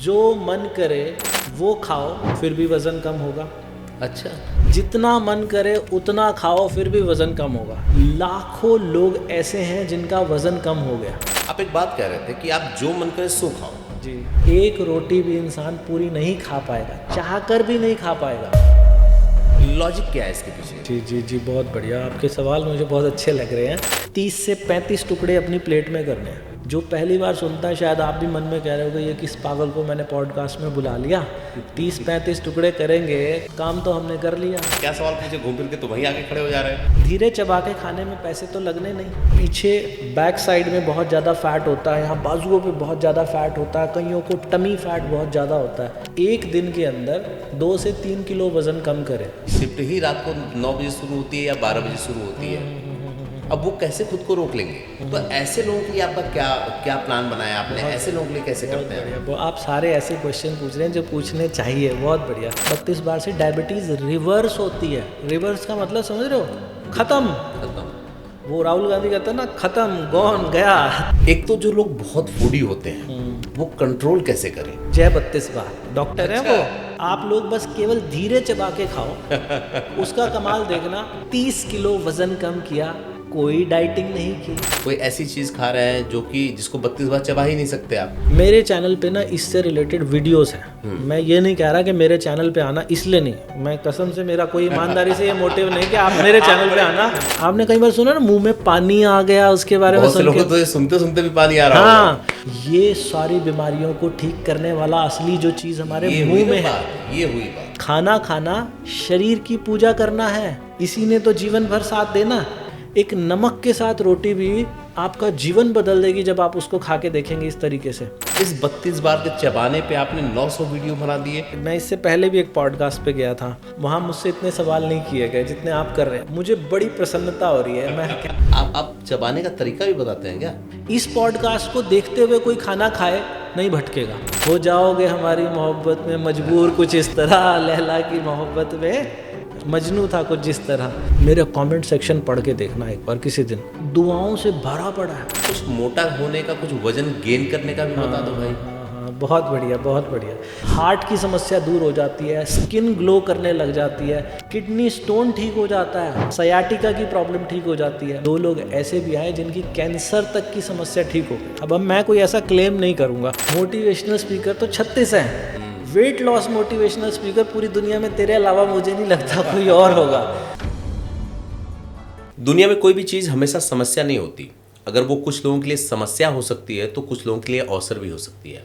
जो मन करे वो खाओ फिर भी वज़न कम होगा। अच्छा, जितना मन करे उतना खाओ फिर भी वज़न कम होगा। लाखों लोग ऐसे हैं जिनका वज़न कम हो गया। आप एक बात कह रहे थे कि आप जो मन करे सो खाओ। जी, एक रोटी भी इंसान पूरी नहीं खा पाएगा, चाहकर भी नहीं खा पाएगा। लॉजिक क्या है इसके पीछे? जी जी जी, बहुत बढ़िया, आपके सवाल मुझे बहुत अच्छे लग रहे हैं। 30 से 35 टुकड़े अपनी प्लेट में करने हैं। जो पहली बार सुनता है शायद आप भी मन में कह रहे हो ये किस पागल को मैंने पॉडकास्ट में बुला लिया। 30-35 टुकड़े करेंगे, काम तो हमने कर लिया। क्या सवाल पूछे घूम फिर के तो वहीं आगे खड़े हो जा रहे हैं। धीरे चबा के खाने में पैसे तो लगने नहीं। पीछे बैक साइड में बहुत ज़्यादा फैट होता है, यहाँ बाजुओं पे बहुत ज़्यादा फैट होता है, कईयों को टमी फैट बहुत ज़्यादा होता है। एक दिन के अंदर 2 से 3 किलो वज़न कम करें। शिफ्ट ही रात को 9 बजे शुरू होती है या 12 बजे शुरू होती है, अब वो कैसे खुद को रोक लेंगे? तो ऐसे लोगों के लिए आपका क्या प्लान बनाया आपने? ऐसे लोगों के लिए कैसे करते हैं? वो आप सारे ऐसे क्वेश्चन पूछ रहे हैं जो पूछने चाहिए। बहुत बढ़िया। 32 बार से डायबिटीज़ रिवर्स होती है। रिवर्स का मतलब समझ रहे हो? खत्म। वो राहुल गांधी कहता है ना, खत्म, गॉन, गया। एक तो जो लोग बहुत फूडी होते हैं वो कंट्रोल कैसे करें? जय 32 बार डॉक्टर है वो। आप लोग बस केवल धीरे चबा के खाओ, उसका कमाल देखना। 30 किलो वजन कम किया, कोई डाइटिंग नहीं की। कोई ऐसी चीज खा रहे हैं जो कि जिसको 32 बार चबा ही नहीं सकते आप? मेरे चैनल पे ना इससे रिलेटेड वीडियोस हैं। मैं ये नहीं कह रहा कि मेरे चैनल पे आना, इसलिए नहीं। मैं कसम से, मेरा कोई ईमानदारी से ये मोटिव नहीं कि आप मेरे चैनल पे आना। आपने कई बार सुना ना मुंह में पानी आ गया, उसके बारे में बहुत से लोगों को तो ये सुनते सुनते भी पानी आ रहा होगा। हाँ, ये सारी बीमारियों को ठीक करने वाला असली जो चीज हमारे मुंह में है, ये हुई बात। खाना खाना शरीर की पूजा करना है, इसी ने तो जीवन भर साथ देना। एक नमक के साथ रोटी भी आपका जीवन बदल देगी जब आप उसको खा के देखेंगे इस तरीके से। इस 32 बार के चबाने पे आपने 900 वीडियो बना दिए। मैं इससे पहले भी एक पॉडकास्ट पे गया था, वहाँ मुझसे इतने सवाल नहीं किए गए जितने आप कर रहे हैं। मुझे बड़ी प्रसन्नता हो रही है। आप चबाने का तरीका भी बताते हैं क्या? इस पॉडकास्ट को देखते हुए कोई खाना खाए नहीं भटकेगा। हो जाओगे हमारी मोहब्बत में मजबूर कुछ इस तरह, लैला की मोहब्बत में मजनू था कुछ जिस तरह। मेरे कमेंट सेक्शन पढ़ के देखना एक बार किसी दिन, दुआओं से भरा पड़ा है। कुछ मोटा होने का, कुछ वजन गेन करने का भी बता दो भाई। हाँ, बहुत बढ़िया, बहुत बढ़िया। हार्ट की समस्या दूर हो जाती है, स्किन ग्लो करने लग जाती है, किडनी स्टोन ठीक हो जाता है, सयाटिका की प्रॉब्लम ठीक हो जाती है। 2 लोग ऐसे भी आए जिनकी कैंसर तक की समस्या ठीक हो गई। अब मैं कोई ऐसा क्लेम नहीं करूँगा। मोटिवेशनल स्पीकर तो 36 हैं। वेट लॉस मोटिवेशनल स्पीकर पूरी दुनिया में तेरे अलावा मुझे नहीं लगता कोई और होगा। दुनिया में कोई भी चीज़ हमेशा समस्या नहीं होती। अगर वो कुछ लोगों के लिए समस्या हो सकती है तो कुछ लोगों के लिए अवसर भी हो सकती है।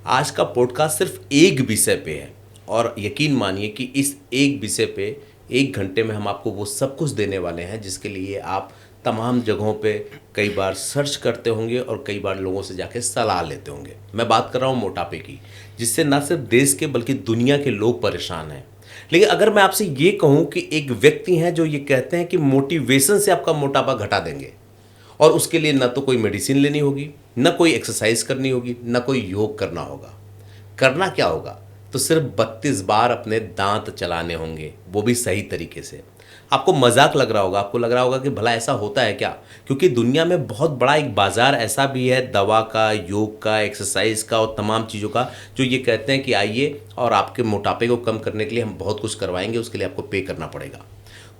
आज का पॉडकास्ट सिर्फ एक विषय पे है और यकीन मानिए कि इस एक विषय पे 1 घंटे में हम आपको वो सब कुछ देने वाले हैं जिसके लिए आप तमाम जगहों पे कई बार सर्च करते होंगे और कई बार लोगों से जाके सलाह लेते होंगे। मैं बात कर रहा हूँ मोटापे की, जिससे ना सिर्फ देश के बल्कि दुनिया के लोग परेशान हैं। लेकिन अगर मैं आपसे ये कहूँ कि एक व्यक्ति हैं जो ये कहते हैं कि मोटिवेशन से आपका मोटापा घटा देंगे और उसके लिए ना तो कोई मेडिसिन लेनी होगी, ना कोई एक्सरसाइज करनी होगी, ना कोई योग करना होगा। करना क्या होगा? तो सिर्फ 32 बार अपने दांत चलाने होंगे, वो भी सही तरीके से। आपको मजाक लग रहा होगा, आपको लग रहा होगा कि भला ऐसा होता है क्या? क्योंकि दुनिया में बहुत बड़ा एक बाजार ऐसा भी है दवा का, योग का, एक्सरसाइज का और तमाम चीज़ों का, जो ये कहते हैं कि आइए और आपके मोटापे को कम करने के लिए हम बहुत कुछ करवाएंगे, उसके लिए आपको पे करना पड़ेगा।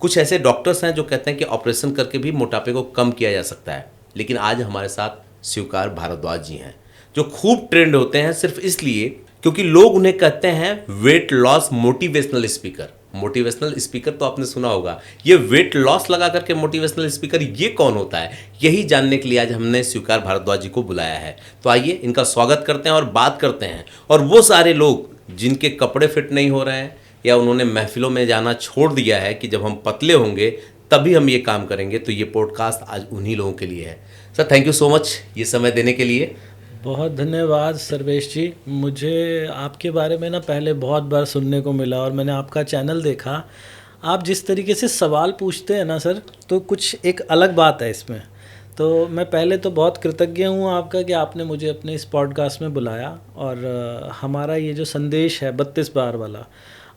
कुछ ऐसे डॉक्टर्स हैं जो कहते हैं कि ऑपरेशन करके भी मोटापे को कम किया जा सकता है। लेकिन आज हमारे साथ स्वीकार भारद्वाज जी हैं जो खूब ट्रेंड होते हैं सिर्फ इसलिए क्योंकि लोग उन्हें कहते हैं weight loss motivational speaker. Motivational speaker तो आपने सुना होगा, ये वेट लॉस लगा करके मोटिवेशनल स्पीकर ये कौन होता है? यही जानने के लिए आज हमने स्वीकार भारद्वाज जी को बुलाया है। तो आइए इनका स्वागत करते हैं और बात करते हैं। और वो सारे लोग जिनके कपड़े फिट नहीं हो रहे हैं या उन्होंने महफिलों में जाना छोड़ दिया है कि जब हम पतले होंगे तभी हम ये काम करेंगे, तो ये पॉडकास्ट आज उन्हीं लोगों के लिए है। Sir thank you so much ये समय देने के लिए। बहुत धन्यवाद सर्वेश जी। मुझे आपके बारे में ना पहले बहुत बार सुनने को मिला और मैंने आपका चैनल देखा। आप जिस तरीके से सवाल पूछते हैं ना सर, तो कुछ एक अलग बात है इसमें। तो मैं पहले तो बहुत कृतज्ञ हूँ आपका कि आपने मुझे अपने इस पॉडकास्ट में बुलाया और हमारा ये जो संदेश है 32 बार वाला,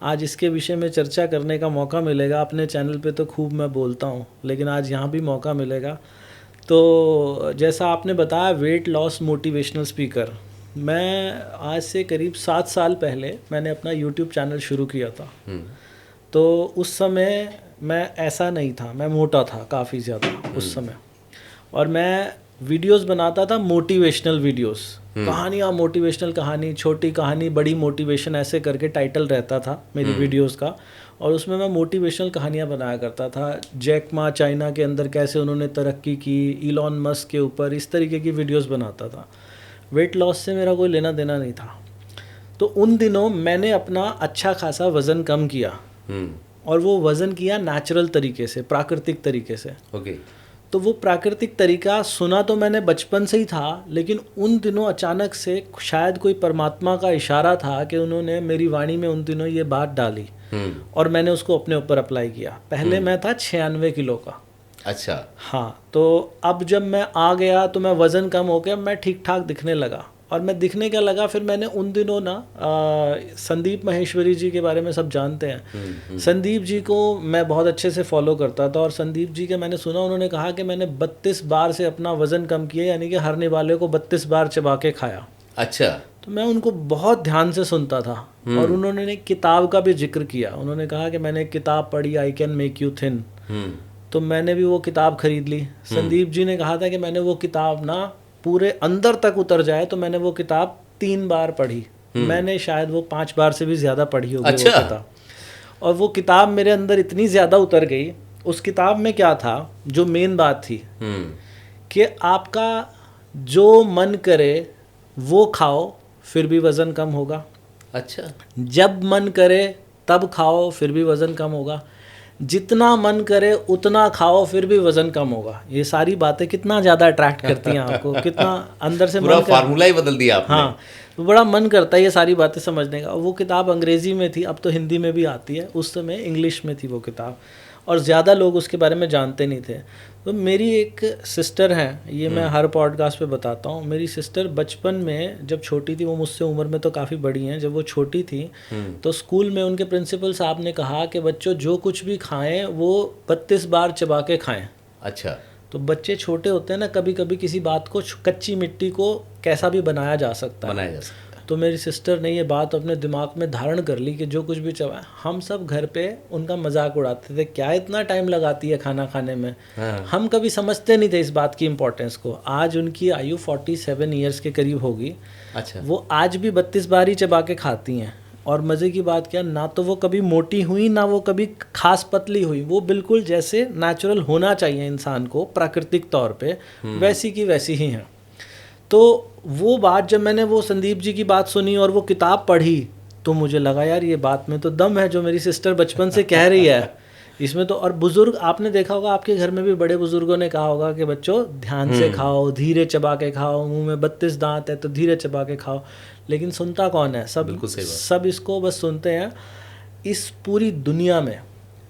आज इसके विषय में चर्चा करने का मौका मिलेगा। अपने चैनल पे तो खूब मैं बोलता हूँ, लेकिन आज यहाँ भी मौका मिलेगा। तो जैसा आपने बताया वेट लॉस मोटिवेशनल स्पीकर, मैं आज से करीब 7 साल पहले मैंने अपना यूट्यूब चैनल शुरू किया था। तो उस समय मैं ऐसा नहीं था, मैं मोटा था काफ़ी ज़्यादा उस समय, और मैं वीडियोस बनाता था, मोटिवेशनल वीडियोस, कहानियाँ, मोटिवेशनल कहानी, छोटी कहानी बड़ी मोटिवेशन, ऐसे करके टाइटल रहता था मेरी वीडियोस का। और उसमें मैं मोटिवेशनल कहानियाँ बनाया करता था। जैक मा चाइना के अंदर कैसे उन्होंने तरक्की की, इलॉन मस्क के ऊपर, इस तरीके की वीडियोस बनाता था। वेट लॉस से मेरा कोई लेना देना नहीं था। तो उन दिनों मैंने अपना अच्छा खासा वज़न कम किया, और वो वज़न किया नेचुरल तरीके से, प्राकृतिक तरीके से। ओके। तो वो प्राकृतिक तरीका सुना तो मैंने बचपन से ही था, लेकिन उन दिनों अचानक से शायद कोई परमात्मा का इशारा था कि उन्होंने मेरी वाणी में उन दिनों ये बात डाली, और मैंने उसको अपने ऊपर अप्लाई किया। पहले मैं था 96 किलो का। अच्छा। हाँ, तो अब जब मैं आ गया तो मैं वज़न कम हो गया, मैं ठीक ठाक दिखने लगा। और मैं दिखने क्या लगा, फिर मैंने उन दिनों ना संदीप माहेश्वरी जी के बारे में सब जानते हैं। संदीप जी को मैं बहुत अच्छे से फॉलो करता था, और संदीप जी के मैंने सुना, उन्होंने कहा कि मैंने 32 बार से अपना वज़न कम किया, यानी कि हरने वाले को 32 बार चबा के खाया। अच्छा। तो मैं उनको बहुत ध्यान से सुनता था। और उन्होंने एक किताब का भी जिक्र किया, उन्होंने कहा कि मैंने एक किताब पढ़ी, I can make you thin. तो मैंने भी वो किताब खरीद ली। संदीप जी ने कहा था कि मैंने वो किताब ना पूरे अंदर तक उतर जाए, तो मैंने वो किताब 3 बार पढ़ी। मैंने शायद वो 5 बार से भी ज़्यादा पढ़ी होगी। अच्छा। वो किताब, और वो किताब मेरे अंदर इतनी ज़्यादा उतर गई। उस किताब में क्या था, जो मेन बात थी कि आपका जो मन करे वो खाओ, फिर भी वज़न कम होगा। अच्छा। जब मन करे तब खाओ, फिर भी वज़न कम होगा। जितना मन करे उतना खाओ, फिर भी वज़न कम होगा। ये सारी बातें कितना ज़्यादा अट्रैक्ट करती हैं आपको, कितना अंदर से पूरा फार्मूला ही बदल दिया आपने। हाँ, तो बड़ा मन करता है ये सारी बातें समझने का। वो किताब अंग्रेज़ी में थी, अब तो हिंदी में भी आती है, उस समय इंग्लिश में थी वो किताब, और ज़्यादा लोग उसके बारे में जानते नहीं थे। तो मेरी एक सिस्टर हैं, ये मैं हर पॉडकास्ट पे बताता हूँ। मेरी सिस्टर बचपन में जब छोटी थी, वो मुझसे उम्र में तो काफ़ी बड़ी हैं, जब वो छोटी थी तो स्कूल में उनके प्रिंसिपल साहब ने कहा कि बच्चों जो कुछ भी खाएं वो 32 बार चबा के खाएं। अच्छा। तो बच्चे छोटे होते हैं ना, कभी कभी किसी बात को, कच्ची मिट्टी को कैसा भी बनाया जा सकता है। बनाया जा सकता है। तो मेरी सिस्टर ने ये बात अपने दिमाग में धारण कर ली कि जो कुछ भी चबाए। हम सब घर पे उनका मजाक उड़ाते थे, क्या इतना टाइम लगाती है खाना खाने में। हम कभी समझते नहीं थे इस बात की इम्पोर्टेंस को। आज उनकी आयु 47 ईयर्स के करीब होगी। अच्छा। वो आज भी 32 बार ही चबा के खाती हैं। और मज़े की बात क्या, ना तो वो कभी मोटी हुई, ना वो कभी खास पतली हुई। वो बिल्कुल जैसे नेचुरल होना चाहिए इंसान को प्राकृतिक तौर पे, वैसी की वैसी ही हैं। तो वो बात जब मैंने वो संदीप जी की बात सुनी और वो किताब पढ़ी, तो मुझे लगा यार ये बात में तो दम है जो मेरी सिस्टर बचपन से कह रही है इसमें तो। और बुज़ुर्ग, आपने देखा होगा आपके घर में भी बड़े बुज़ुर्गों ने कहा होगा कि बच्चों ध्यान से खाओ, धीरे चबा के खाओ, मुंह में 32 दांत है तो धीरे चबा के खाओ। लेकिन सुनता कौन है? सब इसको बस सुनते हैं। इस पूरी दुनिया में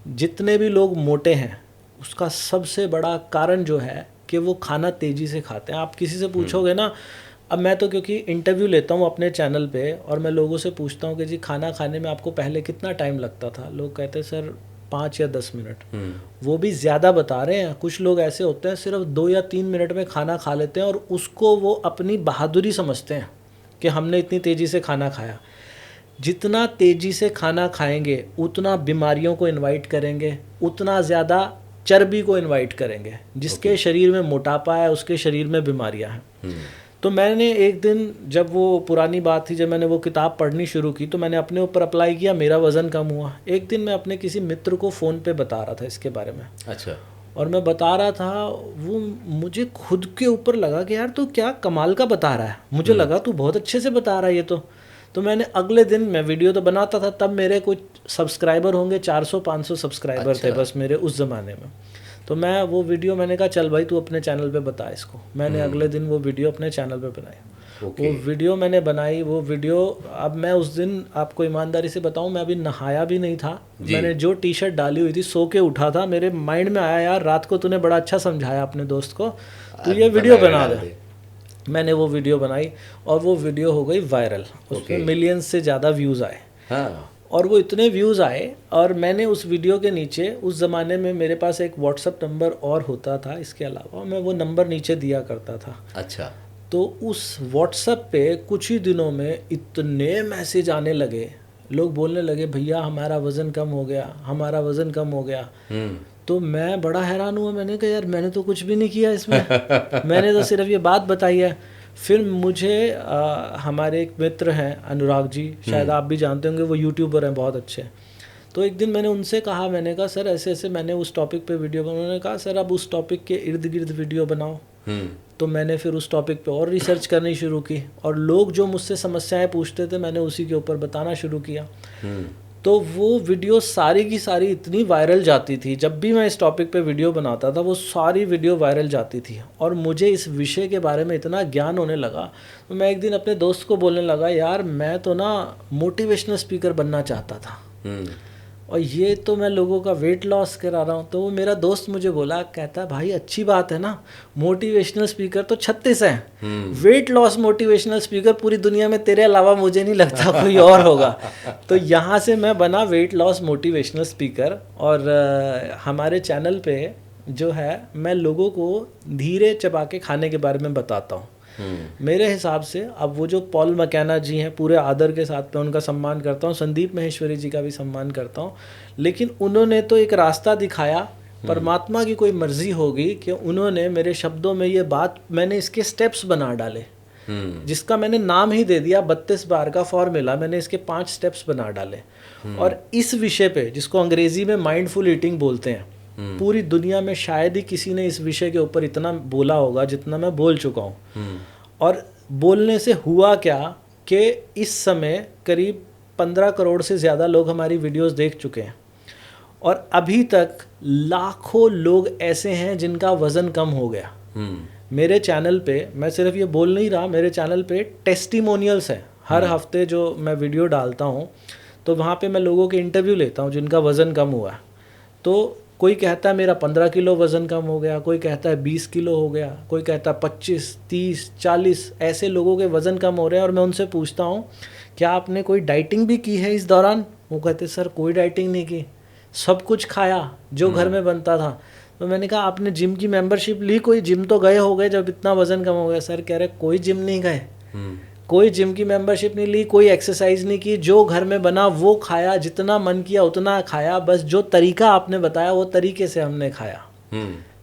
जितने भी लोग मोटे हैं, उसका सबसे बड़ा कारण जो है कि वो खाना तेज़ी से खाते हैं। आप किसी से पूछोगे ना, अब मैं तो क्योंकि इंटरव्यू लेता हूँ अपने चैनल पे, और मैं लोगों से पूछता हूँ कि जी खाना खाने में आपको पहले कितना टाइम लगता था? लोग कहते हैं सर 5 या 10 मिनट। वो भी ज़्यादा बता रहे हैं। कुछ लोग ऐसे होते हैं सिर्फ 2 या 3 मिनट में खाना खा लेते हैं, और उसको वो अपनी बहादुरी समझते हैं कि हमने इतनी तेज़ी से खाना खाया। जितना तेज़ी से खाना खाएंगे उतना बीमारियों को इन्वाइट करेंगे, उतना ज़्यादा चर्बी को इन्वाइट करेंगे। जिसके शरीर में मोटापा है उसके शरीर में बीमारियां हैं। तो मैंने एक दिन, जब वो पुरानी बात थी, जब मैंने वो किताब पढ़नी शुरू की, तो मैंने अपने ऊपर अप्लाई किया, मेरा वज़न कम हुआ। एक दिन मैं अपने किसी मित्र को फ़ोन पे बता रहा था इसके बारे में। अच्छा। और मैं बता रहा था, वो मुझे खुद के ऊपर लगा कि यार तू क्या कमाल का बता रहा है। मुझे लगा तू बहुत अच्छे से बता रहा है ये तो मैंने अगले दिन, मैं वीडियो तो बनाता था, तब मेरे कुछ सब्सक्राइबर होंगे 400-500 सब्सक्राइबर थे बस मेरे उस ज़माने में। तो मैं वो वीडियो, मैंने कहा चल भाई तू अपने चैनल पे बता इसको। मैंने अगले दिन वो वीडियो अपने चैनल पे बनाई। वो वीडियो मैंने बनाई, वो वीडियो, अब मैं उस दिन आपको ईमानदारी से बताऊं, मैं अभी नहाया भी नहीं था। मैंने जो टी शर्ट डाली हुई थी, सो के उठा था, मेरे माइंड में आया यार रात को तूने बड़ा अच्छा समझाया अपने दोस्त को, तू ये वीडियो बना दे। मैंने वो वीडियो बनाई और वो वीडियो हो गई वायरल। उसमें मिलियंस से ज़्यादा व्यूज़ आए। और वो इतने व्यूज़ आए, और मैंने उस वीडियो के नीचे, उस ज़माने में मेरे पास एक व्हाट्सअप नंबर और होता था इसके अलावा, मैं वो नंबर नीचे दिया करता था। अच्छा। तो उस व्हाट्सएप पे कुछ ही दिनों में इतने मैसेज आने लगे, लोग बोलने लगे भैया हमारा वज़न कम हो गया, हमारा वज़न कम हो गया। तो मैं बड़ा हैरान हुआ, मैंने कहा यार मैंने तो कुछ भी नहीं किया इसमें मैंने तो सिर्फ ये बात बताई है। फिर मुझे हमारे एक मित्र हैं अनुराग जी, शायद आप भी जानते होंगे, वो यूट्यूबर हैं बहुत अच्छे। तो एक दिन मैंने उनसे कहा, मैंने कहा सर ऐसे ऐसे मैंने उस टॉपिक पे वीडियो बनाया। उन्होंने कहा सर अब उस टॉपिक के इर्द गिर्द वीडियो बनाओ। तो मैंने फिर उस टॉपिक पे और रिसर्च करनी शुरू की, और लोग जो मुझसे समस्याएं पूछते थे मैंने उसी के ऊपर बताना शुरू किया। तो वो वीडियो सारी की सारी इतनी वायरल जाती थी, जब भी मैं इस टॉपिक पे वीडियो बनाता था वो सारी वीडियो वायरल जाती थी, और मुझे इस विषय के बारे में इतना ज्ञान होने लगा। तो मैं एक दिन अपने दोस्त को बोलने लगा, यार मैं तो ना मोटिवेशनल स्पीकर बनना चाहता था, और ये तो मैं लोगों का वेट लॉस करा रहा हूँ। तो वो मेरा दोस्त मुझे बोला, कहता भाई अच्छी बात है ना, मोटिवेशनल स्पीकर तो 36 हैं, वेट लॉस मोटिवेशनल स्पीकर पूरी दुनिया में तेरे अलावा मुझे नहीं लगता कोई और होगा। तो यहाँ से मैं बना वेट लॉस मोटिवेशनल स्पीकर। और हमारे चैनल पे जो है मैं लोगों को धीरे चबा के खाने के बारे में बताता हूँ। मेरे हिसाब से अब वो जो पॉल मैकेना जी हैं, पूरे आदर के साथ मैं उनका सम्मान करता हूँ, संदीप माहेश्वरी जी का भी सम्मान करता हूँ, लेकिन उन्होंने तो एक रास्ता दिखाया, परमात्मा की कोई मर्जी होगी कि उन्होंने मेरे शब्दों में ये बात, मैंने इसके स्टेप्स बना डाले, जिसका मैंने नाम ही दे दिया 32 बार का फॉर्मूला। मैंने इसके 5 स्टेप्स बना डाले, और इस विषय पे जिसको अंग्रेजी में माइंडफुल ईटिंग बोलते हैं, पूरी दुनिया में शायद ही किसी ने इस विषय के ऊपर इतना बोला होगा जितना मैं बोल चुका हूँ। और बोलने से हुआ क्या कि इस समय करीब 15 करोड़ से ज़्यादा लोग हमारी वीडियोस देख चुके हैं, और अभी तक लाखों लोग ऐसे हैं जिनका वज़न कम हो गया। मेरे चैनल पे मैं सिर्फ ये बोल नहीं रहा, मेरे चैनल पे टेस्टिमोनियल्स हैं। हर हफ्ते जो मैं वीडियो डालता हूँ तो वहाँ पे मैं लोगों के इंटरव्यू लेता हूँ जिनका वज़न कम हुआ। तो कोई कहता है मेरा 15 किलो वज़न कम हो गया, कोई कहता है 20 किलो हो गया, कोई कहता है 25, 30, 40, ऐसे लोगों के वज़न कम हो रहे हैं। और मैं उनसे पूछता हूँ क्या आपने कोई डाइटिंग भी की है इस दौरान? वो कहते सर कोई डाइटिंग नहीं की, सब कुछ खाया जो घर में बनता था। तो मैंने कहा आपने जिम की मेंबरशिप ली? कोई जिम तो गए हो गए जब इतना वज़न कम हो गया। सर कह रहे कोई जिम नहीं गए, कोई जिम की मेंबरशिप नहीं ली, कोई एक्सरसाइज नहीं की, जो घर में बना वो खाया, जितना मन किया उतना खाया, बस जो तरीका आपने बताया वो तरीके से हमने खाया।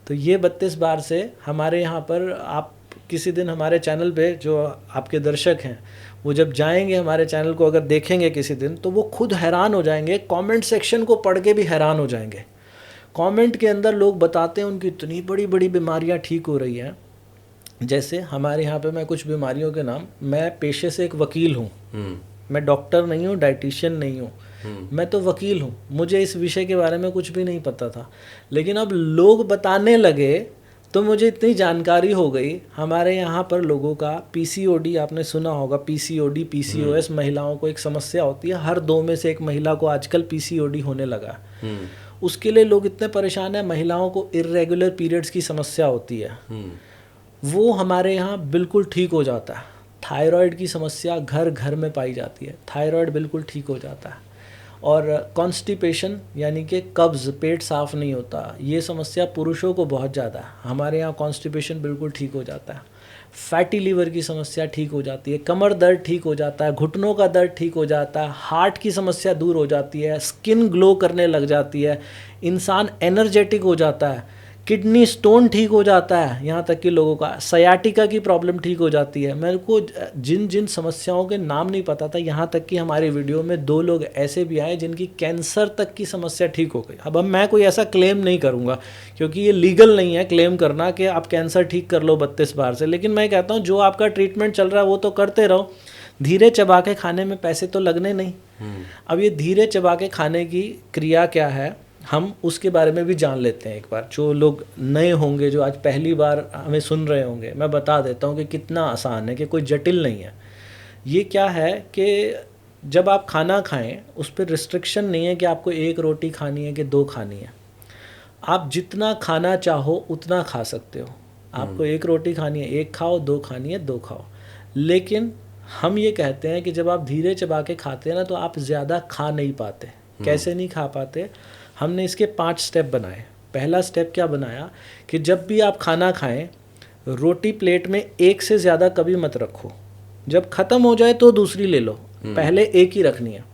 तो ये 32 बार से हमारे यहाँ पर, आप किसी दिन हमारे चैनल पे जो आपके दर्शक हैं वो जब जाएंगे हमारे चैनल को अगर देखेंगे किसी दिन, तो वो खुद हैरान हो जाएंगे, कमेंट सेक्शन को पढ़ के भी हैरान हो जाएंगे। कमेंट के अंदर लोग बताते हैं उनकी इतनी बड़ी बड़ी बीमारियाँ ठीक हो रही हैं। जैसे हमारे यहाँ पे मैं कुछ बीमारियों के नाम, मैं पेशे से एक वकील हूँ, मैं डॉक्टर नहीं हूँ, डाइटिशियन नहीं हूँ, मैं तो वकील हूँ, मुझे इस विषय के बारे में कुछ भी नहीं पता था, लेकिन अब लोग बताने लगे तो मुझे इतनी जानकारी हो गई। हमारे यहाँ पर लोगों का पीसीओडी, आपने सुना होगा, पीसीओडी पीसीओएस महिलाओं को एक समस्या होती है, हर 2 में से एक महिला को आजकल पीसीओडी होने लगा। उसके लिए लोग इतने परेशान हैं। महिलाओं को इर्रेगुलर पीरियड्स की समस्या होती है, वो हमारे यहाँ बिल्कुल ठीक हो जाता है। थायराइड की समस्या घर घर में पाई जाती है, थायराइड बिल्कुल ठीक हो जाता है। और कॉन्स्टिपेशन यानी कि कब्ज़, पेट साफ़ नहीं होता, ये समस्या पुरुषों को बहुत ज़्यादा है, हमारे यहाँ कॉन्स्टिपेशन बिल्कुल ठीक हो जाता है। फैटी लीवर की समस्या ठीक हो जाती है, कमर दर्द ठीक हो जाता है, घुटनों का दर्द ठीक हो जाता है, हार्ट की समस्या दूर हो जाती है, स्किन ग्लो करने लग जाती है, इंसान एनर्जेटिक हो जाता है, किडनी स्टोन ठीक हो जाता है, यहाँ तक कि लोगों का सयाटिका की प्रॉब्लम ठीक हो जाती है। मेरे को जिन जिन समस्याओं के नाम नहीं पता था, यहाँ तक कि हमारी वीडियो में 2 लोग ऐसे भी आए जिनकी कैंसर तक की समस्या ठीक हो गई। अब मैं कोई ऐसा क्लेम नहीं करूँगा क्योंकि ये लीगल नहीं है क्लेम करना कि आप कैंसर ठीक कर लो 32 बार से, लेकिन मैं कहता हूँ जो आपका ट्रीटमेंट चल रहा है वो तो करते रहो, धीरे चबा के खाने में पैसे तो लगने नहीं। अब ये धीरे चबा के खाने की क्रिया क्या है, हम उसके बारे में भी जान लेते हैं एक बार। जो लोग नए होंगे, जो आज पहली बार हमें सुन रहे होंगे, मैं बता देता हूँ कि कितना आसान है, कि कोई जटिल नहीं है। ये क्या है कि जब आप खाना खाएं उस पर रिस्ट्रिक्शन नहीं है कि आपको 1 रोटी खानी है कि 2 खानी है, आप जितना खाना चाहो उतना खा सकते हो। आपको 1 रोटी खानी है 1 खाओ, 2 खानी है 2 खाओ। लेकिन हम ये कहते हैं कि जब आप धीरे चबा के खाते हैं ना तो आप ज़्यादा खा नहीं पाते। कैसे नहीं खा पाते? हमने इसके 5 स्टेप बनाए। पहला स्टेप क्या बनाया कि जब भी आप खाना खाएं, रोटी प्लेट में एक से ज़्यादा कभी मत रखो, जब ख़त्म हो जाए तो दूसरी ले लो, पहले एक ही रखनी है।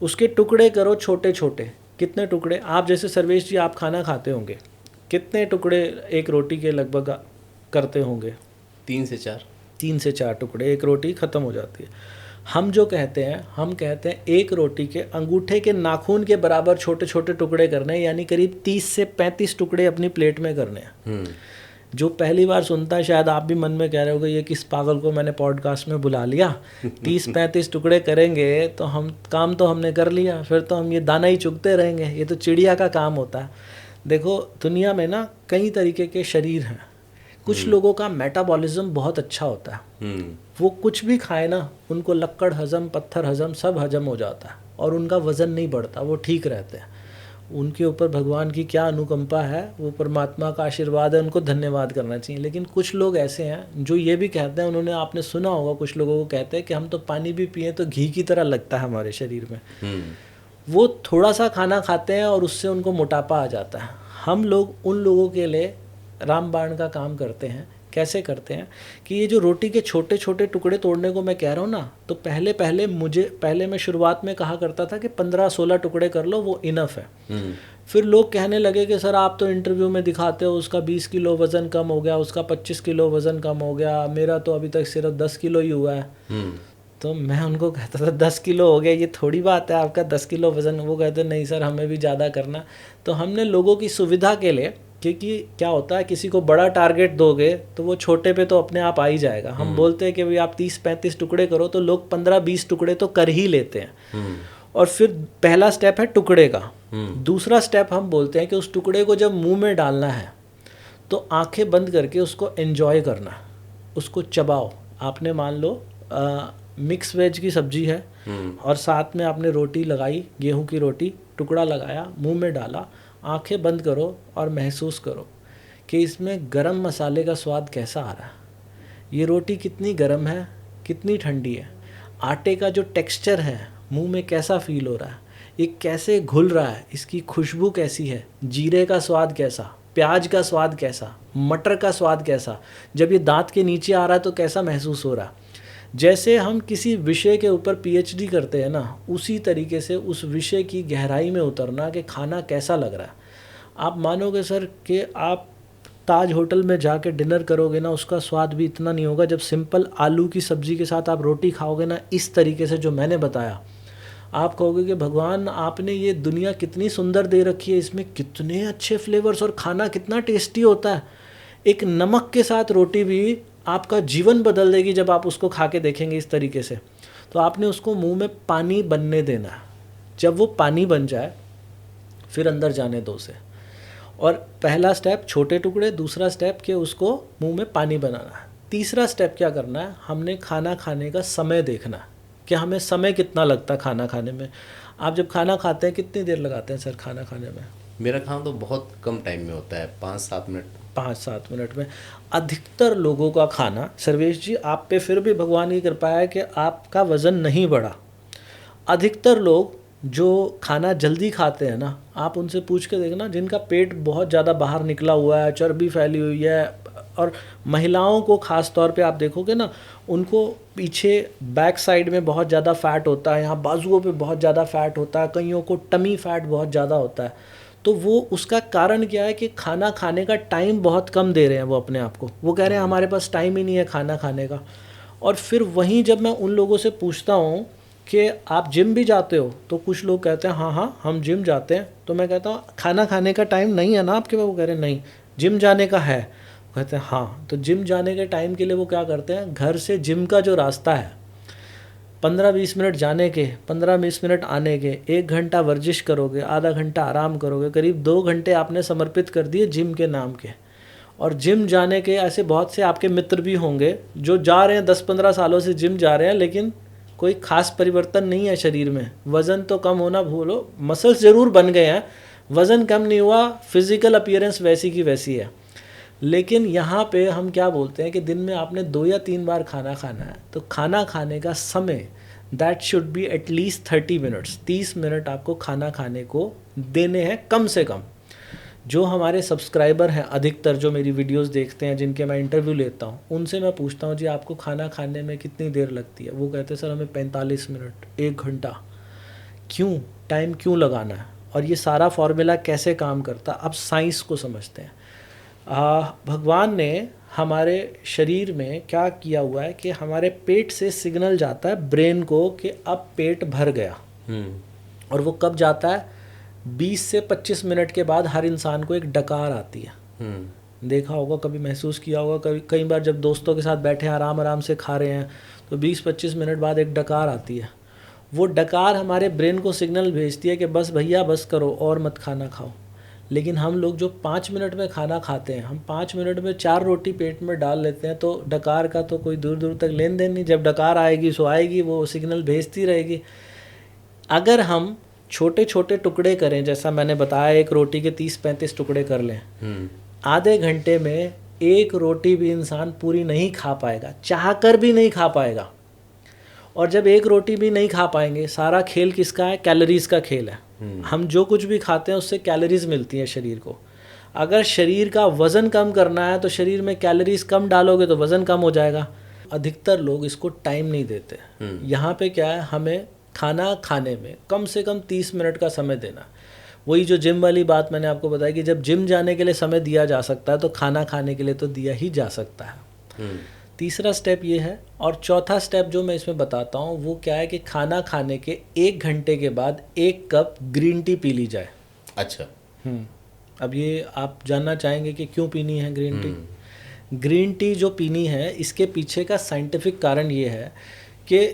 उसके टुकड़े करो छोटे छोटे। कितने टुकड़े? आप जैसे सर्वेश जी आप खाना खाते होंगे, कितने टुकड़े एक रोटी के लगभग करते होंगे? 3 से 4। 3 से 4 टुकड़े, एक रोटी ख़त्म हो जाती है। हम जो कहते हैं, हम कहते हैं एक रोटी के अंगूठे के नाखून के बराबर छोटे छोटे टुकड़े करने हैं, यानी करीब 30 से 35 टुकड़े अपनी प्लेट में करने हैं। जो पहली बार सुनता है शायद आप भी मन में कह रहे होगे ये किस पागल को मैंने पॉडकास्ट में बुला लिया, 30-35 टुकड़े करेंगे तो हम काम तो हमने कर लिया, फिर तो हम ये दाना ही चुगते रहेंगे, ये तो चिड़िया का काम होता है। देखो दुनिया में ना कई तरीके के शरीर हैं। कुछ लोगों का मेटाबॉलिज्म बहुत अच्छा होता है, वो कुछ भी खाए ना उनको लक्कड़ हजम, पत्थर हजम, सब हजम हो जाता है और उनका वज़न नहीं बढ़ता, वो ठीक रहते हैं। उनके ऊपर भगवान की क्या अनुकंपा है, वो परमात्मा का आशीर्वाद है, उनको धन्यवाद करना चाहिए। लेकिन कुछ लोग ऐसे हैं जो ये भी कहते हैं, उन्होंने आपने सुना होगा कुछ लोगों को कहते हैं कि हम तो पानी भी पिए तो घी की तरह लगता है हमारे शरीर में। वो थोड़ा सा खाना खाते हैं और उससे उनको मोटापा आ जाता है। हम लोग उन लोगों के लिए रामबाण का काम करते हैं। कैसे करते हैं कि ये जो रोटी के छोटे छोटे टुकड़े तोड़ने को मैं कह रहा हूँ ना, तो पहले मैं शुरुआत में कहा करता था कि 15-16 टुकड़े कर लो, वो इनफ है। फिर लोग कहने लगे कि सर आप तो इंटरव्यू में दिखाते हो उसका 20 किलो वज़न कम हो गया, उसका 25 किलो वज़न कम हो गया, मेरा तो अभी तक सिर्फ 10 किलो ही हुआ है। तो मैं उनको कहता था 10 किलो हो गया, ये थोड़ी बात है आपका 10 किलो वज़न। वो कहते नहीं सर हमें भी ज़्यादा करना। तो हमने लोगों की सुविधा के लिए, क्योंकि क्या होता है किसी को बड़ा टारगेट दोगे तो वो छोटे पे तो अपने आप आ ही जाएगा। हम बोलते हैं कि भाई आप 30-35 टुकड़े करो तो लोग 15-20 टुकड़े तो कर ही लेते हैं। और फिर पहला स्टेप है टुकड़े का। दूसरा स्टेप हम बोलते हैं कि उस टुकड़े को जब मुंह में डालना है तो आंखें बंद करके उसको एंजॉय करना, उसको चबाओ। आपने मान लो मिक्स वेज की सब्जी है और साथ में आपने रोटी लगाई, गेहूं की रोटी, टुकड़ा लगाया, मुंह में डाला, आंखें बंद करो और महसूस करो कि इसमें गरम मसाले का स्वाद कैसा आ रहा है, ये रोटी कितनी गरम है, कितनी ठंडी है, आटे का जो टेक्सचर है मुंह में कैसा फील हो रहा है, ये कैसे घुल रहा है, इसकी खुशबू कैसी है, जीरे का स्वाद कैसा, प्याज का स्वाद कैसा, मटर का स्वाद कैसा, जब ये दांत के नीचे आ रहा है तो कैसा महसूस हो रहा है। जैसे हम किसी विषय के ऊपर पीएचडी करते हैं ना, उसी तरीके से उस विषय की गहराई में उतरना कि खाना कैसा लग रहा है। आप मानोगे सर कि आप ताज होटल में जाके डिनर करोगे ना, उसका स्वाद भी इतना नहीं होगा जब सिंपल आलू की सब्ज़ी के साथ आप रोटी खाओगे ना, इस तरीके से जो मैंने बताया, आप कहोगे कि भगवान आपने ये दुनिया कितनी सुंदर दे रखी है, इसमें कितने अच्छे फ्लेवर्स और खाना कितना टेस्टी होता है। एक नमक के साथ रोटी भी आपका जीवन बदल देगी जब आप उसको खा के देखेंगे इस तरीके से। तो आपने उसको मुंह में पानी बनने देना है। जब वो पानी बन जाए फिर अंदर जाने दो उसे। और पहला स्टेप छोटे टुकड़े, दूसरा स्टेप कि उसको मुंह में पानी बनाना है। तीसरा स्टेप क्या करना है, हमने खाना खाने का समय देखना है कि हमें समय कितना लगता है खाना खाने में। आप जब खाना खाते हैं कितनी देर लगाते हैं सर खाना खाने में? मेरा खाना तो बहुत कम टाइम में होता है, 5-7 मिनट। 5-7 मिनट में। अधिकतर लोगों का खाना, सर्वेश जी आप पे फिर भी भगवान की कृपा है कि आपका वज़न नहीं बढ़ा। अधिकतर लोग जो खाना जल्दी खाते हैं ना, आप उनसे पूछ के देखना, जिनका पेट बहुत ज़्यादा बाहर निकला हुआ है, चर्बी फैली हुई है, और महिलाओं को ख़ास तौर पे आप देखोगे ना, उनको पीछे बैक साइड में बहुत ज़्यादा फ़ैट होता है, यहाँ बाजुओं पे बहुत ज़्यादा फ़ैट होता है, कईयों को टमी फ़ैट बहुत ज़्यादा होता है। तो वो उसका कारण क्या है कि खाना खाने का टाइम बहुत कम दे रहे हैं वो अपने आप को। वो कह रहे हैं हमारे पास टाइम ही नहीं है खाना खाने का। और फिर वहीं जब मैं उन लोगों से पूछता हूँ कि आप जिम भी जाते हो, तो कुछ लोग कहते हैं हाँ हाँ हम जिम जाते हैं। तो मैं कहता हूँ खाना खाने का टाइम नहीं है ना आपके पास? वो कह रहे हैं नहीं, जिम जाने का है। कहते हैं हाँ। तो जिम जाने के टाइम के लिए वो क्या करते हैं, घर से जिम का जो रास्ता है 15-20 मिनट जाने के, 15-20 मिनट आने के, 1 घंटा वर्जिश करोगे, आधा घंटा आराम करोगे, करीब 2 घंटे आपने समर्पित कर दिए जिम के नाम के। और जिम जाने के ऐसे बहुत से आपके मित्र भी होंगे जो जा रहे हैं 10-15 सालों से जिम जा रहे हैं, लेकिन कोई ख़ास परिवर्तन नहीं है शरीर में। वज़न तो कम होना भूलो, मसल्स ज़रूर बन गए हैं, वज़न कम नहीं हुआ, फिज़िकल अपीयरेंस वैसी की वैसी है। लेकिन यहाँ पे हम क्या बोलते हैं कि दिन में आपने 2 या 3 बार खाना खाना है, तो खाना खाने का समय that should be at least 30 minutes. 30 minute आपको खाना खाने को देने हैं कम से कम। जो हमारे सब्सक्राइबर हैं अधिकतर, जो मेरी वीडियोस देखते हैं, जिनके मैं इंटरव्यू लेता हूँ, उनसे मैं पूछता हूँ जी आपको खाना खाने में कितनी देर लगती है? वो कहते हैं सर हमें 45 मिनट, 1 घंटा। क्यों? टाइम क्यों लगाना है? और ये सारा फॉर्मूला कैसे काम करता है? अब साइंस को समझते हैं। भगवान ने हमारे शरीर में क्या किया हुआ है कि हमारे पेट से सिग्नल जाता है ब्रेन को कि अब पेट भर गया। और वो कब जाता है? 20 से 25 मिनट के बाद हर इंसान को एक डकार आती है। देखा होगा, कभी महसूस किया होगा, कभी कई बार जब दोस्तों के साथ बैठे आराम आराम से खा रहे हैं तो 20-25 मिनट बाद एक डकार आती है। वो डकार हमारे ब्रेन को सिग्नल भेजती है कि बस भैया बस करो और मत खाना खाओ। लेकिन हम लोग जो 5 मिनट में खाना खाते हैं, हम 5 मिनट में 4 रोटी पेट में डाल लेते हैं, तो डकार का तो कोई दूर दूर तक लेन देन नहीं। जब डकार आएगी सो आएगी, वो सिग्नल भेजती रहेगी। अगर हम छोटे छोटे टुकड़े करें, जैसा मैंने बताया, एक रोटी के 30-35 टुकड़े कर लें, आधे घंटे में एक रोटी भी इंसान पूरी नहीं खा पाएगा, चाह कर भी नहीं खा पाएगा। और जब एक रोटी भी नहीं खा पाएंगे, सारा खेल किसका है? कैलोरीज का खेल है। हम जो कुछ भी खाते हैं उससे कैलोरीज मिलती हैं शरीर को। अगर शरीर का वज़न कम करना है तो शरीर में कैलोरीज कम डालोगे तो वज़न कम हो जाएगा। अधिकतर लोग इसको टाइम नहीं देते। यहाँ पे क्या है, हमें खाना खाने में कम से कम 30 मिनट का समय देना। वही जो जिम वाली बात मैंने आपको बताई कि जब जिम जाने के लिए समय दिया जा सकता है तो खाना खाने के लिए तो दिया ही जा सकता है। तीसरा स्टेप ये है। और चौथा स्टेप जो मैं इसमें बताता हूँ वो क्या है कि खाना खाने के 1 घंटे के बाद 1 कप ग्रीन टी पी ली जाए। अच्छा। अब ये आप जानना चाहेंगे कि क्यों पीनी है ग्रीन टी। ग्रीन टी जो पीनी है, इसके पीछे का साइंटिफिक कारण ये है कि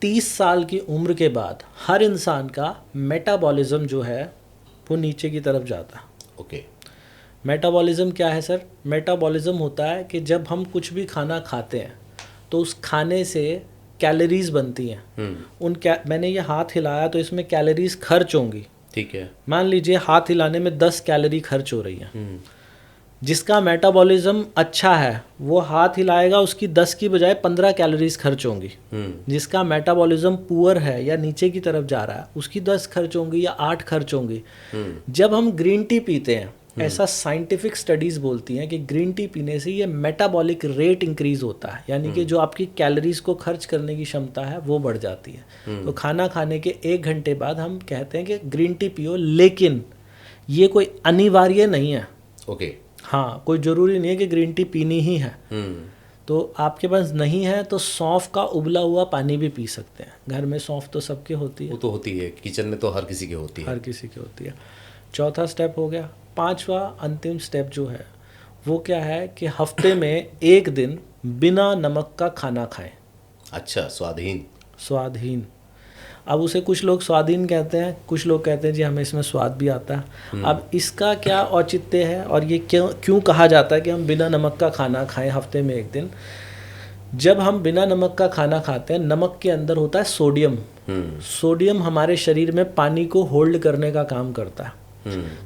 30 साल की उम्र के बाद हर इंसान का मेटाबॉलिज्म जो है वो नीचे की तरफ जाता है। ओके। मेटाबॉलिज्म क्या है सर? मेटाबॉलिज्म होता है कि जब हम कुछ भी खाना खाते हैं तो उस खाने से कैलोरीज बनती हैं। मैंने ये हाथ हिलाया तो इसमें कैलोरीज खर्च होंगी। ठीक है। मान लीजिए हाथ हिलाने में 10 कैलोरी खर्च हो रही है। जिसका मेटाबॉलिज्म अच्छा है वो हाथ हिलाएगा, उसकी 10 की बजाय 15 कैलोरीज खर्च होंगी। जिसका मेटाबॉलिज्म पुअर है या नीचे की तरफ जा रहा है, उसकी 10 खर्च होंगी या 8 खर्च होंगी। जब हम ग्रीन टी पीते हैं, ऐसा साइंटिफिक स्टडीज बोलती हैं कि ग्रीन टी पीने से ये मेटाबॉलिक रेट इंक्रीज होता है, यानी कि जो आपकी कैलोरीज को खर्च करने की क्षमता है वो बढ़ जाती है। तो खाना खाने के 1 घंटे बाद हम कहते हैं कि ग्रीन टी पियो, लेकिन ये कोई अनिवार्य नहीं है। ओके। हाँ, कोई ज़रूरी नहीं है कि ग्रीन टी पीनी ही है। तो आपके पास नहीं है तो सौंफ का उबला हुआ पानी भी पी सकते हैं। घर में सौंफ तो सबके होती है। वो तो होती है, किचन में तो हर किसी की होती है। हर किसी की होती है। चौथा स्टेप हो गया। 5वां अंतिम स्टेप जो है वो क्या है कि हफ्ते में 1 दिन बिना नमक का खाना खाएं। अच्छा, स्वादहीन। स्वादहीन। अब उसे कुछ लोग स्वादहीन कहते हैं, कुछ लोग कहते हैं जी हमें इसमें स्वाद भी आता है। अब इसका क्या औचित्य है और ये क्यों कहा जाता है कि हम बिना नमक का खाना खाएं हफ्ते में 1 दिन? जब हम बिना नमक का खाना खाते हैं, नमक के अंदर होता है सोडियम। सोडियम हमारे शरीर में पानी को होल्ड करने का काम करता है।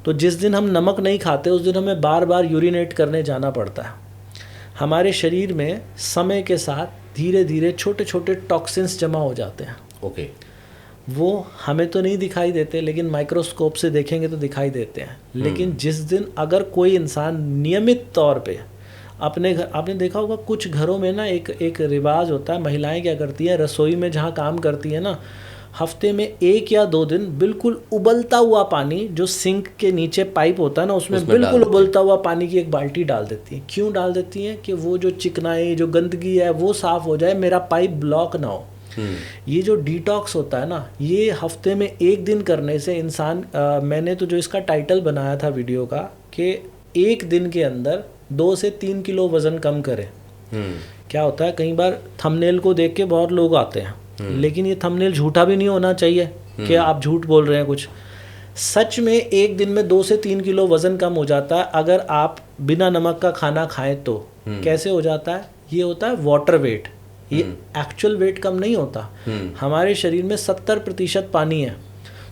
तो जिस दिन हम नमक नहीं खाते उस दिन हमें बार बार यूरिनेट करने जाना पड़ता है। हमारे शरीर में समय के साथ धीरे धीरे छोटे छोटे टॉक्सिन्स जमा हो जाते हैं। ओके। वो हमें तो नहीं दिखाई देते, लेकिन माइक्रोस्कोप से देखेंगे तो दिखाई देते हैं। लेकिन जिस दिन अगर कोई इंसान नियमित तौर पे अपने घर, आपने देखा होगा कुछ घरों में ना एक रिवाज होता है, महिलाएं क्या करती हैं, रसोई में जहाँ काम करती है ना, हफ्ते में 1 या 2 दिन बिल्कुल उबलता हुआ पानी, जो सिंक के नीचे पाइप होता है ना, उसमें बिल्कुल उबलता हुआ पानी की एक बाल्टी डाल देती हैं। क्यों डाल देती हैं? कि वो जो चिकनाई, जो गंदगी है वो साफ़ हो जाए, मेरा पाइप ब्लॉक ना हो। ये जो डिटॉक्स होता है ना, ये हफ्ते में 1 दिन करने से इंसान मैंने तो जो इसका टाइटल बनाया था वीडियो का कि 1 दिन के अंदर 2 से 3 किलो वज़न कम करे। क्या होता है, कई बार थंबनेल को देख के बहुत लोग आते हैं, लेकिन ये थंबनेल झूठा भी नहीं होना चाहिए कि आप झूठ बोल रहे हैं कुछ। सच में 1 दिन में 2 से 3 किलो वज़न कम हो जाता है अगर आप बिना नमक का खाना खाएं तो। कैसे हो जाता है? ये होता है वाटर वेट। ये एक्चुअल वेट कम नहीं होता। हमारे शरीर में 70% पानी है,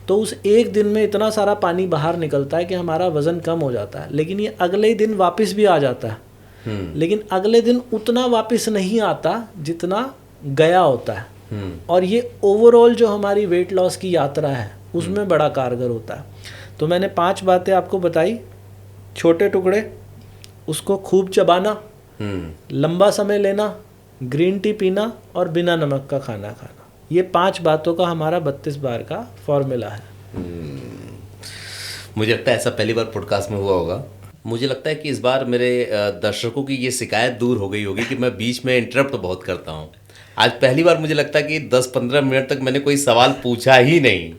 तो उस 1 दिन में इतना सारा पानी बाहर निकलता है कि हमारा वज़न कम हो जाता है। लेकिन ये अगले दिन वापस भी आ जाता है, लेकिन अगले दिन उतना वापस नहीं आता जितना गया होता है। और ये ओवरऑल जो हमारी वेट लॉस की यात्रा है उसमें बड़ा कारगर होता है। तो मैंने 5 बातें आपको बताई छोटे टुकड़े, उसको खूब चबाना, लंबा समय लेना, ग्रीन टी पीना और बिना नमक का खाना खाना। ये 5 बातों का हमारा 32 बार का फॉर्मूला है। मुझे लगता है ऐसा पहली बार पॉडकास्ट में हुआ होगा। मुझे लगता है कि इस बार मेरे दर्शकों की ये शिकायत दूर हो गई होगी कि मैं बीच में इंटरप्ट बहुत करता हूँ। आज पहली बार मुझे लगता है कि 10-15 मिनट तक मैंने कोई सवाल पूछा ही नहीं।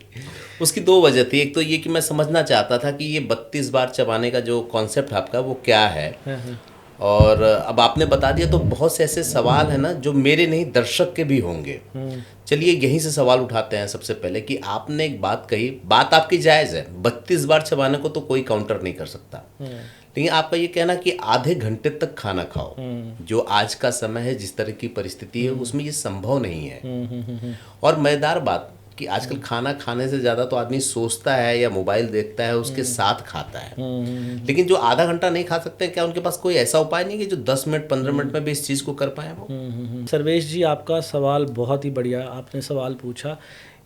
उसकी 2 वजह थी। एक तो ये कि मैं समझना चाहता था कि ये 32 बार चबाने का जो कॉन्सेप्ट आपका वो क्या है, और अब आपने बता दिया तो बहुत से ऐसे सवाल हैं ना जो मेरे नहीं दर्शक के भी होंगे। चलिए यहीं से सवाल उठाते हैं। सबसे पहले कि आपने एक बात कही, बात आपकी जायज़ है, 32 बार चबाने को तो कोई काउंटर नहीं कर सकता, लेकिन आपका ये कहना कि आधे घंटे तक खाना खाओ, जो आज का समय है, जिस तरह की परिस्थिति है उसमें ये संभव नहीं है। और मज़ेदार बात कि आजकल खाना खाने से ज़्यादा तो आदमी सोचता है या मोबाइल देखता है, उसके साथ खाता है। लेकिन जो आधा घंटा नहीं खा सकते, क्या उनके पास कोई ऐसा उपाय नहीं कि जो 10 मिनट 15 मिनट में भी इस चीज़ को कर पाए वो? सर्वेश जी, आपका सवाल बहुत ही बढ़िया आपने सवाल पूछा।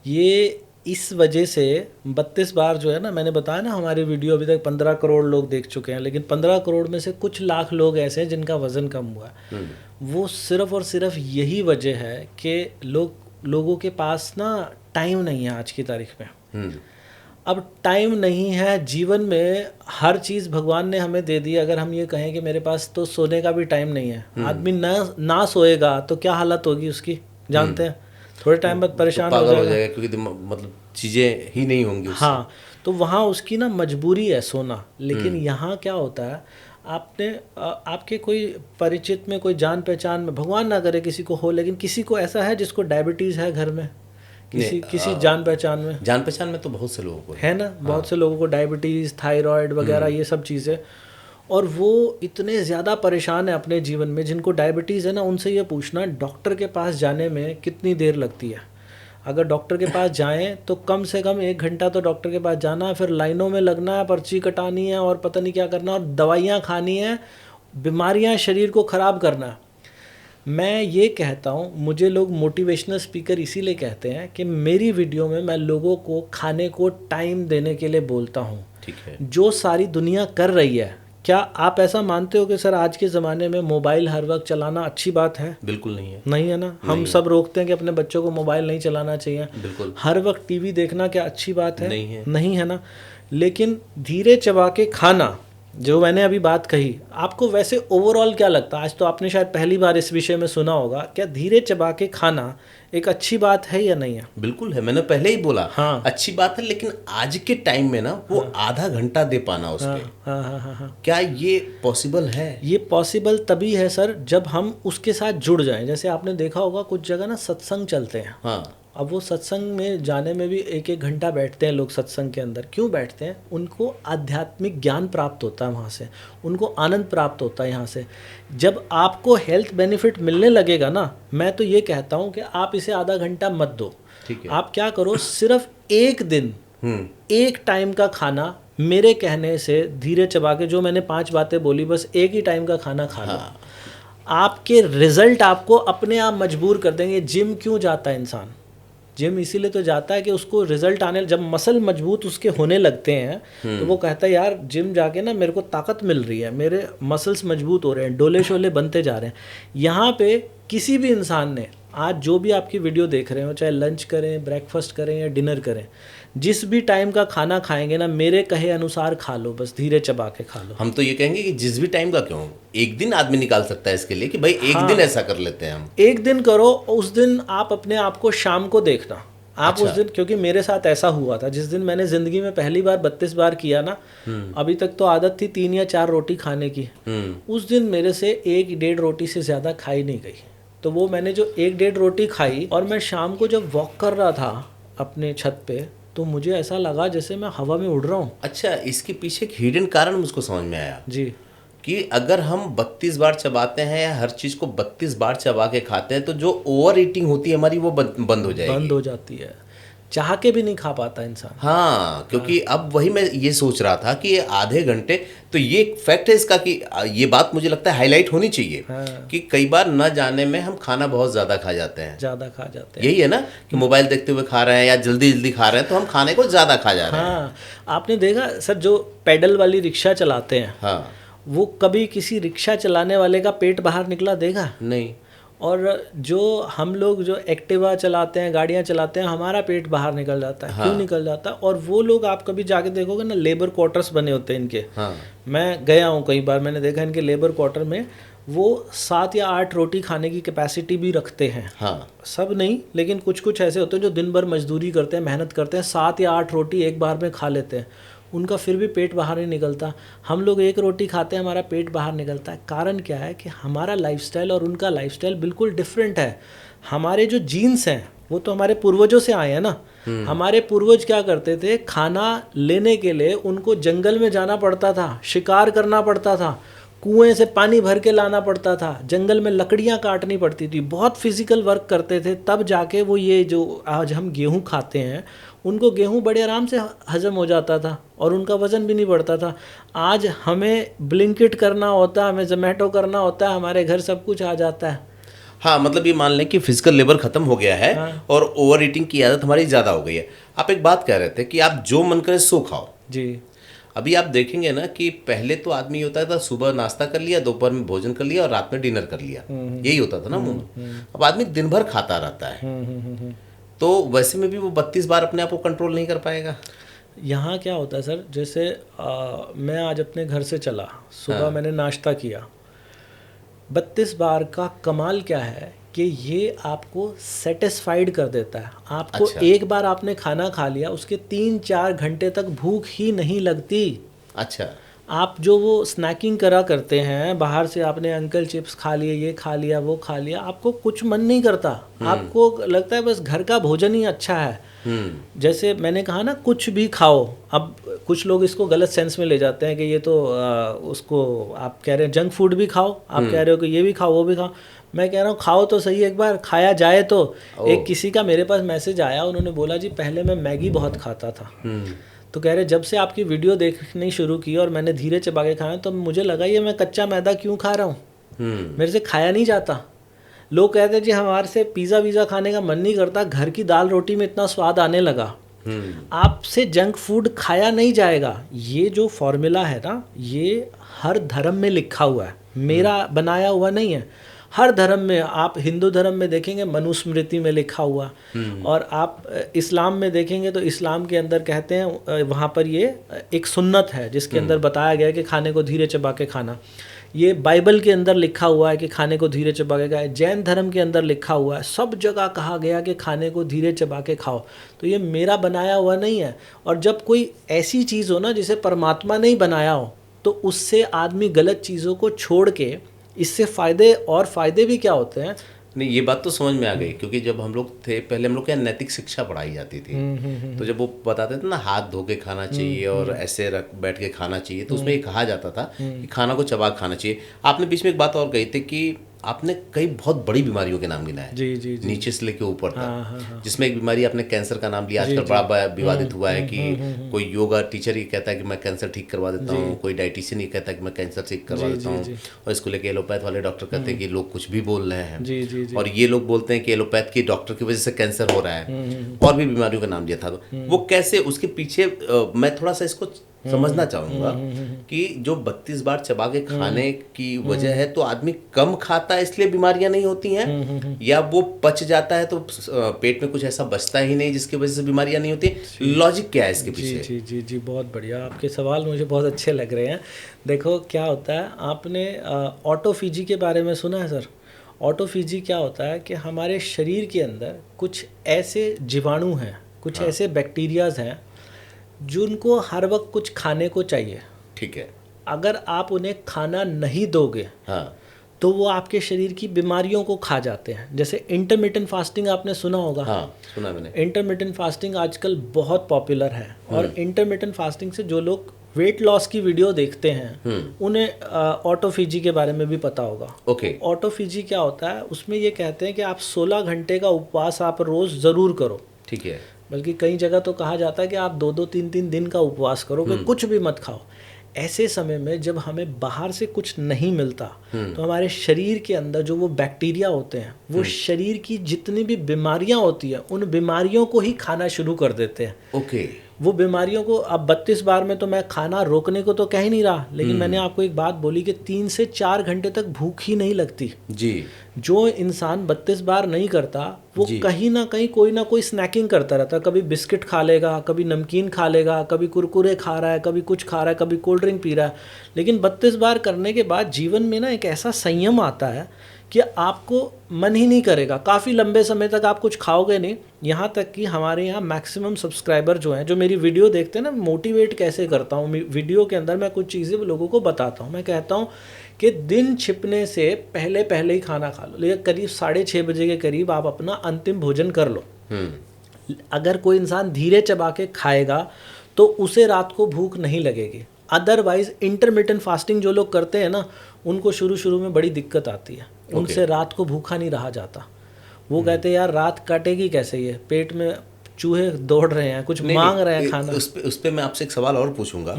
ये इस वजह से 32 बार जो है ना, मैंने बताया ना हमारी वीडियो अभी तक 15 करोड़ लोग देख चुके हैं, लेकिन 15 करोड़ में से कुछ लाख लोग ऐसे हैं जिनका वज़न कम हुआ है। वो सिर्फ़ और सिर्फ यही वजह है कि लोगों के पास ना टाइम नहीं है आज की तारीख में। अब टाइम नहीं है, जीवन में हर चीज़ भगवान ने हमें दे दी। अगर हम ये कहें कि मेरे पास तो सोने का भी टाइम नहीं है, आदमी ना सोएगा तो क्या हालत होगी उसकी, जानते हैं? थोड़े टाइम बाद परेशान हो जाएगा क्योंकि मतलब चीज़ें ही नहीं होंगी उससे। हाँ, तो वहाँ उसकी ना मजबूरी है सोना। लेकिन यहाँ क्या होता है, आपके कोई परिचित में, कोई जान पहचान में, भगवान ना करे किसी को हो, लेकिन किसी को ऐसा है जिसको डायबिटीज़ है घर में, किसी जान पहचान में तो बहुत से लोगों को है ना। बहुत से लोगों को डायबिटीज़, थायराइड वगैरह ये सब चीज़ें, और वो इतने ज़्यादा परेशान है अपने जीवन में। जिनको डायबिटीज़ है ना, उनसे ये पूछना डॉक्टर के पास जाने में कितनी देर लगती है। अगर डॉक्टर के पास जाएं तो कम से कम 1 घंटा तो डॉक्टर के पास जाना है, फिर लाइनों में लगना है, पर्ची कटानी है और पता नहीं क्या करना, और दवाइयाँ खानी है, बीमारियाँ शरीर को ख़राब करना है। मैं ये कहता हूँ, मुझे लोग मोटिवेशनल स्पीकर इसीलिए कहते हैं कि मेरी वीडियो में मैं लोगों को खाने को टाइम देने के लिए बोलता हूँ। ठीक है। जो सारी दुनिया कर रही है, क्या आप ऐसा मानते हो कि सर आज के ज़माने में मोबाइल हर वक्त चलाना अच्छी बात है? बिल्कुल नहीं है। नहीं है ना। हम सब रोकते हैं कि अपने बच्चों को मोबाइल नहीं चलाना चाहिए। बिल्कुल। हर वक्त टीवी देखना क्या अच्छी बात है? नहीं है ना। लेकिन धीरे चबा के खाना, जो मैंने अभी बात कही, आपको वैसे ओवरऑल क्या लगता है? आज तो आपने शायद पहली बार इस विषय में सुना होगा, क्या धीरे चबा के खाना एक अच्छी बात है या नहीं है? बिल्कुल है, मैंने पहले ही बोला। हाँ, अच्छी बात है, लेकिन आज के टाइम में ना वो आधा घंटा दे पाना उस पे, क्या ये पॉसिबल है? ये पॉसिबल तभी है सर जब हम उसके साथ जुड़ जाएं। जैसे आपने देखा होगा कुछ जगह ना सत्संग चलते हैं। हाँ। अब वो सत्संग में जाने में भी 1-1 घंटा बैठते हैं लोग सत्संग के अंदर। क्यों बैठते हैं? उनको आध्यात्मिक ज्ञान प्राप्त होता है वहाँ से, उनको आनंद प्राप्त होता है यहाँ से। जब आपको हेल्थ बेनिफिट मिलने लगेगा ना, मैं तो ये कहता हूँ कि आप इसे आधा घंटा मत दो। ठीक है। आप क्या करो, सिर्फ एक दिन 1 टाइम का खाना मेरे कहने से धीरे चबा के, जो मैंने 5 बातें बोली, बस 1 ही टाइम का खाना खा लो। आपके रिजल्ट आपको अपने आप मजबूर कर देंगे। जिम क्यों जाता है इंसान? जिम इसीलिए तो जाता है कि उसको रिजल्ट आने, जब मसल मजबूत उसके होने लगते हैं तो वो कहता है यार जिम जाके ना मेरे को ताकत मिल रही है, मेरे मसल्स मजबूत हो रहे हैं, डोले शोले बनते जा रहे हैं। यहाँ पे किसी भी इंसान ने आज जो भी आपकी वीडियो देख रहे हो, चाहे लंच करें, ब्रेकफास्ट करें या डिनर करें, जिस भी टाइम का खाना खाएंगे ना, मेरे कहे अनुसार खा लो, बस धीरे चबा के खा लो। हम तो ये कहेंगे कि जिस भी टाइम का क्यों, एक दिन आदमी निकाल सकता है इसके लिए कि भाई एक दिन ऐसा कर लेते हैं हम। एक दिन करो, उस दिन आप अपने आप को शाम को देखना। आप उस दिन, क्योंकि मेरे साथ ऐसा हुआ था, जिस दिन मैंने ज़िंदगी में पहली बार 32 बार किया ना, अभी तक तो आदत थी 3 या 4 रोटी खाने की, उस दिन मेरे से 1-1.5 रोटी से ज़्यादा खाई नहीं गई। तो वो मैंने जो 1-1.5 रोटी खाई, और मैं शाम को जब वॉक कर रहा था अपने छत पे, तो मुझे ऐसा लगा जैसे मैं हवा में उड़ रहा हूँ। अच्छा, इसके पीछे एक हिडन कारण मुझको समझ में आया जी, कि अगर हम 32 बार चबाते हैं या हर चीज़ को 32 बार चबा के खाते हैं, तो जो ओवर ईटिंग होती है हमारी वो बंद हो जाएगी। बंद हो जाती है। चाह के भी नहीं खा पाता इंसान। हाँ, क्योंकि अब वही मैं ये सोच रहा था कि ये आधे घंटे, तो ये एक फैक्ट है इसका कि ये बात मुझे लगता है हाईलाइट होनी चाहिए कि कई बार न जाने में हम खाना बहुत ज़्यादा खा जाते हैं। ज़्यादा खा जाते हैं, यही है ना कि मोबाइल देखते हुए खा रहे हैं या जल्दी जल्दी खा रहे हैं, तो हम खाने को ज़्यादा खा जा रहे हैं। हाँ, आपने देखा सर जो पैडल वाली रिक्शा चलाते हैं, हाँ, वो कभी किसी रिक्शा चलाने वाले का पेट बाहर निकला देखा? नहीं। और जो हम लोग जो एक्टिवा चलाते हैं, गाड़ियाँ चलाते हैं, हमारा पेट बाहर निकल जाता है। हाँ। क्यों निकल जाता है? और वो लोग आप कभी जाके देखोगे ना, लेबर क्वार्टर्स बने होते हैं इनके। हाँ, मैं गया हूँ कई बार, मैंने देखा इनके लेबर क्वार्टर में वो 7 या 8 रोटी खाने की कैपेसिटी भी रखते हैं। हाँ, सब नहीं, लेकिन कुछ कुछ ऐसे होते हैं जो दिन भर मजदूरी करते हैं, मेहनत करते हैं, 7 या 8 रोटी एक बार में खा लेते हैं, उनका फिर भी पेट बाहर नहीं निकलता। हम लोग एक रोटी खाते हैं, हमारा पेट बाहर निकलता है। कारण क्या है कि हमारा लाइफस्टाइल और उनका लाइफस्टाइल बिल्कुल डिफरेंट है। हमारे जो जीन्स हैं वो तो हमारे पूर्वजों से आए हैं ना। हमारे पूर्वज क्या करते थे, खाना लेने के लिए उनको जंगल में जाना पड़ता था, शिकार करना पड़ता था, कुएं से पानी भर के लाना पड़ता था, जंगल में लकड़ियाँ काटनी पड़ती थी, बहुत फिजिकल वर्क करते थे, तब जाके वो ये जो आज हम गेहूँ खाते हैं, उनको गेहूँ बड़े आराम से हजम हो जाता था और उनका वज़न भी नहीं बढ़ता था। आज हमें ब्लिंकिट करना होता है, हमें जोमेटो करना होता है, हमारे घर सब कुछ आ जाता है। हाँ, मतलब ये मान लें कि फिजिकल लेबर खत्म हो गया है। हाँ। और ओवर ईटिंग की आदत हमारी ज़्यादा हो गई है। आप एक बात कह रहे थे कि आप जो मन करे सो खाओ। जी। अभी आप देखेंगे ना कि पहले तो आदमी होता था सुबह नाश्ता कर लिया, दोपहर में भोजन कर लिया और रात में डिनर कर लिया, यही होता था ना मुंह में। अब आदमी दिन भर खाता रहता है, तो वैसे में भी वो 32 बार अपने आप को कंट्रोल नहीं कर पाएगा। यहाँ क्या होता है सर, जैसे मैं आज अपने घर से चला, सुबह मैंने नाश्ता किया, 32 बार का कमाल क्या है कि ये आपको सेटिस्फाइड कर देता है। आपको अच्छा। एक बार आपने खाना खा लिया, उसके 3-4 घंटे तक भूख ही नहीं लगती। अच्छा। आप जो वो स्नैकिंग करा करते हैं, बाहर से आपने अंकल चिप्स खा लिए, ये खा लिया, वो खा लिया, आपको कुछ मन नहीं करता। आपको लगता है बस घर का भोजन ही अच्छा है। जैसे मैंने कहा ना, कुछ भी खाओ। अब कुछ लोग इसको गलत सेंस में ले जाते हैं कि ये तो उसको आप कह रहे हैं जंक फूड भी खाओ, आप कह रहे हो कि ये भी खाओ वो भी खाओ। मैं कह रहा हूँ खाओ तो सही, एक बार खाया जाए तो। एक किसी का मेरे पास मैसेज आया, उन्होंने बोला जी पहले मैं मैगी बहुत खाता था, तो कह रहे जब से आपकी वीडियो देखनी शुरू की और मैंने धीरे चबा के खाया तो मुझे लगा ये मैं कच्चा मैदा क्यों खा रहा हूँ, मेरे से खाया नहीं जाता। लोग कहते हैं जी हमारे से पिज़्ज़ा वीज़ा खाने का मन नहीं करता, घर की दाल रोटी में इतना स्वाद आने लगा। आपसे जंक फूड खाया नहीं जाएगा। ये जो फॉर्मूला है ना, ये हर धर्म में लिखा हुआ है, मेरा बनाया हुआ नहीं है। हर धर्म में, आप हिंदू धर्म में देखेंगे मनुस्मृति में लिखा हुआ, और आप इस्लाम में देखेंगे तो इस्लाम के अंदर कहते हैं वहाँ पर ये एक सुन्नत है जिसके अंदर बताया गया है कि खाने को धीरे चबा के खाना। ये बाइबल के अंदर लिखा हुआ है कि खाने को धीरे चबा के खाए, जैन धर्म के अंदर लिखा हुआ है, सब जगह कहा गया कि खाने को धीरे चबा के खाओ। तो ये मेरा बनाया हुआ नहीं है। और जब कोई ऐसी चीज़ हो ना जिसे परमात्मा ने ही बनाया हो, तो उससे आदमी गलत चीज़ों को छोड़ के, इससे फ़ायदे और फ़ायदे भी क्या होते हैं। नहीं, ये बात तो समझ में आ गई, क्योंकि जब हम लोग थे पहले, हम लोग क्या नैतिक शिक्षा पढ़ाई जाती थी, तो जब वो बताते थे ना हाथ धो के खाना चाहिए और ऐसे रख बैठ के खाना चाहिए, तो उसमें ये कहा जाता था कि खाना को चबा खाना चाहिए। आपने बीच में एक बात और कही थी कि आपने कई बहुत बड़ी बीमारियों के नाम गिनाए, जी, नीचे से लेके ऊपर तक। हाँ। जिसमें एक बीमारी आपने कैंसर का नाम लिया, आजकल बड़ा विवादित हुआ है कि कोई योगा टीचर ये कहता है कि मैं कैंसर ठीक करवा देता हूँ, कोई डाइटिशियन ये कहता है कि मैं कैंसर ठीक करवा देता हूँ, और इसको लेके एलोपैथ वाले डॉक्टर कहते हैं कि लोग कुछ भी बोल रहे हैं। जी। और ये लोग बोलते हैं कि एलोपैथ के डॉक्टर की वजह से कैंसर हो रहा है, और भी बीमारियों का नाम दिया था। वो कैसे, उसके पीछे मैं थोड़ा सा इसको समझना चाहूँगा कि जो 32 बार चबा के खाने की वजह है, तो आदमी कम खाता है इसलिए बीमारियां नहीं होती हैं, या वो पच जाता है तो पेट में कुछ ऐसा बचता ही नहीं जिसकी वजह से बीमारियां नहीं होती। लॉजिक क्या है इसके पीछे? जी, बहुत बढ़िया, आपके सवाल मुझे बहुत अच्छे लग रहे हैं। देखो क्या होता है, आपने ऑटोफेजी के बारे में सुना है सर? ऑटोफेजी क्या होता है कि हमारे शरीर के अंदर कुछ ऐसे जीवाणु हैं, कुछ ऐसे बैक्टीरियाज हैं जिनको हर वक्त कुछ खाने को चाहिए। ठीक है। अगर आप उन्हें खाना नहीं दोगे, हाँ, तो वो आपके शरीर की बीमारियों को खा जाते हैं। जैसे इंटरमिटेंट फास्टिंग आपने सुना होगा। हाँ, सुना मैंने। इंटरमिटेंट फास्टिंग आजकल बहुत पॉपुलर है, और इंटरमिटेंट फास्टिंग से जो लोग वेट लॉस की वीडियो देखते हैं उन्हें ऑटोफेजी के बारे में भी पता होगा। ओके। ऑटोफेजी क्या होता है, उसमें ये कहते हैं कि आप 16 घंटे का उपवास आप रोज़ ज़रूर करो। ठीक है। बल्कि कई जगह तो कहा जाता है कि आप 2-2 3-3 दिन का उपवास करो कि कुछ भी मत खाओ। ऐसे समय में जब हमें बाहर से कुछ नहीं मिलता तो हमारे शरीर के अंदर जो वो बैक्टीरिया होते हैं वो शरीर की जितनी भी बीमारियां होती हैं उन बीमारियों को ही खाना शुरू कर देते हैं। ओके। वो बीमारियों को अब 32 बार में तो मैं खाना रोकने को तो कह ही नहीं रहा, लेकिन मैंने आपको एक बात बोली कि 3 से 4 घंटे तक भूख ही नहीं लगती जी। जो इंसान 32 बार नहीं करता वो कहीं ना कहीं कोई ना कोई स्नैकिंग करता रहता है। कभी बिस्किट खा लेगा, कभी नमकीन खा लेगा, कभी कुरकुरे खा रहा है, कभी कुछ खा रहा है, कभी कोल्ड ड्रिंक पी रहा है। लेकिन 32 बार करने के बाद जीवन में ना एक ऐसा संयम आता है कि आपको मन ही नहीं करेगा, काफ़ी लंबे समय तक आप कुछ खाओगे नहीं। यहाँ तक कि हमारे यहाँ मैक्सिमम सब्सक्राइबर जो हैं, जो मेरी वीडियो देखते हैं ना, मोटिवेट कैसे करता हूँ वीडियो के अंदर मैं कुछ चीज़ें लोगों को बताता हूँ। मैं कहता हूँ कि दिन छिपने से पहले पहले ही खाना खा लो, लेकिन करीब 6:30 बजे के करीब आप अपना अंतिम भोजन कर लो। अगर कोई इंसान धीरे चबा के खाएगा तो उसे रात को भूख नहीं लगेगी। अदरवाइज इंटरमिटेंट फास्टिंग जो लोग करते हैं ना, उनको शुरू शुरू में बड़ी दिक्कत आती है। उनसे रात को भूखा नहीं रहा जाता। वो कहते हैं यार रात काटेगी कैसे, ये पेट में चूहे दौड़ रहे हैं, कुछ मांग रहे हैं खाना। उस पे मैं आपसे एक सवाल और पूछूंगा।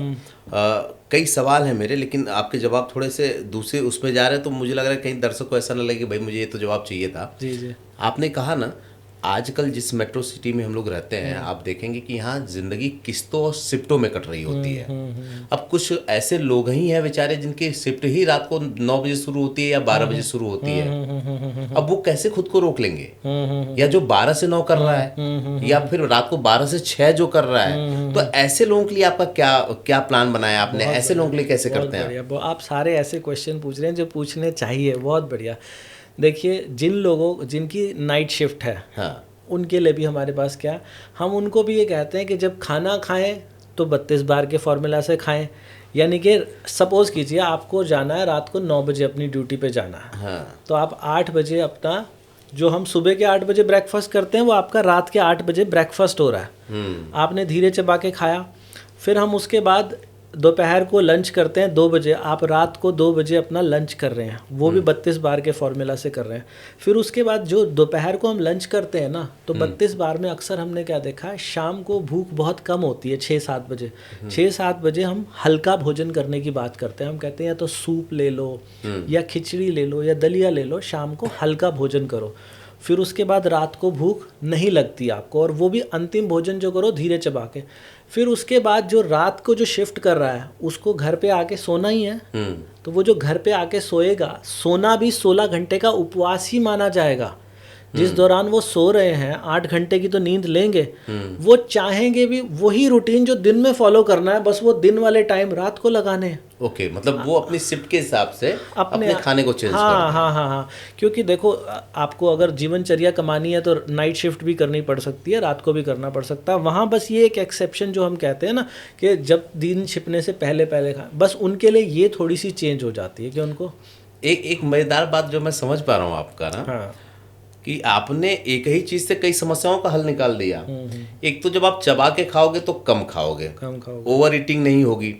कई सवाल हैं मेरे, लेकिन आपके जवाब थोड़े से दूसरे उसमें जा रहे हैं, तो मुझे लग रहा है कहीं दर्शक को ऐसा ना लगे भाई मुझे ये तो जवाब चाहिए था। जी जी। आपने कहा ना आजकल जिस मेट्रो सिटी में हम लोग रहते हैं आप देखेंगे कि यहाँ जिंदगी किस्तों और शिफ्टों में कट रही होती है। अब कुछ ऐसे लोग ही हैं बेचारे जिनकी शिफ्ट ही रात को 9 बजे शुरू होती है या 12 बजे शुरू होती है। अब वो कैसे खुद को रोक लेंगे? या जो 12 से 9 कर रहा है या फिर रात को 12 से 6 जो कर रहा है, तो ऐसे लोगों के लिए आपका क्या प्लान बनाया आपने? ऐसे लोगों के लिए कैसे करते हैं आप सारे ऐसे क्वेश्चन पूछ रहे हैं जो पूछने चाहिए। बहुत बढ़िया। देखिए, जिन लोगों जिनकी नाइट शिफ्ट है, हाँ, उनके लिए भी हमारे पास क्या, हम उनको भी ये कहते हैं कि जब खाना खाएं तो 32 बार के फॉर्मूला से खाएं। यानी कि सपोज़ कीजिए आपको जाना है रात को 9 बजे अपनी ड्यूटी पे जाना है, हाँ, तो आप 8 बजे अपना, जो हम सुबह के 8 बजे ब्रेकफास्ट करते हैं वो आपका रात के 8 बजे ब्रेकफास्ट हो रहा है। आपने धीरे चबा के खाया, फिर हम उसके बाद दोपहर को लंच करते हैं 2 बजे, आप रात को 2 बजे अपना लंच कर रहे हैं, वो भी 32 बार के फॉर्मूला से कर रहे हैं। फिर उसके बाद जो दोपहर को हम लंच करते हैं ना, तो 32 बार में अक्सर हमने क्या देखा है, शाम को भूख बहुत कम होती है 6-7 बजे। 6-7 बजे हम हल्का भोजन करने की बात करते हैं। हम कहते हैं या तो सूप ले लो या खिचड़ी ले लो या दलिया ले लो, शाम को हल्का भोजन करो। फिर उसके बाद रात को भूख नहीं लगती आपको, और वो भी अंतिम भोजन जो करो धीरे चबा के। फिर उसके बाद जो रात को जो शिफ्ट कर रहा है उसको घर पे आके सोना ही है, तो वो जो घर पे आके सोएगा, सोना भी 16 घंटे का उपवास ही माना जाएगा। जिस दौरान वो सो रहे हैं 8 घंटे की तो नींद लेंगे, वो चाहेंगे भी वही रूटीन जो दिन में फॉलो करना है, बस वो दिन वाले टाइम रात को लगाने हैं। ओके, मतलब वो अपनी शिफ्ट के हिसाब से अपने खाने को चेंज हाँ हाँ हाँ हाँ। क्योंकि देखो, आपको अगर जीवनचर्या कमानी है तो नाइट शिफ्ट भी करनी पड़ सकती है, रात को भी करना पड़ सकता है। वहाँ बस ये एक एक्सेप्शन जो हम कहते हैं ना कि जब दिन छिपने से पहले पहले खाएं, बस उनके लिए ये थोड़ी सी चेंज हो जाती है कि उनको एक मजेदार बात जो मैं समझ पा रहा हूँ आपका ना, हाँ, कि आपने एक ही चीज से कई समस्याओं का हल निकाल दिया। एक तो जब आप चबा के खाओगे तो कम खाओगे, ओवर ईटिंग नहीं होगी।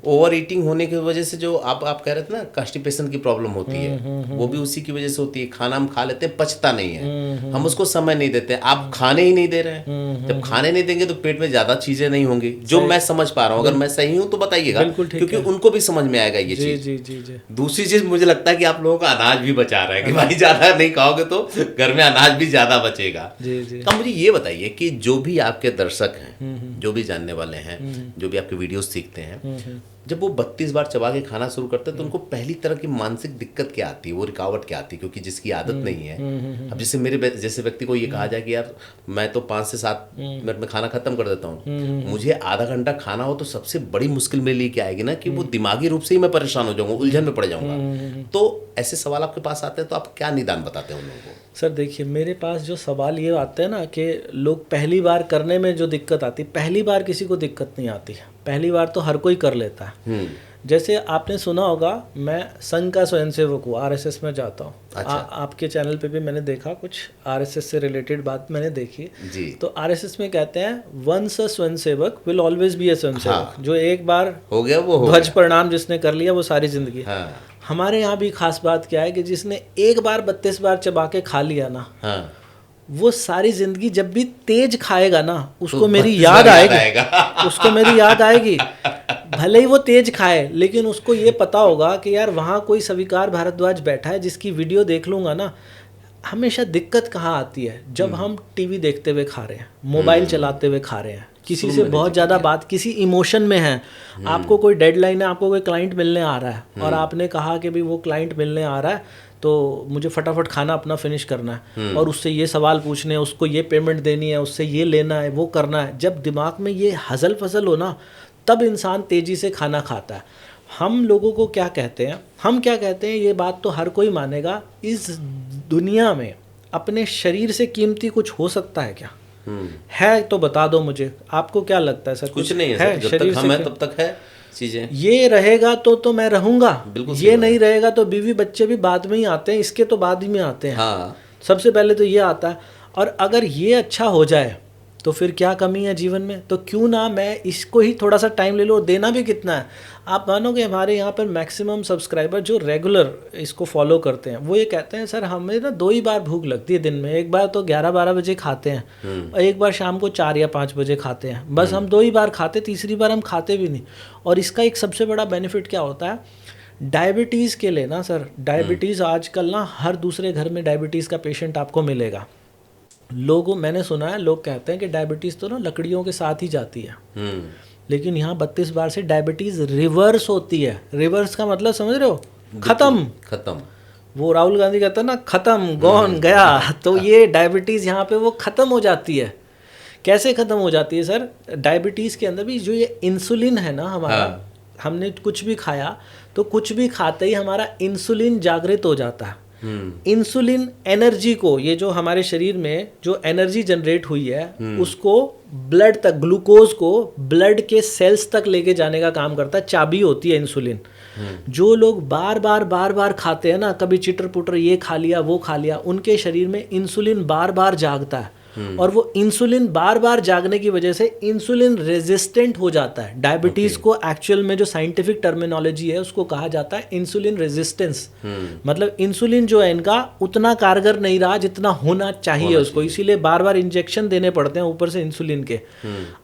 ओवर ईटिंग होने की वजह से जो आप कह रहे थे ना कॉन्स्टिपेशन की प्रॉब्लम होती है, वो भी उसी की वजह से होती है। खाना हम खा लेते हैं, पचता नहीं है, हम उसको समय नहीं देते। आप खाने ही नहीं दे रहे हैं, जब खाने नहीं देंगे तो पेट में ज्यादा चीजें नहीं होंगी, जो मैं समझ पा रहा हूँ। अगर मैं सही हूँ तो बताइएगा, क्योंकि उनको भी समझ में आएगा ये चीज। दूसरी चीज मुझे लगता है कि आप लोगों का अनाज भी बचा रहा है कि भाई ज्यादा नहीं खाओगे तो घर में अनाज भी ज्यादा बचेगा। तो मुझे ये बताइए कि जो भी आपके दर्शक हैं, जो भी जानने वाले हैं, जो भी आपके वीडियोस सीखते हैं, जब वो 32 बार चबा के खाना शुरू करते हैं तो उनको पहली तरह की मानसिक दिक्कत क्या आती है, वो रुकावट क्या आती है? क्योंकि जिसकी आदत नहीं है, अब जैसे मेरे जैसे व्यक्ति को ये कहा जाए कि यार मैं तो 5 से 7 मिनट में खाना खत्म कर देता हूँ, मुझे आधा घंटा खाना हो तो सबसे बड़ी मुश्किल मेरे लिए क्या आएगी ना कि वो दिमागी रूप से ही मैं परेशान हो जाऊंगा, उलझन में पड़ जाऊंगा। तो ऐसे सवाल आपके पास आते हैं तो आप क्या निदान बताते हैं उन लोगों को? सर देखिए, मेरे पास जो सवाल ये आते हैं ना कि लोग पहली बार करने में जो दिक्कत आती है, पहली बार किसी को दिक्कत नहीं आती है, पहली बार तो हर कोई कर लेता है। जैसे आपने सुना होगा, मैं संघ का स्वयंसेवक हूँ, आरएसएस में जाता हूँ। अच्छा। आपके चैनल पे भी मैंने देखा कुछ आरएसएस से रिलेटेड बात मैंने देखी जी। तो आरएसएस में कहते हैं once a swayamsevak will always be a swayamsevak. हाँ। जो एक बार हो गया वो ध्वज प्रणाम जिसने कर लिया वो सारी जिंदगी। हाँ। हमारे यहाँ भी खास बात क्या है कि जिसने एक बार 32 बार चबा के खा लिया ना, हाँ, वो सारी जिंदगी जब भी तेज खाएगा ना उसको तो मेरी 32 याद बार याद आएगी, उसको मेरी याद आएगी। भले ही वो तेज खाए, लेकिन उसको ये पता होगा कि यार वहाँ कोई स्वीकार भारद्वाज बैठा है जिसकी वीडियो देख लूँगा ना। हमेशा दिक्कत कहाँ आती है, जब हम टीवी देखते हुए खा रहे हैं, मोबाइल चलाते हुए खा रहे हैं, किसी से बहुत ज़्यादा बात, किसी इमोशन में है, आपको कोई डेडलाइन है, आपको कोई क्लाइंट मिलने आ रहा है और आपने कहा कि भाई वो क्लाइंट मिलने आ रहा है तो मुझे फटाफट खाना अपना फिनिश करना है और उससे ये सवाल पूछने हैं, उसको ये पेमेंट देनी है, उससे ये लेना है, वो करना है। जब दिमाग में ये हजल फजल हो ना, तब इंसान तेज़ी से खाना खाता है। हम लोगों को क्या कहते हैं, हम क्या कहते हैं, ये बात तो हर कोई मानेगा, इस दुनिया में अपने शरीर से कीमती कुछ हो सकता है क्या? है तो बता दो मुझे, आपको क्या लगता है सर? कुछ नहीं है सर, जब तक हम हैं तब तक है चीजें। ये रहेगा तो मैं रहूंगा, बिल्कुल ये नहीं रहेगा तो बीवी बच्चे भी बाद में ही आते हैं, इसके तो बाद ही में आते हैं। हाँ, सबसे पहले तो ये आता है। और अगर ये अच्छा हो जाए तो फिर क्या कमी है जीवन में? तो क्यों ना मैं इसको ही थोड़ा सा टाइम ले लूँ। देना भी कितना है, आप मानोगे हमारे यहाँ पर मैक्सिमम सब्सक्राइबर जो रेगुलर इसको फॉलो करते हैं, वो ये कहते हैं सर हमें ना 2 ही बार भूख लगती है दिन में। एक बार तो 11-12 बजे खाते हैं और एक बार शाम को 4 या 5 बजे खाते हैं। बस हम 2 ही बार खाते, तीसरी बार हम खाते भी नहीं। और इसका एक सबसे बड़ा बेनिफिट क्या होता है, डायबिटीज़ के लिए ना सर, डायबिटीज़ आजकल ना हर दूसरे घर में डायबिटीज़ का पेशेंट आपको मिलेगा। लोगों, मैंने सुना है लोग कहते हैं कि डायबिटीज़ तो ना लकड़ियों के साथ ही जाती है, लेकिन यहाँ 32 बार से डायबिटीज़ रिवर्स होती है। रिवर्स का मतलब समझ रहे हो? खत्म। वो राहुल गांधी कहता है ना, खत्म, गॉन, गया। तो ये डायबिटीज़ यहाँ पे वो ख़त्म हो जाती है। कैसे ख़त्म हो जाती है सर? डायबिटीज़ के अंदर भी जो ये इंसुलिन है ना हमारा, हमने कुछ भी खाया तो कुछ भी खाते ही हमारा इंसुलिन जागृत हो जाता है। इंसुलिन एनर्जी को, ये जो हमारे शरीर में जो एनर्जी जनरेट हुई है उसको ब्लड तक, ग्लूकोज को ब्लड के सेल्स तक लेके जाने का काम करता है। चाबी होती है इंसुलिन। जो लोग बार बार खाते हैं ना, कभी चिटर पुटर ये खा लिया वो खा लिया, उनके शरीर में इंसुलिन बार बार जागता है और वो इंसुलिन बार बार जागने की वजह से इंसुलिन रेजिस्टेंट हो जाता है। डायबिटीज़ को एक्चुअल में जो साइंटिफिक टर्मिनोलॉजी है उसको कहा जाता है इंसुलिन रेजिस्टेंस। मतलब इंसुलिन जो है इनका उतना कारगर नहीं रहा जितना होना चाहिए उसको, इसीलिए बार बार इंजेक्शन देने पड़ते हैं ऊपर से इंसुलिन के।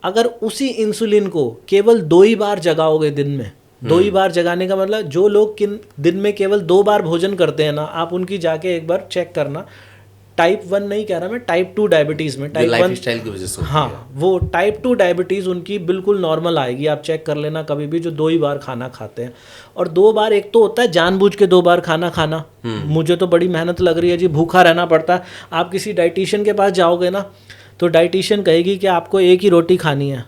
अगर उसी इंसुलिन को केवल 2 ही बार जगाओगे दिन में, 2 ही बार जगाने का मतलब, जो लोग दिन में केवल 2 बार भोजन करते हैं ना, आप उनकी जाके एक बार चेक करना। टाइप 1 नहीं कह रहा मैं, टाइप 2 डायबिटीज़ में, टाइप 1 लाइफस्टाइल की वजह से, हाँ, वो टाइप 2 डायबिटीज़ उनकी बिल्कुल नॉर्मल आएगी। आप चेक कर लेना कभी भी, जो 2 ही बार खाना खाते हैं। और 2 बार, एक तो होता है जानबूझ के 2 बार खाना खाना, मुझे तो बड़ी मेहनत लग रही है जी, भूखा रहना पड़ता है। आप किसी डाइटिशियन के पास जाओगे ना तो डाइटिशियन कहेगी कि आपको एक ही रोटी खानी है,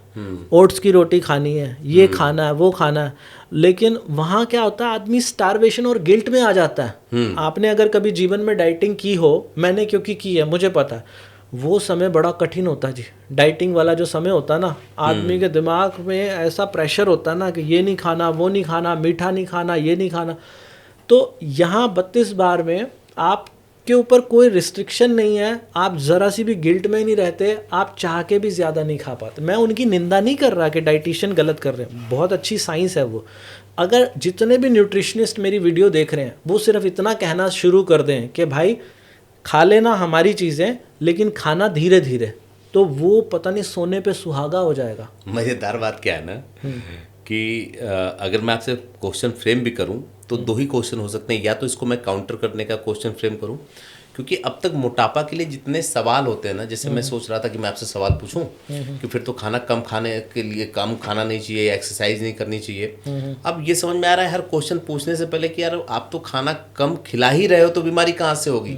ओट्स की रोटी खानी है, ये खाना है, वो खाना है। लेकिन वहाँ क्या होता है, आदमी स्टारवेशन और गिल्ट में आ जाता है। आपने अगर कभी जीवन में डाइटिंग की हो, मैंने क्योंकि की है, मुझे पता है, वो समय बड़ा कठिन होता है जी। डाइटिंग वाला जो समय होता है ना, आदमी के दिमाग में ऐसा प्रेशर होता है ना कि ये नहीं खाना, वो नहीं खाना, मीठा नहीं खाना, ये नहीं खाना। तो यहाँ 32 बार में आप के ऊपर कोई रिस्ट्रिक्शन नहीं है, आप ज़रा सी भी गिल्ट में नहीं रहते, आप चाह के भी ज़्यादा नहीं खा पाते। मैं उनकी निंदा नहीं कर रहा कि डाइटिशियन गलत कर रहे हैं, बहुत अच्छी साइंस है वो। अगर जितने भी न्यूट्रिशनिस्ट मेरी वीडियो देख रहे हैं वो सिर्फ इतना कहना शुरू कर दें कि भाई खा लेना हमारी चीज़ें, लेकिन खाना धीरे धीरे, तो वो पता नहीं सोने पे सुहागा हो जाएगा। मज़ेदार बात क्या है ना कि अगर मैं आपसे क्वेश्चन फ्रेम भी करूं तो 2 ही क्वेश्चन हो सकते हैं। या तो इसको मैं काउंटर करने का क्वेश्चन फ्रेम करूं, क्योंकि अब तक मोटापा के लिए जितने सवाल होते हैं ना, जैसे मैं सोच रहा था कि मैं आपसे सवाल पूछूं कि फिर तो खाना कम खाने के लिए कम खाना नहीं चाहिए, एक्सरसाइज नहीं करनी चाहिए। अब ये समझ में आ रहा है हर क्वेश्चन पूछने से पहले कि यार आप तो खाना कम खिला ही रहे हो, तो बीमारी कहाँ से होगी?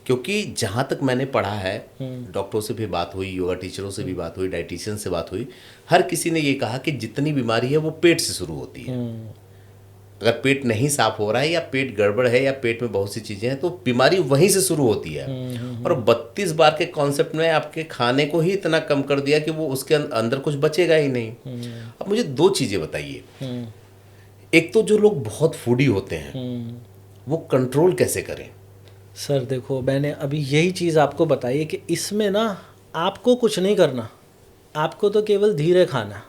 क्योंकि जहाँ तक मैंने पढ़ा है, डॉक्टरों से भी बात हुई, योगा टीचरों से भी बात हुई, डाइटिशियन से बात हुई, हर किसी ने ये कहा कि जितनी बीमारी है वो पेट से शुरू होती है। अगर पेट नहीं साफ हो रहा है या पेट गड़बड़ है या पेट में बहुत सी चीज़ें हैं तो बीमारी वहीं से शुरू होती है। और 32 बार के कॉन्सेप्ट में आपके खाने को ही इतना कम कर दिया कि वो उसके अंदर कुछ बचेगा ही नहीं। अब मुझे 2 चीज़ें बताइए। एक तो जो लोग बहुत फूडी होते हैं वो कंट्रोल कैसे करें? सर देखो, मैंने अभी यही चीज़ आपको बताई है कि इसमें ना आपको कुछ नहीं करना, आपको तो केवल धीरे खाना,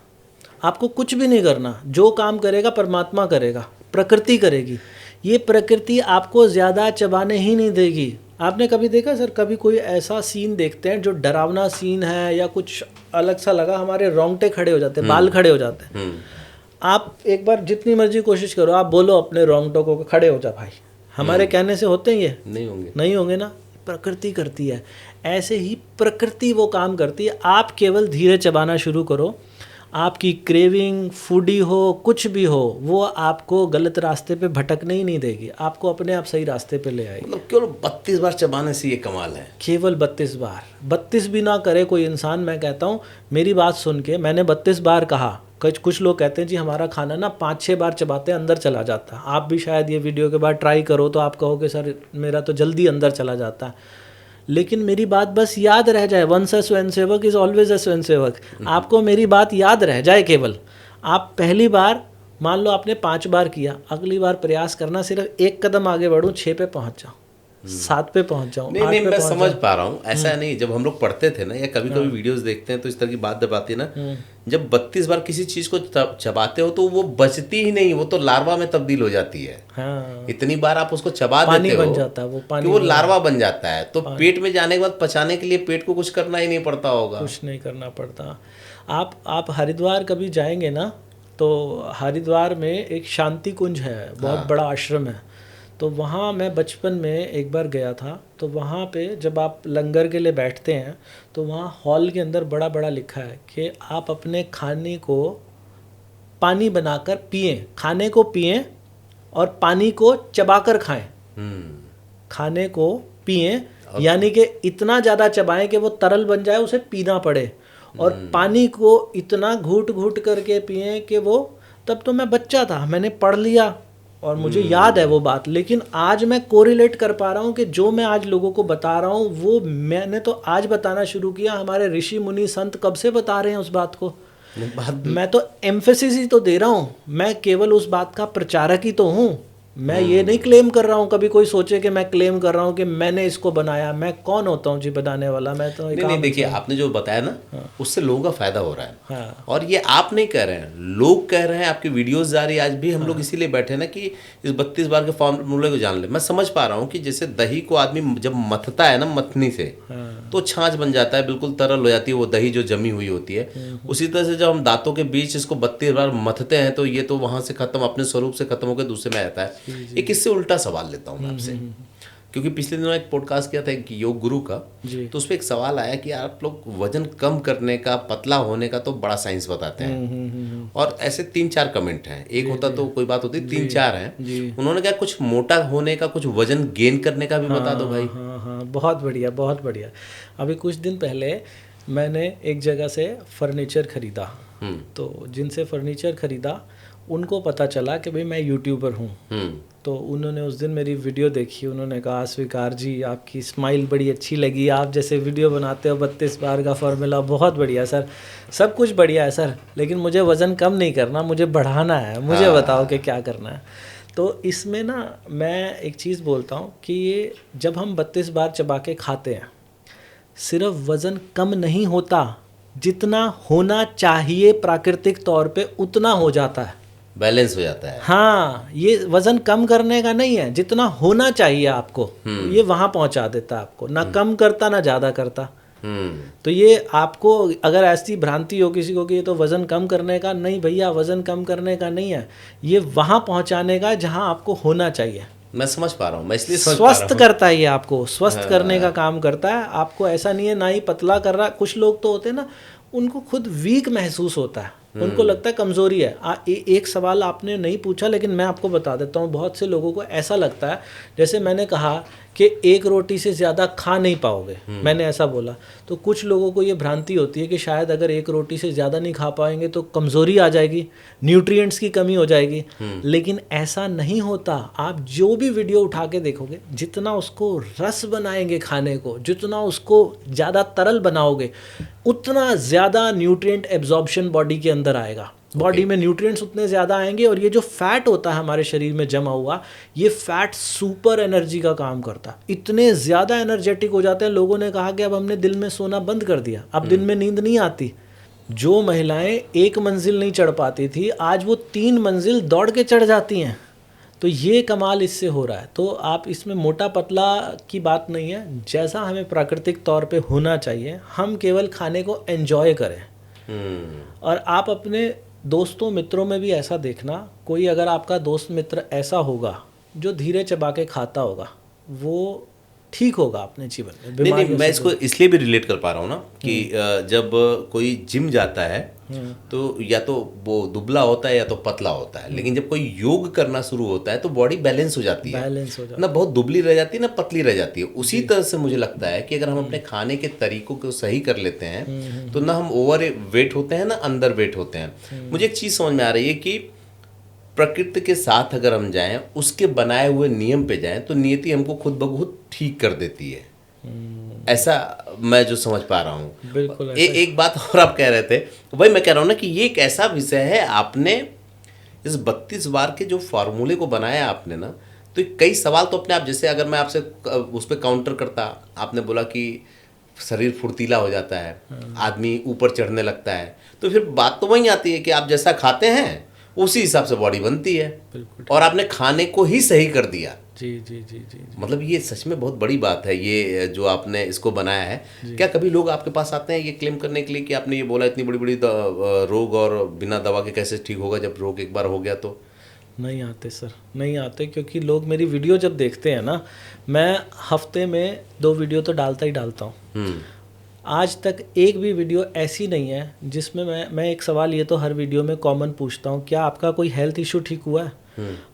आपको कुछ भी नहीं करना। जो काम करेगा परमात्मा करेगा, प्रकृति करेगी। ये प्रकृति आपको ज़्यादा चबाने ही नहीं देगी, आपने कभी देखा सर, कभी कोई ऐसा सीन देखते हैं जो डरावना सीन है या कुछ अलग सा लगा, हमारे रोंगटे खड़े हो जाते हैं, बाल खड़े हो जाते हैं। आप एक बार जितनी मर्जी कोशिश करो, आप बोलो अपने रोंगटों को खड़े हो जा भाई, हमारे कहने से होते हैं ये? नहीं होंगे ना। प्रकृति करती है ऐसे ही, प्रकृति वो काम करती है। आप केवल धीरे चबाना शुरू करो, आपकी क्रेविंग, फूडी हो, कुछ भी हो, वो आपको गलत रास्ते पे भटकने ही नहीं देगी, आपको अपने आप सही रास्ते पे ले आएगी। मतलब केवल 32 बार चबाने से ये कमाल है? केवल 32 बार, 32 भी ना करे कोई इंसान। मैं कहता हूँ, मेरी बात सुन के मैंने 32 बार कहा। कुछ लोग कहते हैं जी हमारा खाना ना 5-6 बार चबाते अंदर चला जाता है। आप भी शायद ये वीडियो के बाद ट्राई करो तो आप कहोगे सर मेरा तो जल्दी अंदर चला जाता है। लेकिन मेरी बात बस याद रह जाए, once a swayamsevak is always a swayamsevak. आपको मेरी बात याद रह जाए केवल। आप पहली बार मान लो आपने 5 बार किया, अगली बार प्रयास करना सिर्फ 1 कदम आगे बढ़ूं, 6 पे पहुंच जाओ, 7 पे पहुंच जाओ। नहीं, मैं समझ पा रहा हूँ। ऐसा नहीं, जब हम लोग पढ़ते थे ना या कभी कभी वीडियोस देखते हैं तो इस तरह की बात जब आती है ना, जब 32 बार किसी चीज को चबाते हो तो वो बचती ही नहीं, वो तो लार्वा में तब्दील हो जाती है। हाँ। इतनी बार आप उसको चबा पानी देते हो, बन जाता है वो, पानी वो लार्वा बन जाता है। तो पेट में जाने के बाद पचाने के लिए पेट को कुछ करना ही नहीं पड़ता होगा। कुछ नहीं करना पड़ता। आप हरिद्वार कभी जाएंगे ना, तो हरिद्वार में एक शांति कुंज है, बहुत बड़ा आश्रम है। तो वहाँ मैं बचपन में एक बार गया था। तो वहाँ पे जब आप लंगर के लिए बैठते हैं तो वहाँ हॉल के अंदर बड़ा बड़ा लिखा है कि आप अपने खाने को पानी बनाकर पिएं, खाने को पिएं और पानी को चबाकर खाएं। खाने को पिएं यानी कि इतना ज़्यादा चबाएं कि वो तरल बन जाए, उसे पीना पड़े, और पानी को इतना घूट घूट करके पिएं कि वो, तब तो मैं बच्चा था, मैंने पढ़ लिया और मुझे याद है वो बात। लेकिन आज मैं कोरिलेट कर पा रहा हूँ कि जो मैं आज लोगों को बता रहा हूँ वो मैंने तो आज बताना शुरू किया। हमारे ऋषि मुनि संत कब से बता रहे हैं उस बात को। मैं तो एम्फेसिस ही तो दे रहा हूँ, मैं केवल उस बात का प्रचारक ही तो हूँ। मैं ये नहीं क्लेम कर रहा हूँ, कभी कोई सोचे कि मैं क्लेम कर रहा हूँ कि मैंने इसको बनाया। मैं कौन होता हूँ जी बताने वाला? मैं तो नहीं, देखिए आपने जो बताया ना, उससे लोगों का फायदा हो रहा है। हाँ। और ये आप नहीं कह रहे हैं, लोग कह रहे हैं, आपकी वीडियोस जा रही है। आज भी हम लोग इसीलिए बैठे ना कि इस 32 बार के फॉर्मूले को जान ले। मैं समझ पा रहा हूँ कि जैसे दही को आदमी जब मथता है ना मथनी से, तो छाछ बन जाता है, बिल्कुल तरल हो जाती है वो दही जो जमी हुई होती है। उसी तरह से जब हम दांतों के बीच इसको 32 बार मथते हैं तो ये तो वहां से खत्म, अपने स्वरूप से खत्म होकर दूसरे में आता है। एक इससे उल्टा सवाल लेता हूँ मैं आपसे, क्योंकि पिछले दिनों एक पॉडकास्ट किया था एक योग गुरु का, तो उसमें एक सवाल आया कि आप लोग वजन कम करने का, पतला होने का तो बड़ा साइंस बताते हैं, और ऐसे 3-4 कमेंट हैं। एक होता तो कोई बात होती, 3-4 हैं। उन्होंने कहा कुछ मोटा होने का, कुछ वजन गेन करने का भी बता दो भाई। हाँ, बहुत बढ़िया, बहुत बढ़िया। अभी कुछ दिन पहले मैंने एक जगह से फर्नीचर खरीदा, तो जिनसे फर्नीचर खरीदा उनको पता चला कि भाई मैं यूट्यूबर हूँ। तो उन्होंने उस दिन मेरी वीडियो देखी, उन्होंने कहा स्वीकार जी आपकी स्माइल बड़ी अच्छी लगी, आप जैसे वीडियो बनाते हो 32 बार का फॉर्मूला बहुत बढ़िया सर, सब कुछ बढ़िया है सर, लेकिन मुझे वज़न कम नहीं करना, मुझे बढ़ाना है, मुझे बताओ कि क्या करना है। तो इसमें ना मैं एक चीज़ बोलता हूँ कि ये जब हम 32 बार चबा के खाते हैं, सिर्फ वज़न कम नहीं होता, जितना होना चाहिए प्राकृतिक तौर पे उतना हो जाता है, बैलेंस हो जाता है। हाँ, ये वजन कम करने का नहीं है, जितना होना चाहिए आपको ये वहां पहुंचा देता है आपको, ना कम करता ना ज़्यादा करता। तो ये आपको अगर ऐसी भ्रांति हो किसी को कि ये तो वज़न कम करने का, नहीं भैया, वज़न कम करने का नहीं है, ये वहां पहुंचाने का जहां आपको होना चाहिए। मैं समझ पा रहा हूँ, मैं इसलिए स्वस्थ करता है ये, आपको स्वस्थ करने का काम करता है। आपको ऐसा नहीं है ना ही पतला कर रहा। कुछ लोग तो होते हैं ना, उनको खुद वीक महसूस होता है, उनको लगता है कमज़ोरी है। एक सवाल आपने नहीं पूछा लेकिन मैं आपको बता देता हूँ, बहुत से लोगों को ऐसा लगता है, जैसे मैंने कहा कि 1 रोटी से ज़्यादा खा नहीं पाओगे, मैंने ऐसा बोला, तो कुछ लोगों को ये भ्रांति होती है कि शायद अगर 1 रोटी से ज़्यादा नहीं खा पाएंगे तो कमज़ोरी आ जाएगी, न्यूट्रिएंट्स की कमी हो जाएगी। लेकिन ऐसा नहीं होता। आप जो भी वीडियो उठा के देखोगे, जितना उसको रस बनाएंगे खाने को, जितना उसको ज़्यादा तरल बनाओगे, उतना ज़्यादा न्यूट्रिएंट एब्जॉर्प्शन बॉडी के अंदर आएगा। बॉडी में न्यूट्रिएंट्स उतने ज़्यादा आएंगे, और ये जो फैट होता है हमारे शरीर में जमा हुआ, ये फैट सुपर एनर्जी का काम करता है। इतने ज़्यादा एनर्जेटिक हो जाते हैं, लोगों ने कहा कि अब हमने दिन में सोना बंद कर दिया, अब दिन में नींद नहीं आती। जो महिलाएं 1 मंजिल नहीं चढ़ पाती थी, आज वो 3 मंजिल दौड़ के चढ़ जाती हैं। तो ये कमाल इससे हो रहा है। तो आप इसमें मोटा पतला की बात नहीं है, जैसा हमें प्राकृतिक तौर पे होना चाहिए, हम केवल खाने को एंजॉय करें। और आप अपने दोस्तों मित्रों में भी ऐसा देखना, कोई अगर आपका दोस्त मित्र ऐसा होगा जो धीरे चबा के खाता होगा, वो ठीक होगा अपने जीवन में। नहीं नहीं, मैं इसको इसलिए भी रिलेट कर पा रहा हूँ ना कि जब कोई जिम जाता है तो या तो वो दुबला होता है या तो पतला होता है, लेकिन जब कोई योग करना शुरू होता है तो बॉडी बैलेंस हो जाती है, बैलेंस हो जाता ना बहुत दुबली रह जाती है ना पतली रह जाती है। उसी तरह से मुझे लगता है कि अगर हम अपने खाने के तरीकों को सही कर लेते हैं तो ना हम ओवर वेट होते हैं ना अंडर वेट होते हैं। मुझे एक चीज़ समझ में आ रही है कि प्रकृति के साथ अगर हम जाएं, उसके बनाए हुए नियम पे जाएं, तो नियति हमको खुद ब खुद ठीक कर देती है। ऐसा मैं जो समझ पा रहा हूँ। बिल्कुल एक बात और आप कह रहे थे, वही मैं कह रहा हूँ ना कि ये एक ऐसा विषय है, आपने इस 32 बार के जो फार्मूले को बनाया आपने ना, तो कई सवाल तो अपने आप, जैसे अगर मैं आपसे उस पर काउंटर करता, आपने बोला कि शरीर फुर्तीला हो जाता है, आदमी ऊपर चढ़ने लगता है, तो फिर बात तो वही आती है कि आप जैसा खाते हैं उसी हिसाब से बॉडी बनती है। और आपने खाने को ही सही कर दिया। जी जी जी जी, जी। मतलब ये सच में बहुत बड़ी बात है, ये जो आपने इसको बनाया है। क्या कभी लोग आपके पास आते हैं ये क्लेम करने के लिए कि आपने ये बोला इतनी बड़ी बड़ी रोग और बिना दवा के कैसे ठीक होगा, जब रोग एक बार हो गया तो? नहीं आते सर, नहीं आते, क्योंकि लोग मेरी वीडियो जब देखते हैं ना, मैं हफ्ते में 2 वीडियो तो डालता ही डालता हूँ। आज तक एक भी वीडियो ऐसी नहीं है जिसमें मैं एक सवाल ये तो हर वीडियो में कॉमन पूछता हूँ, क्या आपका कोई हेल्थ इशू ठीक हुआ है?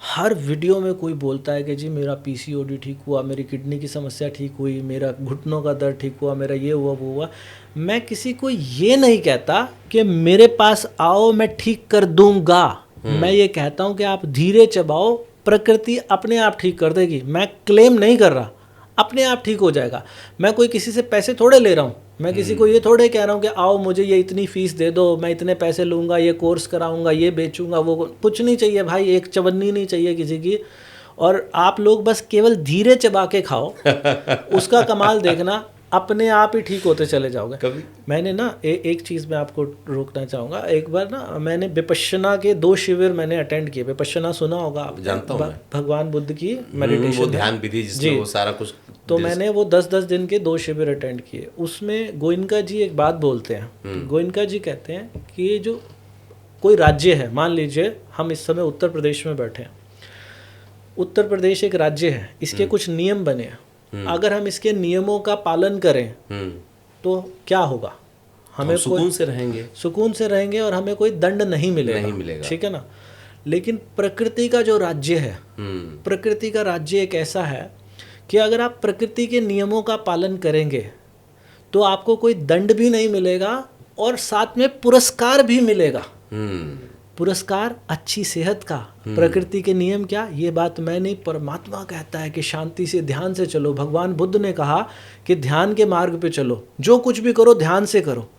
हर वीडियो में कोई बोलता है कि जी मेरा पीसीओडी ठीक हुआ, मेरी किडनी की समस्या ठीक हुई, मेरा घुटनों का दर्द ठीक हुआ, मेरा ये हुआ वो हुआ। मैं किसी को ये नहीं कहता कि मेरे पास आओ मैं ठीक कर दूंगा। मैं ये कहता हूँ कि आप धीरे चबाओ, प्रकृति अपने आप ठीक कर देगी। मैं क्लेम नहीं कर रहा, अपने आप ठीक हो जाएगा। मैं कोई किसी से पैसे थोड़े ले रहा हूँ, मैं किसी को ये थोड़े कह रहा हूँ कि आओ मुझे ये इतनी फीस दे दो, मैं इतने पैसे लूँगा, ये कोर्स कराऊँगा, ये बेचूँगा, वो कुछ नहीं चाहिए भाई, एक चवन्नी नहीं चाहिए किसी की। और आप लोग बस केवल धीरे चबा के खाओ, उसका कमाल देखना, अपने आप ही ठीक होते चले जाओगे। कभी मैंने ना एक चीज़ में आपको रोकना चाहूँगा। एक बार ना मैंने विपश्यना के 2 शिविर मैंने अटेंड किए। विपश्यना सुना होगा आप? जानता हूँ भगवान बुद्ध की मेडिटेशन, वो ध्यान विधि जिसमें वो सारा कुछ। तो मैंने वो 10-10 दिन के 2 शिविर अटेंड किए। उसमें गोइनका जी एक बात बोलते हैं। गोइनका जी कहते हैं कि ये जो कोई राज्य है, मान लीजिए हम इस समय उत्तर प्रदेश में बैठे हैं, उत्तर प्रदेश एक राज्य है, इसके कुछ नियम बने हैं। अगर हम इसके नियमों का पालन करें तो क्या होगा? हमें सुकून से रहेंगे, सुकून से रहेंगे और हमें कोई दंड नहीं मिलेगा, ठीक है ना। लेकिन प्रकृति का जो राज्य है, प्रकृति का राज्य एक ऐसा है कि अगर आप प्रकृति के नियमों का पालन करेंगे तो आपको कोई दंड भी नहीं मिलेगा और साथ में पुरस्कार भी मिलेगा। पुरस्कार अच्छी सेहत का। प्रकृति के नियम क्या, ये बात मैं नहीं, परमात्मा कहता है कि शांति से ध्यान से चलो। भगवान बुद्ध ने कहा कि ध्यान के मार्ग पे चलो, जो कुछ भी करो ध्यान से करो।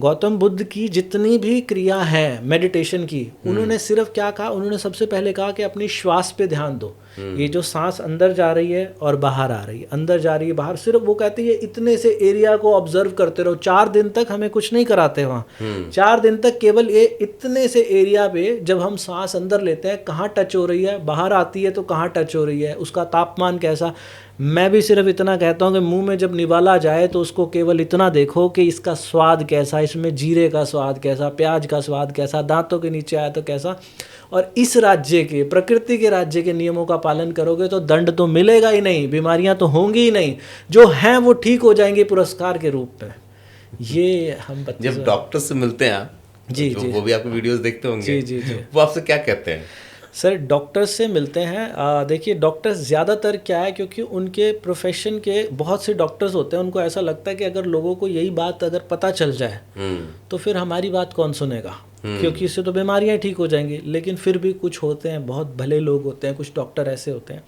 गौतम बुद्ध की जितनी भी क्रिया है मेडिटेशन की, उन्होंने सिर्फ क्या कहा? उन्होंने सबसे पहले कहा कि अपनी श्वास पे ध्यान दो। ये जो सांस अंदर जा रही है और बाहर आ रही है, अंदर जा रही है बाहर, सिर्फ वो कहते हैं इतने से एरिया को ऑब्जर्व करते रहो। 4 दिन तक हमें कुछ नहीं कराते वहाँ। 4 दिन तक केवल ये इतने से एरिया पे जब हम सांस अंदर लेते हैं, कहाँ टच हो रही है, बाहर आती है तो कहाँ टच हो रही है, उसका तापमान कैसा। मैं भी सिर्फ इतना कहता हूँ कि मुंह में जब निवाला जाए तो उसको केवल इतना देखो कि इसका स्वाद कैसा, इसमें जीरे का स्वाद कैसा, प्याज का स्वाद कैसा, दांतों के नीचे आया तो कैसा। और इस राज्य के, प्रकृति के राज्य के नियमों का पालन करोगे तो दंड तो मिलेगा ही नहीं, बीमारियां तो होंगी ही नहीं, जो हैं वो ठीक हो जाएंगी पुरस्कार के रूप में। ये हम जब डॉक्टर से मिलते हैं जी जी, वो भी आपके वीडियोस देखते होंगे, जी जी जी, वो आपसे क्या कहते हैं? सर डॉक्टर्स से मिलते हैं। देखिए डॉक्टर्स ज़्यादातर क्या है, क्योंकि उनके प्रोफेशन के बहुत से डॉक्टर्स होते हैं, उनको ऐसा लगता है कि अगर लोगों को यही बात अगर पता चल जाए तो फिर हमारी बात कौन सुनेगा, क्योंकि इससे तो बीमारियां ठीक हो जाएंगी। लेकिन फिर भी कुछ होते हैं, बहुत भले लोग होते हैं, कुछ डॉक्टर ऐसे होते हैं।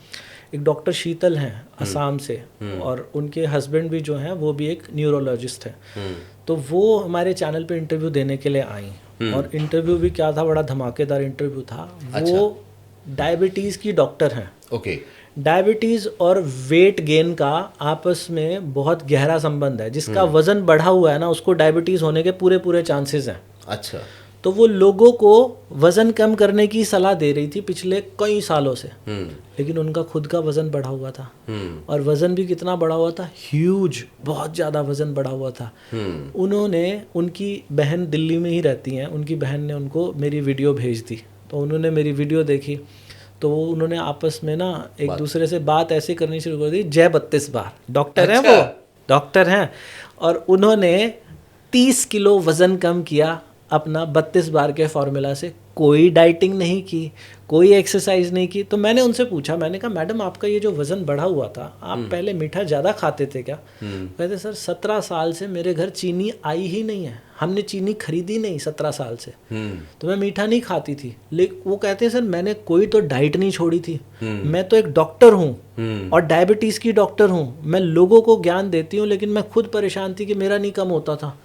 एक डॉक्टर शीतल हैं असम से, और उनके हस्बैंड भी जो हैं वो भी एक न्यूरोलॉजिस्ट हैं। तो वो हमारे चैनल पे इंटरव्यू देने के लिए आई, और इंटरव्यू भी क्या था, बड़ा धमाकेदार इंटरव्यू था। वो डायबिटीज़ की डॉक्टर हैं। ओके। डायबिटीज़ और वेट गेन का आपस में बहुत गहरा संबंध है। जिसका वजन बढ़ा हुआ है ना, उसको डायबिटीज़ होने के पूरे चांसेस हैं। अच्छा। तो वो लोगों को वज़न कम करने की सलाह दे रही थी पिछले कई सालों से, लेकिन उनका खुद का वज़न बढ़ा हुआ था। और वज़न भी कितना बढ़ा हुआ था, ह्यूज, बहुत ज़्यादा वज़न बढ़ा हुआ था। उन्होंने, उनकी बहन दिल्ली में ही रहती हैं, उनकी बहन ने उनको मेरी वीडियो भेज दी, तो उन्होंने मेरी वीडियो देखी, तो उन्होंने आपस में ना एक दूसरे से बात ऐसे करनी शुरू कर दी, जय 32 बार। डॉक्टर हैं, वो डॉक्टर हैं, और उन्होंने 30 किलो वज़न कम किया अपना 32 बार के फॉर्मूला से। कोई डाइटिंग नहीं की, कोई एक्सरसाइज नहीं की। तो मैंने उनसे पूछा, मैंने कहा मैडम आपका ये जो वज़न बढ़ा हुआ था, आप पहले मीठा ज़्यादा खाते थे क्या? कहते सर 17 साल से मेरे घर चीनी आई ही नहीं है, हमने चीनी खरीदी नहीं 17 साल से, तो मैं मीठा नहीं खाती थी। लेकिन वो कहते हैं सर मैंने कोई तो डाइट नहीं छोड़ी थी, मैं तो एक डॉक्टर हूँ और डायबिटीज़ की डॉक्टर हूँ, मैं लोगों को ज्ञान देती हूँ, लेकिन मैं खुद परेशान थी कि मेरा नहीं कम होता था।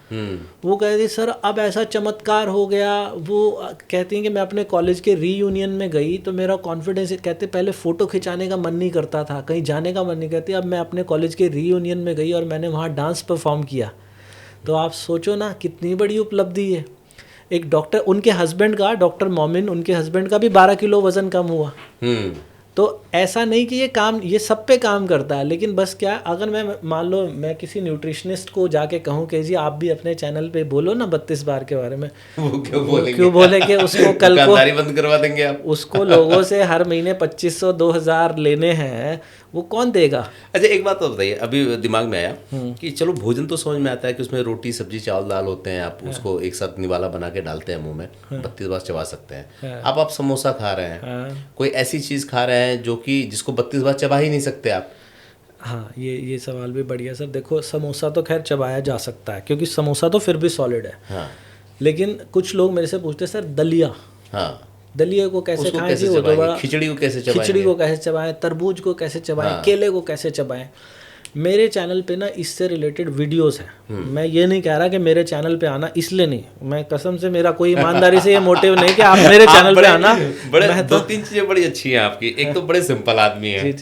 वो कहती सर अब ऐसा चमत्कार हो गया। वो कहती हैं कि मैं अपने कॉलेज के रीयूनियन में गई तो मेरा कॉन्फिडेंस, कहते पहले फ़ोटो खिंचाने का मन नहीं करता था, कहीं जाने का मन नहीं करती, अब मैं अपने कॉलेज के रीयूनियन में गई और मैंने वहाँ डांस परफॉर्म किया। तो आप सोचो ना कितनी बड़ी उपलब्धि है। एक डॉक्टर, उनके हस्बैंड का, डॉक्टर मोमिन, उनके हस्बैंड का भी 12 किलो वज़न कम हुआ। तो ऐसा नहीं कि ये सब पे काम करता है, लेकिन बस क्या, अगर मैं मान लो मैं किसी न्यूट्रिशनिस्ट को जाके कहूँ कि जी आप भी अपने चैनल पे बोलो ना 32 बार के बारे में, वो क्यों बोलेंगे उसको कल को बंद करवा देंगे आप। उसको लोगों से हर महीने 2500 2000 लेने हैं, वो कौन देगा? अच्छा एक बात तो बताइए, अभी दिमाग में आया कि चलो भोजन तो समझ में आता है कि उसमें रोटी सब्जी चावल दाल होते हैं, आप उसको एक साथ निवाला बना के डालते हैं मुंह में, 32 बार चबा सकते हैं। अब आप समोसा खा रहे हैं, कोई ऐसी चीज़ खा रहे हैं जो कि जिसको 32 बार चबा ही नहीं सकते आप। हाँ, ये सवाल भी बढ़िया सर। देखो समोसा तो खैर चबाया जा सकता है क्योंकि समोसा तो फिर भी सॉलिड है। हाँ। लेकिन कुछ लोग मेरे से पूछते हैं सर दलिया, हाँ, दलिया को कैसे खाएं जी, वो तो खिचड़ी को कैसे चबाएं, खिचड़ी को कैसे चबाएं, तरबूज को कैसे चबाएं, केले को कैसे चबाएं। मेरे चैनल पे ना इससे रिलेटेड वीडियोस हैं। मैं ये नहीं कह रहा कि मेरे चैनल पे आना, इसलिए नहीं, मैं कसम से मेरा कोई ईमानदारी से ये मोटिव नहीं कि आप मेरे चैनल पे आना। बड़े दो तीन चीजें बड़ी अच्छी हैं आपकी। एक तो बड़े सिंपल आदमी है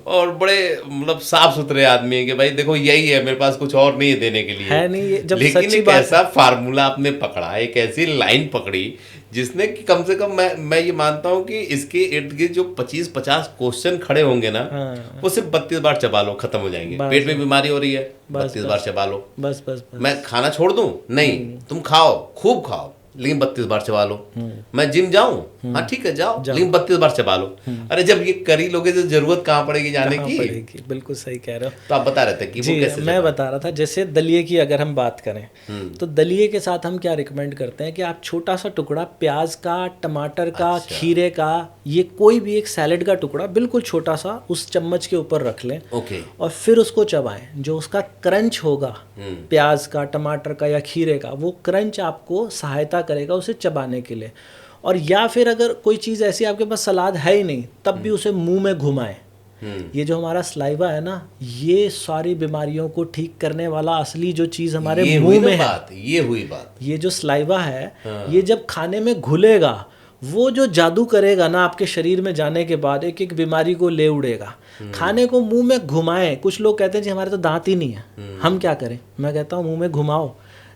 और बड़े मतलब साफ सुथरे आदमी है कि भाई देखो यही है मेरे पास, कुछ और नहीं है देने के लिए, है नहीं। जब लेकिन एक ऐसा फार्मूला आपने पकड़ा, एक ऐसी लाइन पकड़ी जिसने कि कम से कम मैं ये मानता हूँ कि इसके इर्द गिर्द जो 25-50 क्वेश्चन खड़े होंगे ना, वो सिर्फ 32 बार चबा लो खत्म हो जाएंगे। पेट में बीमारी हो रही है, 32 बार चबा लो। बस। मैं खाना छोड़ दूं? नहीं, तुम खाओ, खूब खाओ, लेकिन 32 बार चबा लो। मैं जिम जाऊं? हाँ ठीक है जाओ, लेकिन 32 बार चबा लो। अरे जब ये कर ही लोगे तो जरूरत कहाँ पड़ेगी जाने की? बिल्कुल सही कह रहे हो। तो आप बता रहे थे कि वो कैसे? मैं बता रहा था, जैसे दलिये की अगर हम बात करें तो दलिये के साथ हम क्या रिकमेंड करते हैं कि आप छोटा सा टुकड़ा प्याज का, टमाटर का, खीरे का, ये कोई भी एक सैलेड का टुकड़ा बिल्कुल छोटा सा उस चम्मच के ऊपर रख लें। और फिर उसको चबाएं। जो उसका क्रंच होगा प्याज का, टमाटर का या खीरे का, वो क्रंच आपको सहायता करेगा उसे चबाने के लिए। और या फिर अगर कोई चीज़ ऐसी आपके पास सलाद है ही नहीं, तब भी उसे मुंह में घुमाएं। ये जो हमारा सलाइवा है ना, ये सारी बीमारियों को ठीक करने वाला असली जो चीज़ हमारे मुंह में है, ये हुई बात। ये जो सलाइवा है, ये जब खाने में घुलेगा, वो जो जादू करेगा ना आपके शरीर में जाने के बाद, एक एक बीमारी को ले उड़ेगा। खाने को मुंह में घुमाएं। कुछ लोग कहते हैं जी हमारे तो दांत ही नहीं है, हम क्या करें? मैं कहता हूँ मुंह में घुमाओ,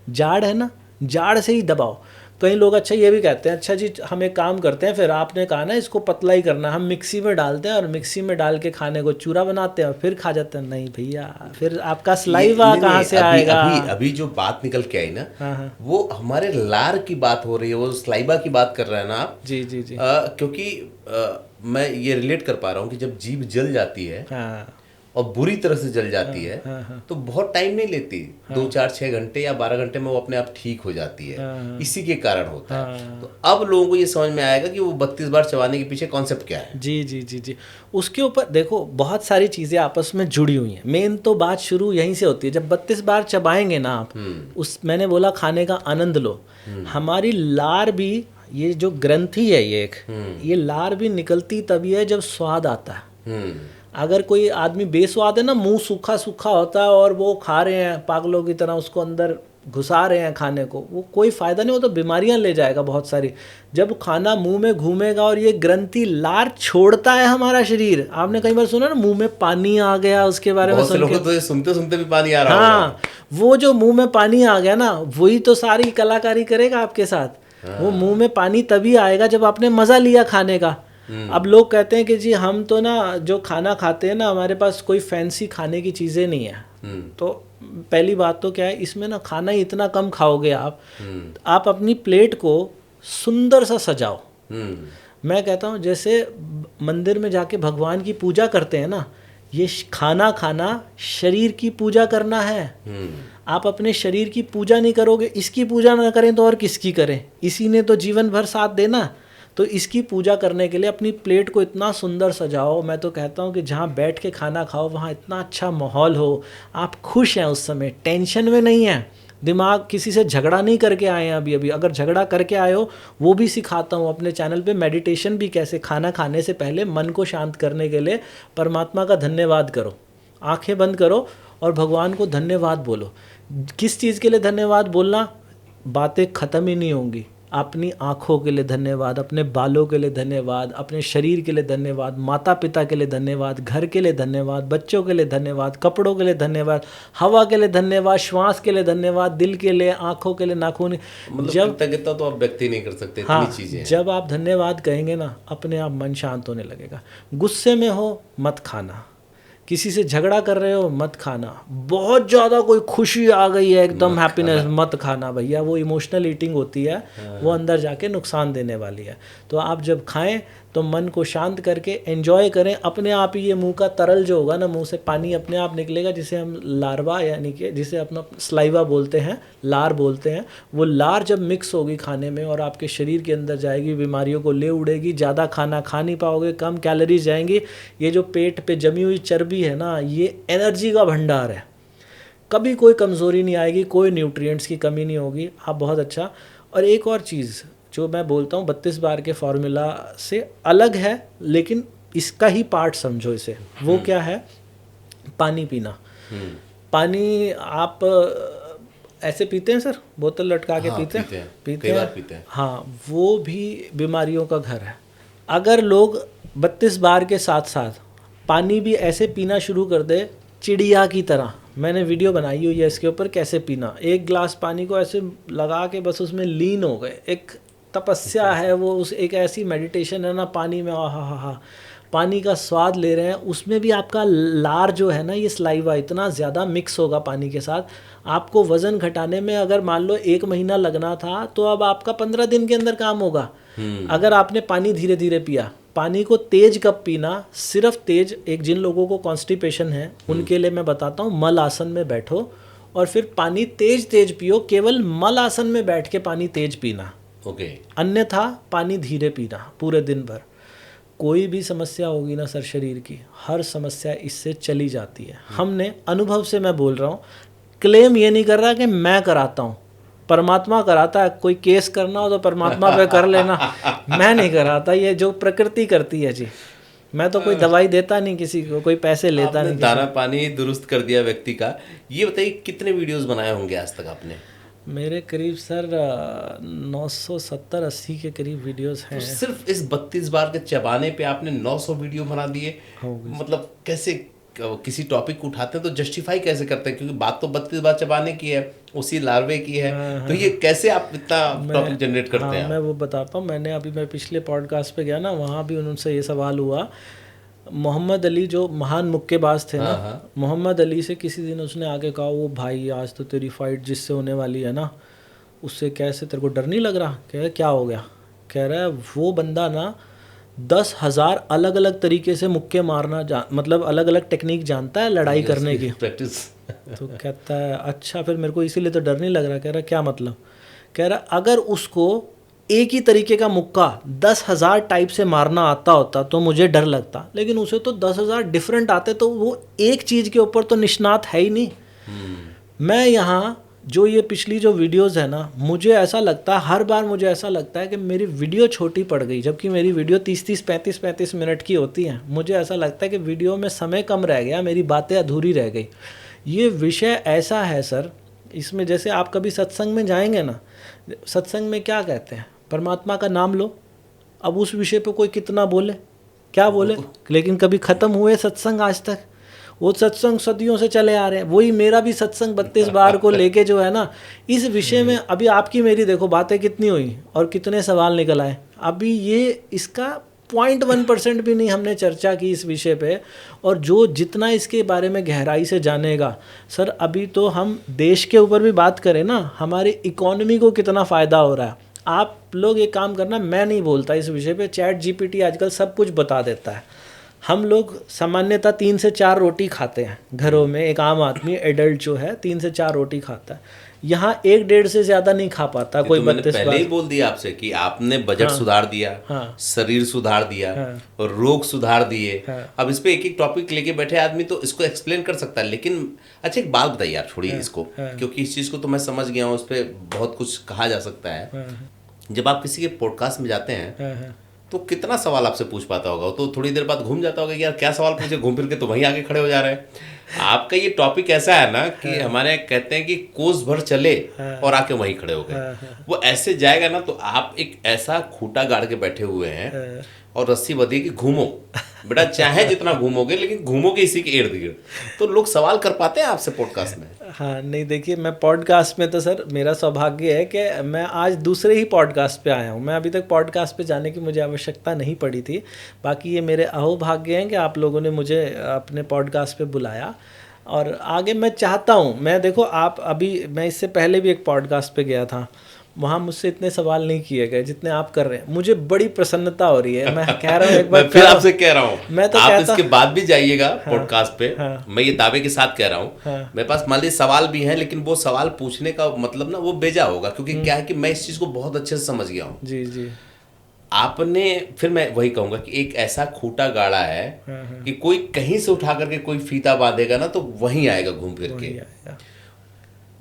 जाड़ है ना, जाड़ से ही दबाओ। कई लोग अच्छा ये भी कहते हैं, अच्छा जी हम एक काम करते हैं, फिर आपने कहा ना इसको पतला ही करना, हम मिक्सी में डालते हैं और मिक्सी में डाल के खाने को चूरा बनाते हैं और फिर खा जाते हैं। नहीं भैया, फिर आपका सलाइवा कहाँ से आएगा? अभी जो बात निकल के आई ना, वो हमारे लार की बात हो रही है, वो सलाइवा की बात कर रहे हैं ना आप। जी। क्योंकि मैं ये रिलेट कर पा रहा हूँ कि जब जीभ जल जाती है और बुरी तरह से जल जाती है तो बहुत टाइम नहीं लेती, 2, 4, 6 घंटे या 12 घंटे में वो अपने आप ठीक हो जाती है। इसी के कारण होता है। तो अब लोगों को ये समझ में आएगा कि वो 32 बार चबाने के पीछे कॉन्सेप्ट क्या है। जी। उसके ऊपर देखो बहुत सारी चीज़ें आपस में जुड़ी हुई हैं। मेन तो बात शुरू यहीं से होती है। जब 32 बार चबाएंगे ना आप, मैंने बोला खाने का आनंद लो। हमारी लार भी, ये जो ग्रंथि है ये लार भी निकलती तभी है जब स्वाद आता है। अगर कोई आदमी बेस्वाद है ना, मुंह सूखा सूखा होता है और वो खा रहे हैं पागलों की तरह, उसको अंदर घुसा रहे हैं खाने को, वो कोई फ़ायदा नहीं, वो तो बीमारियां ले जाएगा बहुत सारी। जब खाना मुंह में घूमेगा और ये ग्रंथि लार छोड़ता है हमारा शरीर। आपने कई बार सुना ना मुंह में पानी आ गया, उसके बारे में सुनते सुनते भी पानी आ रहा है। हाँ, वो जो मुंह में पानी आ गया ना, वही तो सारी कलाकारी करेगा आपके साथ। वो मुंह में पानी तभी आएगा जब आपने मज़ा लिया खाने का। अब लोग कहते हैं कि जी हम तो ना जो खाना खाते हैं ना, हमारे पास कोई फैंसी खाने की चीज़ें नहीं है। तो पहली बात तो क्या है, इसमें ना खाना ही इतना कम खाओगे आप अपनी प्लेट को सुंदर सा सजाओ। मैं कहता हूँ जैसे मंदिर में जाके भगवान की पूजा करते हैं ना, ये खाना खाना शरीर की पूजा करना है। आप अपने शरीर की पूजा नहीं करोगे, इसकी पूजा ना करें तो और किसकी करें? इसी ने तो जीवन भर साथ देना। तो इसकी पूजा करने के लिए अपनी प्लेट को इतना सुंदर सजाओ। मैं तो कहता हूँ कि जहाँ बैठ के खाना खाओ वहाँ इतना अच्छा माहौल हो, आप खुश हैं उस समय, टेंशन में नहीं हैं, दिमाग किसी से झगड़ा नहीं करके आए हैं अभी अगर झगड़ा करके आए हो वो भी सिखाता हूँ अपने चैनल पे। मेडिटेशन भी कैसे, खाना खाने से पहले मन को शांत करने के लिए परमात्मा का धन्यवाद करो, आंखें बंद करो और भगवान को धन्यवाद बोलो। किस चीज़ के लिए धन्यवाद बोलना? बातें ख़त्म ही नहीं होंगी। अपनी आँखों के लिए धन्यवाद, अपने बालों के लिए धन्यवाद, अपने शरीर के लिए धन्यवाद, माता पिता के लिए धन्यवाद, घर के लिए धन्यवाद, बच्चों के लिए धन्यवाद, कपड़ों के लिए धन्यवाद, हवा के लिए धन्यवाद, श्वास के लिए धन्यवाद, दिल के लिए, आँखों के लिए, नाखून। मतलब जब कृतज्ञता तो आप व्यक्त ही नहीं कर सकते, हाँ, इतनी चीजें हैं। जब आप धन्यवाद कहेंगे ना, अपने आप मन शांत होने लगेगा। गुस्से में हो मत खाना, किसी से झगड़ा कर रहे हो मत खाना, बहुत ज़्यादा कोई खुशी आ गई है एकदम हैप्पीनेस मत खाना भैया, वो इमोशनल ईटिंग होती है, वो अंदर जाके नुकसान देने वाली है। तो आप जब खाएं तो मन को शांत करके एंजॉय करें। अपने आप ही ये मुंह का तरल जो होगा ना, मुंह से पानी अपने आप निकलेगा, जिसे हम लार्वा यानी कि जिसे अपना स्लाइवा बोलते हैं, लार बोलते हैं। वो लार जब मिक्स होगी खाने में और आपके शरीर के अंदर जाएगी, बीमारियों को ले उड़ेगी। ज़्यादा खाना खा नहीं पाओगे, कम कैलोरीज जाएंगी। ये जो पेट पे जमी हुई चर्बी है ना, ये एनर्जी का भंडार है, कभी कोई कमज़ोरी नहीं आएगी, कोई न्यूट्रिएंट्स की कमी नहीं होगी। आप बहुत अच्छा। और एक और चीज़ जो मैं बोलता हूँ 32 बार के फार्मूला से अलग है, लेकिन इसका ही पार्ट समझो इसे। वो क्या है? पानी पीना। पानी आप ऐसे पीते हैं सर, बोतल लटका के? हाँ, पीते हैं। हाँ, वो भी बीमारियों का घर है। अगर लोग 32 बार के साथ साथ पानी भी ऐसे पीना शुरू कर दे चिड़िया की तरह, मैंने वीडियो बनाई हुई है इसके ऊपर, कैसे पीना। एक गिलास पानी को ऐसे लगा के बस उसमें लीन हो गए, एक तपस्या है वो, उस एक ऐसी मेडिटेशन है ना पानी में। हा पानी का स्वाद ले रहे हैं, उसमें भी आपका लार जो है ना, ये स्लाइवा इतना ज़्यादा मिक्स होगा पानी के साथ। आपको वज़न घटाने में अगर मान लो 1 महीना लगना था तो अब आपका 15 दिन के अंदर काम होगा, अगर आपने पानी धीरे धीरे पिया। पानी को तेज कब पीना? सिर्फ तेज, एक जिन लोगों को कॉन्स्टिपेशन है उनके लिए मैं बताता हूँ, मल आसन में बैठो और फिर पानी तेज तेज पियो। केवल मल आसन में बैठ के पानी तेज पीना, अन्यथा पानी धीरे पीना पूरे दिन भर। कोई भी समस्या होगी ना सर शरीर की, हर समस्या इससे चली जाती है। हमने अनुभव से मैं बोल रहा हूँ, क्लेम ये नहीं कर रहा कि मैं कराता हूँ, परमात्मा कराता है। कोई केस करना हो तो परमात्मा पे कर लेना, मैं नहीं कराता, ये जो प्रकृति करती है जी। मैं तो कोई दवाई देता नहीं किसी को, कोई पैसे लेता नहीं। दाना पानी दुरुस्त कर दिया व्यक्ति का। ये बताइए कितने वीडियोस बनाए होंगे आज तक आपने? मेरे करीब सर 970-80 के करीब वीडियोस हैं। तो सिर्फ इस 32 बार के चबाने पे आपने 900 वीडियो बना दिए। मतलब कैसे, किसी टॉपिक को उठाते हैं तो जस्टिफाई कैसे करते हैं? क्योंकि बात तो 32 बार चबाने की है, उसी लार्वे की है। तो ये कैसे आप इतना टॉपिक जनरेट करते हैं? मैं वो बताता हूँ। मैं पिछले पॉडकास्ट पे गया ना, वहाँ भी उनसे ये सवाल हुआ। मोहम्मद अली जो महान मुक्केबाज थे ना, मोहम्मद अली से किसी दिन उसने आके कहा, वो भाई आज तो तेरी फाइट जिससे होने वाली है ना, उससे कैसे, तेरे को डर नहीं लग रहा? कह रहा क्या हो गया? कह रहा है वो बंदा ना 10,000 अलग अलग तरीके से मुक्के मारना मतलब अलग अलग टेक्निक जानता है लड़ाई करने की प्रैक्टिस। तो कहता है अच्छा, फिर मेरे को इसीलिए तो डर नहीं लग रहा। कह रहा क्या मतलब? कह रहा अगर उसको एक ही तरीके का मुक्का 10,000 टाइप से मारना आता होता तो मुझे डर लगता, लेकिन उसे तो 10,000 डिफरेंट आते, तो वो एक चीज़ के ऊपर तो निष्णात है ही नहीं। मैं यहाँ जो ये पिछली जो वीडियोस है ना, मुझे ऐसा लगता है, हर बार मुझे ऐसा लगता है कि मेरी वीडियो छोटी पड़ गई, जबकि मेरी वीडियो 30-30, 35-35 मिनट की होती हैं। मुझे ऐसा लगता है कि वीडियो में समय कम रह गया, मेरी बातें अधूरी रह गई। ये विषय ऐसा है सर, इसमें जैसे आप कभी सत्संग में जाएंगे ना, सत्संग में क्या कहते हैं? परमात्मा का नाम लो। अब उस विषय पे कोई कितना बोले, क्या बोले, लेकिन कभी ख़त्म हुए सत्संग आज तक? वो सत्संग सदियों से चले आ रहे हैं, वही मेरा भी सत्संग 32 बार को लेके जो है ना, इस विषय में अभी आपकी मेरी देखो बातें कितनी हुई और कितने सवाल निकल आए। अभी ये इसका 0.1% भी नहीं हमने चर्चा की इस विषय पे। और जो जितना इसके बारे में गहराई से जानेगा सर, अभी तो हम देश के ऊपर भी बात करें ना, हमारी इकोनॉमी को कितना फ़ायदा हो रहा है। आप लोग एक काम करना, मैं नहीं बोलता इस विषय पे, चैट जीपीटी आजकल सब कुछ बता देता है। हम लोग सामान्यतः 3 से 4 रोटी खाते हैं घरों में, एक आम आदमी एडल्ट जो है 3 से 4 रोटी खाता है। यहाँ 1-1.5 से ज़्यादा नहीं खा पाता कोई। तो मैंने 32 पहले ही बोल दिया आपसे कि आपने बजट सुधार दिया, शरीर सुधार दिया और रोग सुधार दिए। अब इस पे एक एक टॉपिक लेके बैठे आदमी तो इसको एक्सप्लेन कर सकता है। लेकिन अच्छा एक बात बताइए आप, छोड़िए इसको, क्योंकि इस चीज़ को तो मैं समझ गया हूँ, उस पर बहुत कुछ कहा जा सकता है। जब आप किसी के पॉडकास्ट में जाते हैं तो कितना सवाल आपसे पूछ पाता होगा? तो थोड़ी देर बाद घूम जाता होगा कि यार क्या सवाल पूछे, घूम फिर के तो वहीं आगे खड़े हो जा रहे हैं। आपका ये टॉपिक ऐसा है ना कि हमारे कहते हैं कि कोस भर चले और आके वहीं खड़े हो गए। वो ऐसे जाएगा ना, तो आप एक ऐसा खूंटा गाड़ के बैठे हुए हैं और रस्सी बंधी कि घूमो बेटा, चाहे जितना घूमोगे लेकिन घूमोगे इसी के इर्द गिर्द। तो लोग सवाल कर पाते हैं आपसे पॉडकास्ट में? हाँ नहीं, देखिए मैं पॉडकास्ट में तो सर मेरा सौभाग्य है कि मैं आज दूसरे ही पॉडकास्ट पे आया हूँ। मैं अभी तक पॉडकास्ट पे जाने की मुझे आवश्यकता नहीं पड़ी थी। बाकी ये मेरे अहोभाग्य हैं कि आप लोगों ने मुझे अपने पॉडकास्ट पे बुलाया। और आगे मैं चाहता हूँ, मैं देखो आप अभी, मैं इससे पहले भी एक पॉडकास्ट पे गया था, वहाँ मुझसे इतने सवाल नहीं किए गए जितने आप कर रहे हैं। मुझे बड़ी प्रसन्नता हो रही है। मैं कह रहा हूँ एक बार मैं फिर आपसे कह रहा हूँ, मैं तो आप इसके बाद भी जाइएगा पॉडकास्ट पे। मैं ये दावे के साथ कह रहा हूँ, मेरे पास मान लीजिए सवाल भी हैं, लेकिन वो सवाल पूछने का मतलब ना वो बेजा होगा, क्योंकि क्या है कि मैं इस चीज को बहुत अच्छे से समझ गया हूँ। जी जी। आपने, फिर मैं वही कहूंगा कि एक ऐसा खूंटा गाड़ा है कि कोई कहीं से उठा करके कोई फीता बांधेगा ना तो वहीं आएगा घूम फिर के।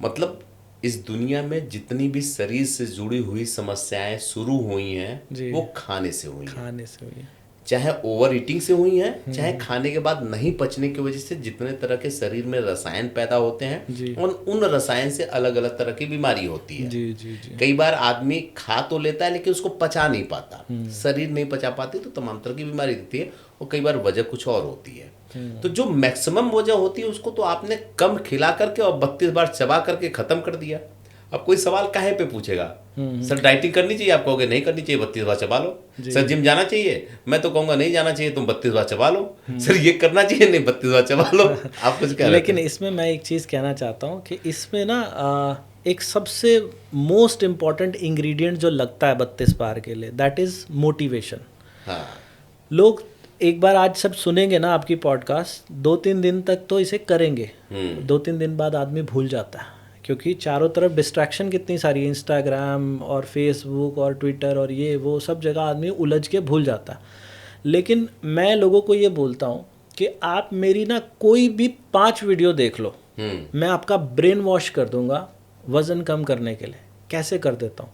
मतलब इस दुनिया में जितनी भी शरीर से जुड़ी हुई समस्याएं शुरू हुई हैं वो खाने से हुई हैं। चाहे ओवर ईटिंग से हुई हैं, चाहे खाने के बाद नहीं पचने की वजह से जितने तरह के शरीर में रसायन पैदा होते हैं, उन रसायन से अलग अलग तरह की बीमारी होती है। जी। कई बार आदमी खा तो लेता है लेकिन उसको पचा नहीं पाता, शरीर नहीं पचा पाती, तो तमाम तरह की बीमारी दिखती है। और कई बार वजह कुछ और होती है। तो जो मैक्सिमम वजह होती है उसको तो आपने कम खिला करके और 32 बार चबा करके खत्म कर दिया। अब कोई सवाल काहे पे पूछेगा? सर डाइटिंग करनी चाहिए, आप कहोगे नहीं करनी चाहिए, 32 बार चबा लो। सर जिम जाना चाहिए, मैं तो कहूंगा नहीं जाना चाहिए, तुम 32 बार चबा लो। सर ये करना चाहिए, नहीं 32 बार चबा लो। आप कुछ कह रहे थे। लेकिन इसमें मैं एक चीज़ कहना चाहता हूँ कि इसमें ना एक सबसे मोस्ट इम्पॉर्टेंट इंग्रेडिएंट जो लगता है 32 बार के लिए, दैट इज़ मोटिवेशन। लोग एक बार आज सब सुनेंगे ना आपकी पॉडकास्ट, 2-3 दिन तक तो इसे करेंगे, 2-3 दिन बाद आदमी भूल जाता है, क्योंकि चारों तरफ डिस्ट्रैक्शन कितनी सारी है, इंस्टाग्राम और फेसबुक और ट्विटर और ये वो सब जगह आदमी उलझ के भूल जाता है। लेकिन मैं लोगों को ये बोलता हूँ कि आप मेरी ना कोई भी 5 वीडियो देख लो, मैं आपका ब्रेन वॉश कर दूंगा वज़न कम करने के लिए। कैसे कर देता हूँ?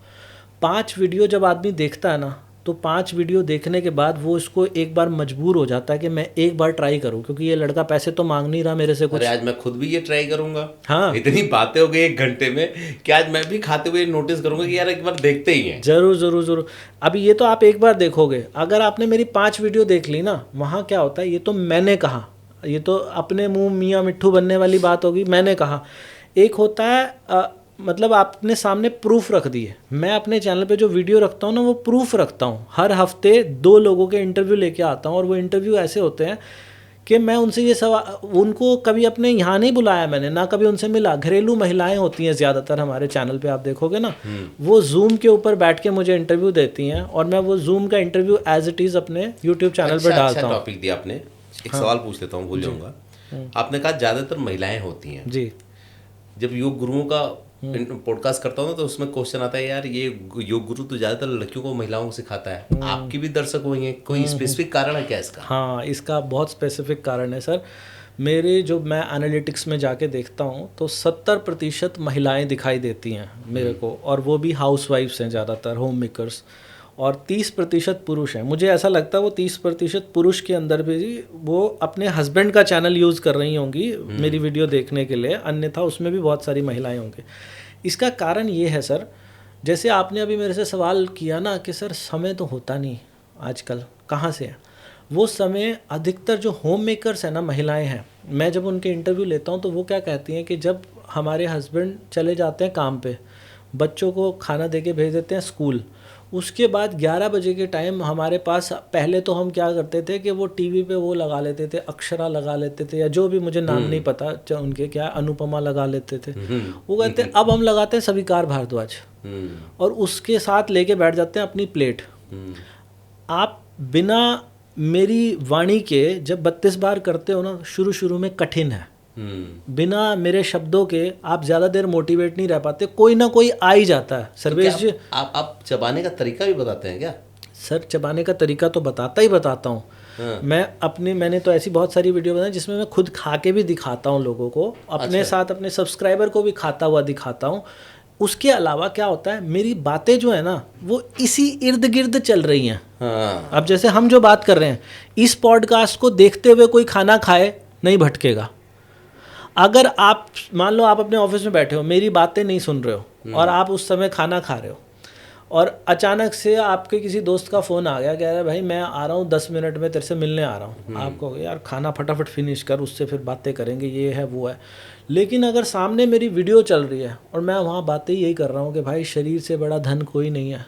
5 वीडियो जब आदमी देखता है ना, तो 5 वीडियो देखने के बाद वो इसको एक बार मजबूर हो जाता है कि मैं एक बार ट्राई करूं, क्योंकि ये लड़का पैसे तो मांग नहीं रहा मेरे से कुछ। अरे आज मैं खुद भी ये ट्राई करूंगा। हाँ, इतनी बातें हो गई 1 घंटे में कि आज मैं भी खाते हुए नोटिस करूंगा कि यार एक बार देखते ही हैं। जरूर। अभी ये तो आप एक बार देखोगे, अगर आपने मेरी 5 वीडियो देख ली ना, वहाँ क्या होता है, ये तो मैंने कहा, ये तो अपने मुँह मियाँ मिट्ठू बनने वाली बात होगी, मैंने कहा। एक होता है मतलब आपने सामने प्रूफ रख दिए। मैं अपने चैनल पे जो वीडियो रखता हूँ ना, वो प्रूफ रखता हूँ। हर हफ्ते 2 लोगों के इंटरव्यू लेके आता हूँ, और वो इंटरव्यू ऐसे होते हैं कि मैं उनसे ये सवाल, उनको कभी अपने यहाँ नहीं बुलाया मैंने, ना कभी उनसे मिला। घरेलू महिलाएं होती हैं ज़्यादातर हमारे चैनल पे, आप देखोगे ना, वो जूम के ऊपर बैठ के मुझे इंटरव्यू देती हैं, और मैं वो जूम का इंटरव्यू एज इट इज़ अपने यूट्यूब चैनल पर डालता हूँ। टॉपिक दिया आपने, एक सवाल पूछ लेता हूँ, भूल जाऊँगा। आपने कहा ज़्यादातर महिलाएं होती हैं जी। जब योग गुरुओं का पॉडकास्ट करता हूँ ना, तो उसमें क्वेश्चन आता है, यार ये योग गुरु तो ज़्यादातर लड़कियों को महिलाओं को सिखाता है, आपकी भी दर्शक हुई हैं, कोई स्पेसिफिक कारण है क्या इसका? हाँ, इसका बहुत स्पेसिफिक कारण है सर। मेरे जो मैं एनालिटिक्स में जाके देखता हूँ तो 70% महिलाएं दिखाई देती हैं मेरे को, और वो भी हाउस वाइफ्स हैं ज़्यादातर, होम मेकर्स, और 30% पुरुष हैं। मुझे ऐसा लगता है वो 30% पुरुष के अंदर भी वो अपने हस्बैंड का चैनल यूज़ कर रही होंगी मेरी वीडियो देखने के लिए, अन्यथा उसमें भी बहुत सारी महिलाएं होंगी। इसका कारण ये है सर, जैसे आपने अभी मेरे से सवाल किया ना कि सर समय तो होता नहीं आजकल, कहाँ से है वो समय? अधिकतर जो होम मेकर्स हैं ना, महिलाएं हैं, मैं जब उनके इंटरव्यू लेता हूँ तो वो क्या कहती हैं कि जब हमारे हस्बैंड चले जाते हैं काम पे, बच्चों को खाना दे के भेज देते हैं स्कूल, उसके बाद 11 बजे के टाइम हमारे पास, पहले तो हम क्या करते थे कि वो टीवी पे वो लगा लेते थे, अक्षरा लगा लेते थे, या जो भी मुझे नाम नहीं पता उनके, क्या अनुपमा लगा लेते थे। वो कहते हैं अब हम लगाते हैं स्वीकार भारद्वाज, और उसके साथ लेके बैठ जाते हैं अपनी प्लेट। आप बिना मेरी वाणी के जब 32 बार करते हो ना, शुरू शुरू में कठिन है, बिना मेरे शब्दों के आप ज़्यादा देर मोटिवेट नहीं रह पाते, कोई ना कोई आ ही जाता है। सर्वेश जी, आप चबाने का तरीका भी बताते हैं क्या? सर चबाने का तरीका तो बताता हूँ। मैंने तो ऐसी बहुत सारी वीडियो बनाई जिसमें मैं खुद खा के भी दिखाता हूँ लोगों को, अपने साथ अपने सब्सक्राइबर को भी खाता हुआ दिखाता हूँ। उसके अलावा क्या होता है, मेरी बातें जो है ना वो इसी इर्द गिर्द चल रही हैं। अब जैसे हम जो बात कर रहे हैं, इस पॉडकास्ट को देखते हुए कोई खाना खाए नहीं भटकेगा। अगर आप मान लो आप अपने ऑफिस में बैठे हो, मेरी बातें नहीं सुन रहे हो और आप उस समय खाना खा रहे हो, और अचानक से आपके किसी दोस्त का फ़ोन आ गया, कह रहा है भाई मैं आ रहा हूँ 10 मिनट में तेरे से मिलने आ रहा हूँ, आप कहोगे यार खाना फटाफट फिनिश कर, उससे फिर बातें करेंगे, ये है वो है। लेकिन अगर सामने मेरी वीडियो चल रही है और मैं वहाँ बातें यही कर रहा हूँ कि भाई शरीर से बड़ा धन कोई नहीं है,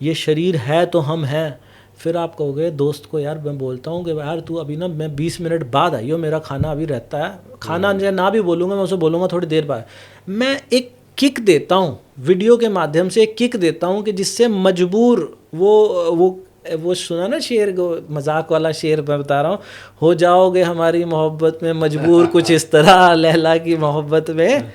ये शरीर है तो हम हैं, फिर आप कहोगे दोस्त को यार मैं बोलता हूँ कि यार तू अभी ना, मैं 20 मिनट बाद आइयो, मेरा खाना अभी रहता है, खाना ना भी बोलूँगा मैं उसे बोलूँगा थोड़ी देर बाद। मैं एक किक देता हूँ वीडियो के माध्यम से, एक किक देता हूँ कि जिससे मजबूर वो सुना ना शेर, मजाक वाला शेर मैं बता रहा हूँ, हो जाओगे हमारी मोहब्बत में मजबूर कुछ इस तरह, लैला की मोहब्बत में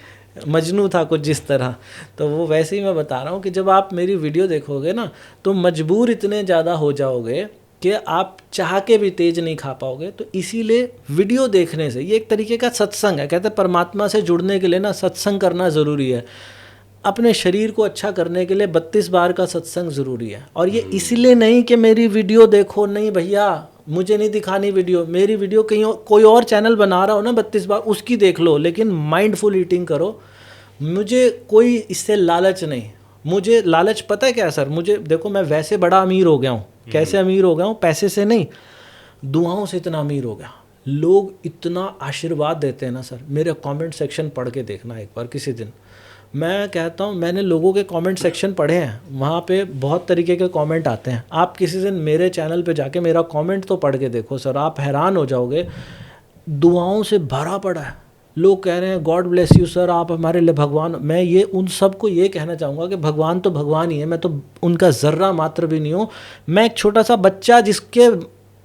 मजनू था कुछ जिस तरह। तो वो वैसे ही मैं बता रहा हूँ कि जब आप मेरी वीडियो देखोगे ना तो मजबूर इतने ज़्यादा हो जाओगे कि आप चाह के भी तेज नहीं खा पाओगे। तो इसीलिए वीडियो देखने से, ये एक तरीके का सत्संग है, कहते हैं परमात्मा से जुड़ने के लिए ना सत्संग करना ज़रूरी है। अपने शरीर को अच्छा करने के लिए 32 बार का सत्संग ज़रूरी है। और ये इसलिए नहीं कि मेरी वीडियो देखो, नहीं भैया मुझे नहीं दिखानी वीडियो, मेरी वीडियो कहीं कोई और चैनल बना रहा हो ना 32 बार, उसकी देख लो, लेकिन माइंडफुल ईटिंग करो। मुझे कोई इससे लालच नहीं, मुझे लालच पता है क्या सर, मुझे देखो मैं वैसे बड़ा अमीर हो गया हूँ। कैसे अमीर हो गया हूँ? पैसे से नहीं, दुआओं से इतना अमीर हो गया। लोग इतना आशीर्वाद देते हैं ना सर, मेरे कमेंट सेक्शन पढ़ के देखना एक बार किसी दिन। मैं कहता हूँ मैंने लोगों के कमेंट सेक्शन पढ़े हैं, वहाँ पे बहुत तरीके के कमेंट आते हैं। आप किसी दिन मेरे चैनल पे जाके मेरा कमेंट तो पढ़ के देखो सर, आप हैरान हो जाओगे, दुआओं से भरा पड़ा है। लोग कह रहे हैं गॉड ब्लेस यू सर, आप हमारे लिए भगवान। मैं ये उन सबको ये कहना चाहूँगा कि भगवान तो भगवान ही है, मैं तो उनका ज़र्रा मात्र भी नहीं हूँ। मैं एक छोटा सा बच्चा जिसके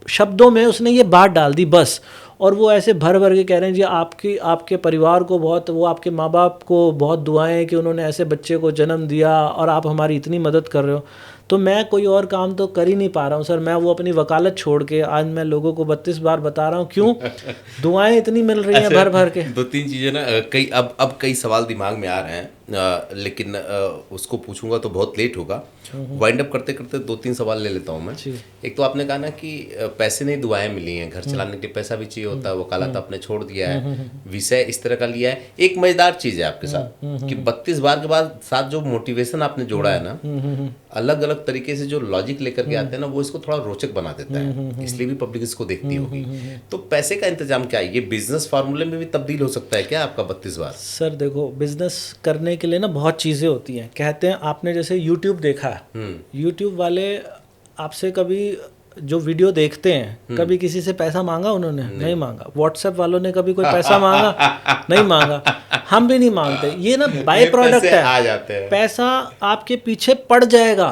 शब्दों में उसने ये बात डाल दी बस, और वो ऐसे भर भर के कह रहे हैं जी आपके परिवार को बहुत, वो आपके माँ बाप को बहुत दुआएं कि उन्होंने ऐसे बच्चे को जन्म दिया और आप हमारी इतनी मदद कर रहे हो। तो मैं कोई और काम तो कर ही नहीं पा रहा हूँ सर, मैं वो अपनी वकालत छोड़ के आज मैं लोगों को 32 बार बता रहा हूँ। क्यों? दुआएं इतनी मिल रही हैं भर भर के। 2-3 चीज़ें ना, कई अब कई सवाल दिमाग में आ रहे हैं, लेकिन उसको पूछूंगा तो बहुत लेट होगा। वाइंड अप करते करते 2-3 सवाल ले लेता हूँ मैं। एक तो आपने कहा ना कि पैसे नहीं दुआएं मिली हैं, घर चलाने के लिए पैसा भी चाहिए होता है, वकालत आपने छोड़ दिया है, विषय इस तरह का लिया है। एक मजेदार चीज़ है आपके साथ कि 32 बार के बाद साथ जो मोटिवेशन आपने जोड़ा है ना, अलग अलग तरीके से जो लॉजिक लेकर के आते हैं ना, वो इसको थोड़ा रोचक बना देता है, इसलिए भी पब्लिक इसको देखती होगी। तो पैसे का इंतजाम क्या है? ये बिजनेस फार्मूले में भी तब्दील हो सकता है क्या आपका 32 बार? सर देखो, बिजनेस करने के लिए ना बहुत चीज़ें होती हैं। कहते हैं आपने जैसे यूट्यूब देखा है, यूट्यूब वाले आपसे कभी जो वीडियो देखते हैं, कभी किसी से पैसा मांगा उन्होंने? नहीं मांगा। व्हाट्सएप वालों ने कभी कोई पैसा मांगा? नहीं मांगा। हम भी नहीं मांगते। ये ना बाय प्रोडक्ट है, आ जाते हैं। पैसा आपके पीछे पड़ जाएगा,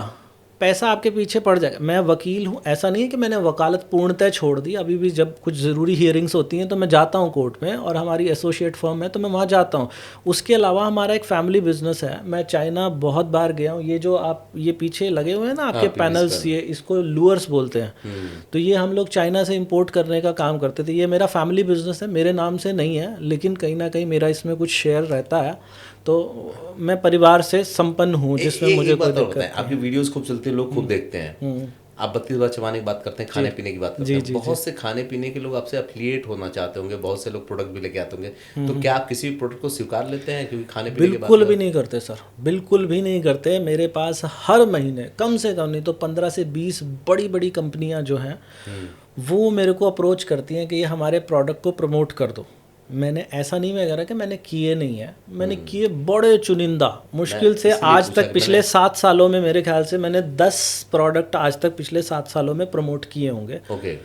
पैसा आपके पीछे पड़ जाएगा। मैं वकील हूँ, ऐसा नहीं है कि मैंने वकालत पूर्णतः छोड़ दी। अभी भी जब कुछ ज़रूरी हियरिंग्स होती हैं तो मैं जाता हूँ कोर्ट में, और हमारी एसोसिएट फर्म है तो मैं वहाँ जाता हूँ। उसके अलावा हमारा एक फैमिली बिजनेस है। मैं चाइना बहुत बार गया हूँ। ये जो आप ये पीछे लगे हुए हैं ना आपके पैनल्स, ये इसको लूअर्स बोलते हैं। तो ये हम लोग चाइना से इम्पोर्ट करने का काम करते थे। ये मेरा फैमिली बिजनेस है, मेरे नाम से नहीं है, लेकिन कहीं ना कहीं मेरा इसमें कुछ शेयर रहता है। तो मैं परिवार से संपन्न हूँ जिसमें मुझे कोई दिक्कत नहीं। आपकी वीडियोस खूब चलती हैं, लोग खूब देखते हैं। आप 32 बार चबाने की बात करते हैं, खाने पीने की बात करते हैं, जी, बहुत से खाने पीने के लोग आपसे एफिलिएट होना चाहते होंगे, बहुत से लोग प्रोडक्ट भी लेके आते होंगे, तो क्या आप किसी भी प्रोडक्ट को स्वीकार लेते हैं क्योंकि खाने पीने की बात बिल्कुल भी नहीं करते सर, बिल्कुल भी नहीं करते। मेरे पास हर महीने कम से कम नहीं तो 15 से 20 बड़ी बड़ी कंपनियां जो हैं वो मेरे को अप्रोच करती हैं कि ये हमारे प्रोडक्ट को प्रमोट कर दो। मैंने ऐसा नहीं मैं कह रहा कि मैंने किए नहीं है, मैंने किए बड़े चुनिंदा, मुश्किल से इसलिए आज पूछा तक कि पिछले 7 सालों में मेरे ख्याल से मैंने 10 प्रोडक्ट आज तक पिछले 7 सालों में प्रमोट किए होंगे। ओके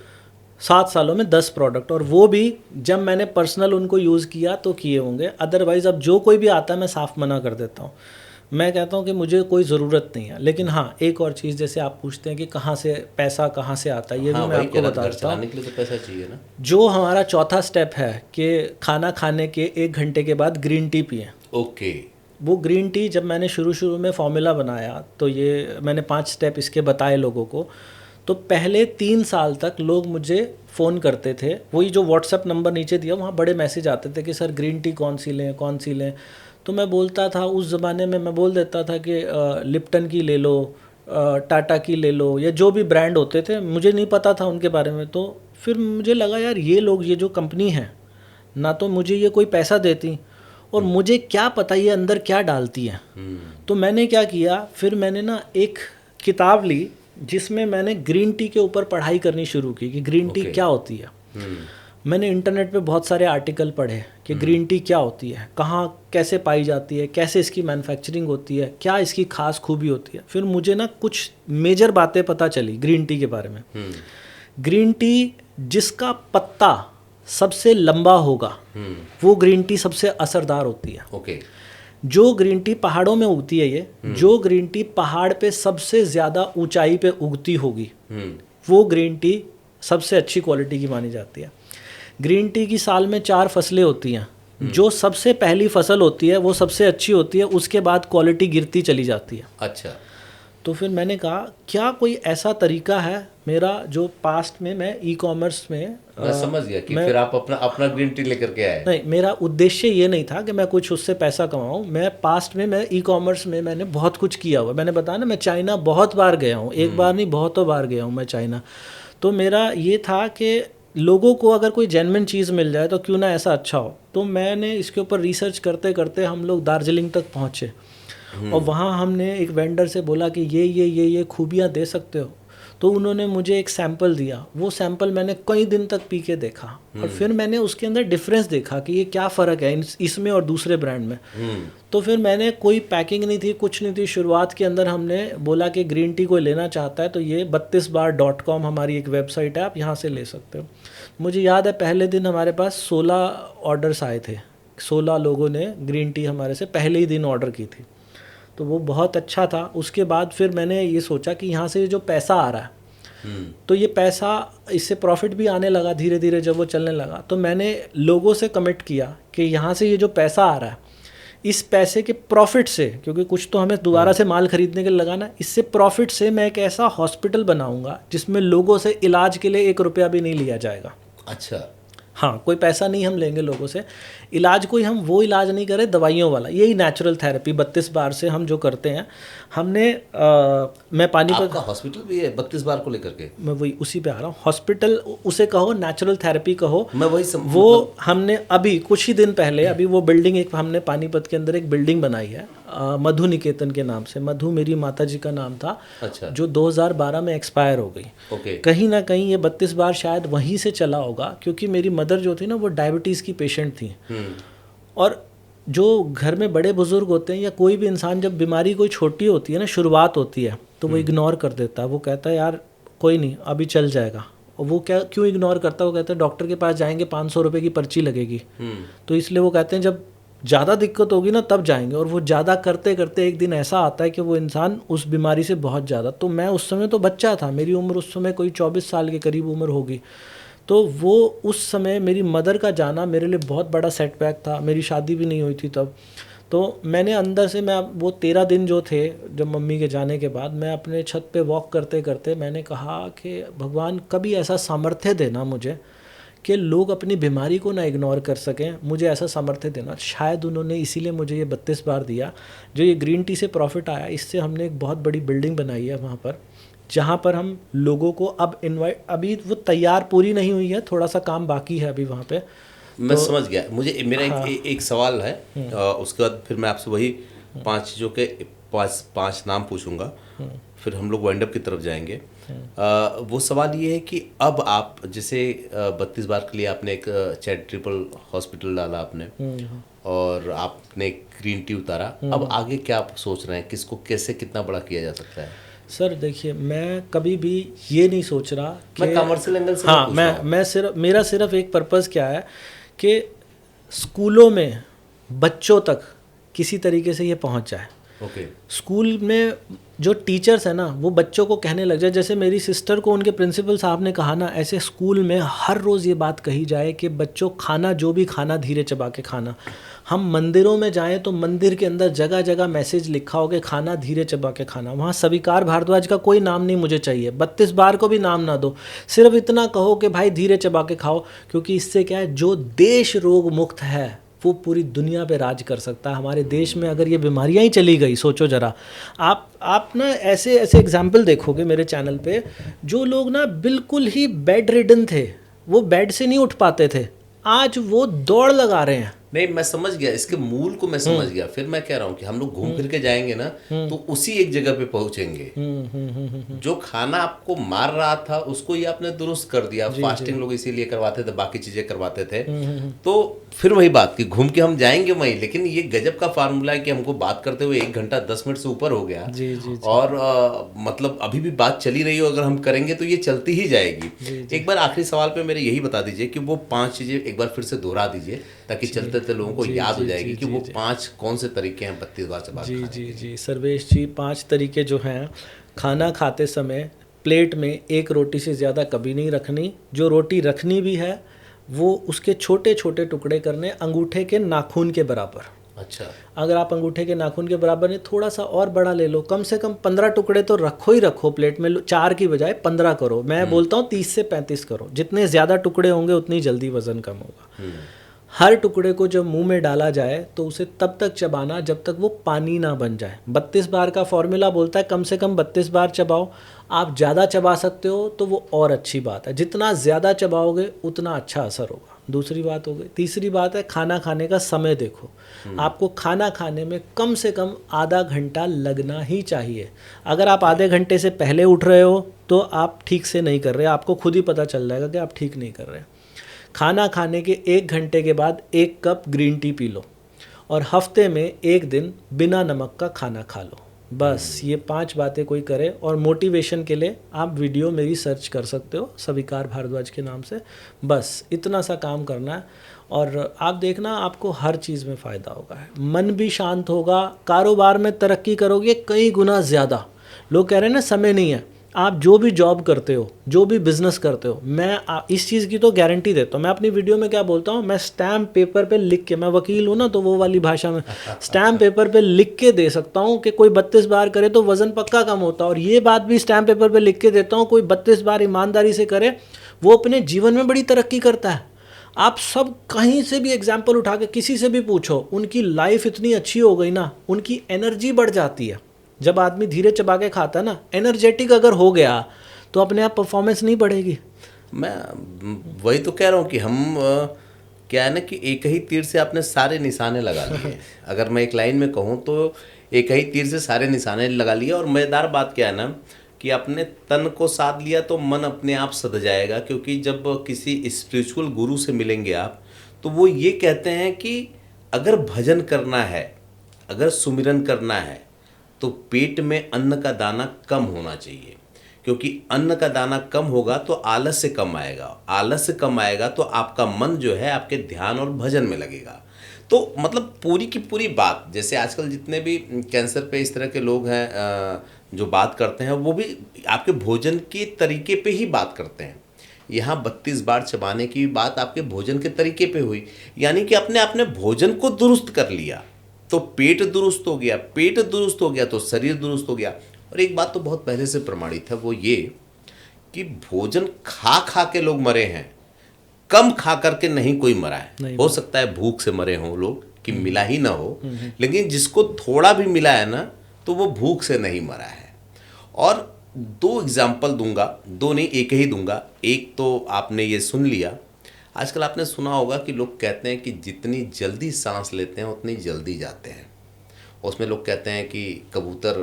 7 सालों में 10 प्रोडक्ट, और वो भी जब मैंने पर्सनल उनको यूज़ किया तो किए होंगे। अदरवाइज़ अब जो कोई भी आता है मैं साफ मना कर देता हूँ। मैं कहता हूँ कि मुझे कोई ज़रूरत नहीं है। लेकिन हाँ, एक और चीज़ जैसे आप पूछते हैं कि कहाँ से पैसा कहाँ से आता है, ये भी मैं आपको बता देता हूँ। के लिए तो पैसा चाहिए ना। जो हमारा चौथा स्टेप है कि खाना खाने के 1 घंटे के बाद ग्रीन टी पिएं। ओके वो ग्रीन टी जब मैंने शुरू में फॉर्मूला बनाया तो ये मैंने 5 स्टेप इसके बताए लोगों को, तो पहले 3 साल तक लोग मुझे फ़ोन करते थे। वही जो व्हाट्सएप नंबर नीचे दिया वहाँ बड़े मैसेज आते थे कि सर ग्रीन टी कौन सी लें। तो मैं बोलता था, उस ज़माने में मैं बोल देता था कि लिप्टन की ले लो, टाटा की ले लो, या जो भी ब्रांड होते थे, मुझे नहीं पता था उनके बारे में। तो फिर मुझे लगा यार ये लोग, ये जो कंपनी है ना, तो मुझे ये कोई पैसा देती और मुझे क्या पता ये अंदर क्या डालती है। तो मैंने क्या किया, फिर मैंने ना एक किताब ली जिसमें मैंने ग्रीन टी के ऊपर पढ़ाई करनी शुरू की कि ग्रीन टी क्या होती है। मैंने इंटरनेट पे बहुत सारे आर्टिकल पढ़े कि ग्रीन टी क्या होती है, कहाँ कैसे पाई जाती है, कैसे इसकी मैन्युफैक्चरिंग होती है, क्या इसकी खास खूबी होती है। फिर मुझे ना कुछ मेजर बातें पता चली ग्रीन टी के बारे में। ग्रीन टी जिसका पत्ता सबसे लंबा होगा वो ग्रीन टी सबसे असरदार होती है। ओके जो ग्रीन टी पहाड़ों में उगती है, ये जो ग्रीन टी पहाड़ पे सबसे ज़्यादा ऊंचाई पे उगती होगी वो ग्रीन टी सबसे अच्छी क्वालिटी की मानी जाती है। ग्रीन टी की साल में 4 फसलें होती हैं। जो सबसे पहली फसल होती है वो सबसे अच्छी होती है, उसके बाद क्वालिटी गिरती चली जाती है। अच्छा, तो फिर मैंने कहा क्या कोई ऐसा तरीका है मेरा जो पास्ट में मैं ई कॉमर्स में मैं समझ गया कि फिर आप अपना ग्रीन टी लेकर के आए। नहीं, मेरा उद्देश्य ये नहीं था कि मैं कुछ उससे पैसा कमाऊं। मैं पास्ट में मैं ई कॉमर्स में मैंने बहुत कुछ किया हुआ। मैंने बताया ना, मैं चाइना बहुत बार गया हूँ, एक बार नहीं बहुतों बार गया हूँ मैं चाइना। तो मेरा ये था कि लोगों को अगर कोई जेन्युइन चीज़ मिल जाए तो क्यों ना ऐसा अच्छा हो। तो मैंने इसके ऊपर रिसर्च करते करते हम लोग दार्जिलिंग तक पहुँचे और वहाँ हमने एक वेंडर से बोला कि ये खूबियाँ दे सकते हो। तो उन्होंने मुझे एक सैंपल दिया, वो सैंपल मैंने कई दिन तक पी के देखा और फिर मैंने उसके अंदर डिफरेंस देखा कि ये क्या फ़र्क है इसमें और दूसरे ब्रांड में। तो फिर मैंने, कोई पैकिंग नहीं थी, कुछ नहीं थी, शुरुआत के अंदर हमने बोला कि ग्रीन टी कोई लेना चाहता है तो ये 32bar.com हमारी एक वेबसाइट है, आप यहाँ से ले सकते हो। मुझे याद है पहले दिन हमारे पास 16 ऑर्डर्स आए थे, 16 लोगों ने ग्रीन टी हमारे से पहले ही दिन ऑर्डर की थी। तो वो बहुत अच्छा था। उसके बाद फिर मैंने ये सोचा कि यहाँ से जो पैसा आ रहा है तो ये पैसा, इससे प्रॉफिट भी आने लगा धीरे धीरे जब वो चलने लगा। तो मैंने लोगों से कमिट किया कि यहाँ से ये जो पैसा आ रहा है, इस पैसे के प्रॉफिट से, क्योंकि कुछ तो हमें दोबारा से माल खरीदने के लिए लगाना, इससे प्रॉफिट से मैं एक ऐसा हॉस्पिटल बनाऊंगा जिसमें लोगों से इलाज के लिए 1 रुपया भी नहीं लिया जाएगा। अच्छा, हाँ, कोई पैसा नहीं हम लेंगे लोगों से। इलाज कोई, हम वो इलाज नहीं करें दवाइयों वाला, यही नेचुरल थेरेपी 32 बार से हम जो करते हैं। हमने मैं पानीपत, आपका हॉस्पिटल भी है 32 बार को लेकर के? मैं वही उसी पे आ रहा हूँ। हॉस्पिटल उसे कहो, नेचुरल थेरेपी कहो, मैं वही वो हमने अभी कुछ ही दिन पहले, अभी वो बिल्डिंग, एक हमने पानीपत के अंदर एक बिल्डिंग बनाई है मधु निकेतन के नाम से। मधु मेरी माता जी का नाम था। अच्छा, जो 2012 में एक्सपायर हो गई। ओके, कहीं ना कहीं ये 32 बार शायद वहीं से चला होगा, क्योंकि मेरी मदर जो थी ना वो डायबिटीज़ की पेशेंट थी। और जो घर में बड़े बुजुर्ग होते हैं या कोई भी इंसान, जब बीमारी कोई छोटी होती है ना, शुरुआत होती है, तो वो इग्नोर कर देता है। वो कहता है यार कोई नहीं, अभी चल जाएगा। और वो क्यों इग्नोर करता है? वो कहता है डॉक्टर के पास जाएंगे 500 रुपये की पर्ची लगेगी। तो इसलिए वो कहते हैं जब ज़्यादा दिक्कत होगी ना तब जाएंगे। और वो ज़्यादा करते करते एक दिन ऐसा आता है कि वो इंसान उस बीमारी से बहुत ज़्यादा, तो मैं उस समय तो बच्चा था, मेरी उम्र उस समय कोई 24 साल के करीब उम्र होगी। तो वो उस समय मेरी मदर का जाना मेरे लिए बहुत बड़ा सेटबैक था। मेरी शादी भी नहीं हुई थी तब। तो मैंने अंदर से, मैं वो 13 दिन जो थे जब मम्मी के जाने के बाद, मैं अपने छत पे वॉक करते करते मैंने कहा कि भगवान कभी ऐसा सामर्थ्य देना मुझे कि लोग अपनी बीमारी को ना इग्नोर कर सकें, मुझे ऐसा सामर्थ्य देना। शायद उन्होंने इसीलिए मुझे ये 32 बार दिया। जो ये ग्रीन टी से प्रॉफिट आया, इससे हमने एक बहुत बड़ी बिल्डिंग बनाई है वहाँ पर, जहाँ पर हम लोगों को अब इनवाइट, अभी वो तैयार पूरी नहीं हुई है, थोड़ा सा काम बाकी है अभी वहाँ पे। मैं समझ गया। मुझे मेरा हाँ। एक सवाल है, उसके बाद फिर मैं आपसे वही 5 चीज़ों के 5 नाम पूछूंगा, फिर हम लोग वाइंड अप की तरफ जाएंगे। वो सवाल ये है कि अब आप जैसे 32 बार के लिए आपने एक चैरिटेबल हॉस्पिटल डाला आपने, और आपने ग्रीन टी उतारा, अब आगे क्या आप सोच रहे हैं, किसको कैसे कितना बड़ा किया जा सकता है? सर देखिए, मैं कभी भी ये नहीं सोच रहा कि मैं कमर्शियल एंगल से हाँ, पूछ रहा हूँ। मैं सिर्फ, मेरा सिर्फ एक पर्पज़ क्या है कि स्कूलों में बच्चों तक किसी तरीके से ये पहुंच जाए। ओके। स्कूल में जो टीचर्स हैं ना, वो बच्चों को कहने लग जाए, जैसे मेरी सिस्टर को उनके प्रिंसिपल साहब ने कहा ना, ऐसे स्कूल में हर रोज़ ये बात कही जाए कि बच्चों, खाना जो भी खाना धीरे चबा के खाना। हम मंदिरों में जाएं तो मंदिर के अंदर जगह जगह मैसेज लिखा हो कि खाना धीरे चबा के खाना। वहाँ स्वीकार भारद्वाज का कोई नाम नहीं मुझे चाहिए, 32 बार को भी नाम ना दो, सिर्फ इतना कहो कि भाई धीरे चबा के खाओ। क्योंकि इससे क्या है, जो देश रोग मुक्त है वो पूरी दुनिया पे राज कर सकता है। हमारे देश में अगर ये बीमारियां ही चली गई, सोचो जरा, आप ना ऐसे ऐसे एग्जाम्पल देखोगे मेरे चैनल पे, जो लोग ना बिल्कुल ही बेड रिडन थे, वो बेड से नहीं उठ पाते थे, आज वो दौड़ लगा रहे हैं। नहीं, मैं समझ गया, इसके मूल को मैं समझ गया। फिर मैं कह रहा हूँ कि हम लोग घूम फिर के जाएंगे ना, तो उसी एक जगह पे पहुंचेंगे। जो खाना आपको मार रहा था उसको ही आपने दुरुस्त कर दिया। फास्टिंग लोग इसीलिए करवाते थे, बाकी चीजें करवाते थे। तो फिर वही बात कि घूम के हम जाएंगे वहीं। लेकिन ये गजब का फार्मूला है कि हमको बात करते हुए 1 घंटा 10 मिनट से ऊपर हो गया। जी। और मतलब अभी भी बात चली रही हो, अगर हम करेंगे तो ये चलती ही जाएगी। एक बार आखिरी सवाल पे मेरे यही बता दीजिए कि वो 5 चीजें एक बार फिर से दोहरा दीजिए, ताकि चलते चलते लोगों को याद हो जाएगी कि वो 5 कौन से तरीके हैं 32 बार चबा के खाने के। जी सर्वेश जी, 5 तरीके जो हैं, खाना खाते समय प्लेट में एक रोटी से ज़्यादा कभी नहीं रखनी। जो रोटी रखनी भी है वो उसके छोटे छोटे टुकड़े करने, अंगूठे के नाखून के बराबर। अच्छा। अगर आप अंगूठे के नाखून के बराबर नहीं, थोड़ा सा और बड़ा ले लो, कम से कम 15 टुकड़े तो रखो ही रखो प्लेट में। 4 की बजाय 15 करो। मैं बोलता हूँ 30 से 35 करो। जितने ज़्यादा टुकड़े होंगे उतनी जल्दी वज़न कम होगा। हर टुकड़े को जब मुंह में डाला जाए तो उसे तब तक चबाना जब तक वो पानी ना बन जाए। 32 बार का फॉर्मूला बोलता है कम से कम 32 बार चबाओ। आप ज़्यादा चबा सकते हो तो वो और अच्छी बात है, जितना ज़्यादा चबाओगे उतना अच्छा असर होगा। दूसरी बात हो गई। तीसरी बात है, खाना खाने का समय देखो। आपको खाना खाने में कम से कम आधा घंटा लगना ही चाहिए। अगर आप आधे घंटे से पहले उठ रहे हो तो आप ठीक से नहीं कर रहे, आपको खुद ही पता चल जाएगा कि आप ठीक नहीं कर रहे। खाना खाने के 1 घंटे के बाद 1 cup green tea P low, और हफ्ते में 1 दिन बिना नमक का खाना खा लो। बस ये 5 बातें कोई करे। और मोटिवेशन के लिए आप वीडियो मेरी सर्च कर सकते हो स्वीकार भारद्वाज के नाम से। बस इतना सा काम करना है और आप देखना आपको हर चीज़ में फ़ायदा होगा। मन भी शांत होगा, कारोबार में तरक्की करोगे कई गुना ज़्यादा। लोग कह रहे हैं ना समय नहीं है, आप जो भी जॉब करते हो, जो भी बिज़नेस करते हो, मैं इस चीज़ की तो गारंटी देता हूँ। मैं अपनी वीडियो में क्या बोलता हूँ, मैं स्टैम्प पेपर पे लिख के, मैं वकील हूँ ना तो वो वाली भाषा में स्टैम्प पेपर पे लिख के दे सकता हूँ कि कोई 32 बार करे तो वज़न पक्का कम होता है। और ये बात भी स्टैम्प पेपर पे लिख के देता हूँ, कोई 32 बार ईमानदारी से करे वो अपने जीवन में बड़ी तरक्की करता है। आप सब कहीं से भी एग्जाम्पल उठा के किसी से भी पूछो, उनकी लाइफ इतनी अच्छी हो गई ना, उनकी एनर्जी बढ़ जाती है। जब आदमी धीरे चबा के खाता है ना, एनर्जेटिक अगर हो गया तो अपने आप परफॉर्मेंस नहीं बढ़ेगी। मैं वही तो कह रहा हूँ कि हम क्या है ना कि एक ही तीर से आपने सारे निशाने लगा लिए। अगर मैं एक लाइन में कहूँ तो एक ही तीर से सारे निशाने लगा लिए। और मज़ेदार बात क्या है ना कि अपने तन को साध लिया तो मन अपने आप सध जाएगा। क्योंकि जब किसी स्पिरिचुअल गुरु से मिलेंगे आप, तो वो ये कहते हैं कि अगर भजन करना है, अगर सुमिरन करना है, तो पेट में अन्न का दाना कम होना चाहिए। क्योंकि अन्न का दाना कम होगा तो आलस्य कम आएगा, आलस्य कम आएगा तो आपका मन जो है आपके ध्यान और भजन में लगेगा। तो मतलब पूरी की पूरी बात, जैसे आजकल जितने भी कैंसर पे इस तरह के लोग हैं जो बात करते हैं, वो भी आपके भोजन के तरीके पे ही बात करते हैं। यहाँ 32 बार चबाने की बात आपके भोजन के तरीके पे हुई, यानी कि अपने भोजन को दुरुस्त कर लिया तो पेट दुरुस्त हो गया, पेट दुरुस्त हो गया तो शरीर दुरुस्त हो गया। और एक बात तो बहुत पहले से प्रमाणित है, वो ये कि भोजन खा खा के लोग मरे हैं। कम खा करके नहीं कोई मरा है। नहीं हो सकता है भूख से मरे हों लोग कि मिला ही ना हो, लेकिन जिसको थोड़ा भी मिला है ना तो वो भूख से नहीं मरा है। और दो एग्जाम्पल दूंगा, दो नहीं एक ही दूंगा। एक तो आपने ये सुन लिया, आजकल आपने सुना होगा कि लोग कहते हैं कि जितनी जल्दी सांस लेते हैं उतनी जल्दी जाते हैं। उसमें लोग कहते हैं कि कबूतर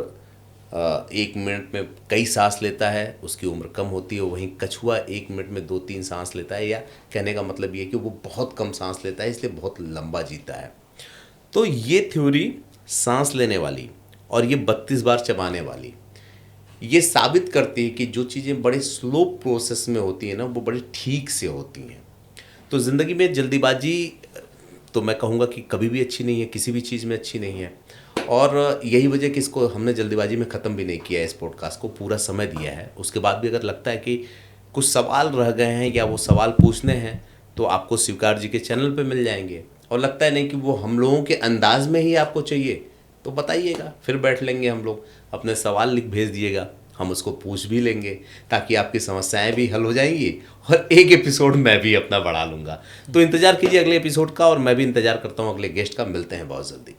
1 मिनट में कई सांस लेता है, उसकी उम्र कम होती है, वहीं कछुआ 1 मिनट में 2-3 सांस लेता है। या कहने का मतलब ये कि वो बहुत कम सांस लेता है इसलिए बहुत लंबा जीता है। तो ये थ्योरी सांस लेने वाली और ये 32 बार चबाने वाली ये साबित करती है कि जो चीज़ें बड़े स्लो प्रोसेस में होती हैं ना वो बड़ी ठीक से होती हैं। तो ज़िंदगी में जल्दीबाजी तो मैं कहूँगा कि कभी भी अच्छी नहीं है, किसी भी चीज़ में अच्छी नहीं है। और यही वजह कि इसको हमने जल्दीबाजी में ख़त्म भी नहीं किया है, इस पॉडकास्ट को पूरा समय दिया है। उसके बाद भी अगर लगता है कि कुछ सवाल रह गए हैं या वो सवाल पूछने हैं तो आपको स्वीकार जी के चैनल पे मिल जाएंगे। और लगता है नहीं कि वो हम लोगों के अंदाज में ही आपको चाहिए तो बताइएगा, फिर बैठ लेंगे हम लोग, अपने सवाल लिख भेज दिएगा, हम उसको पूछ भी लेंगे ताकि आपकी समस्याएं भी हल हो जाएंगी और एक एपिसोड मैं भी अपना बढ़ा लूँगा। तो इंतज़ार कीजिए अगले एपिसोड का, और मैं भी इंतज़ार करता हूँ अगले गेस्ट का। मिलते हैं बहुत जल्दी।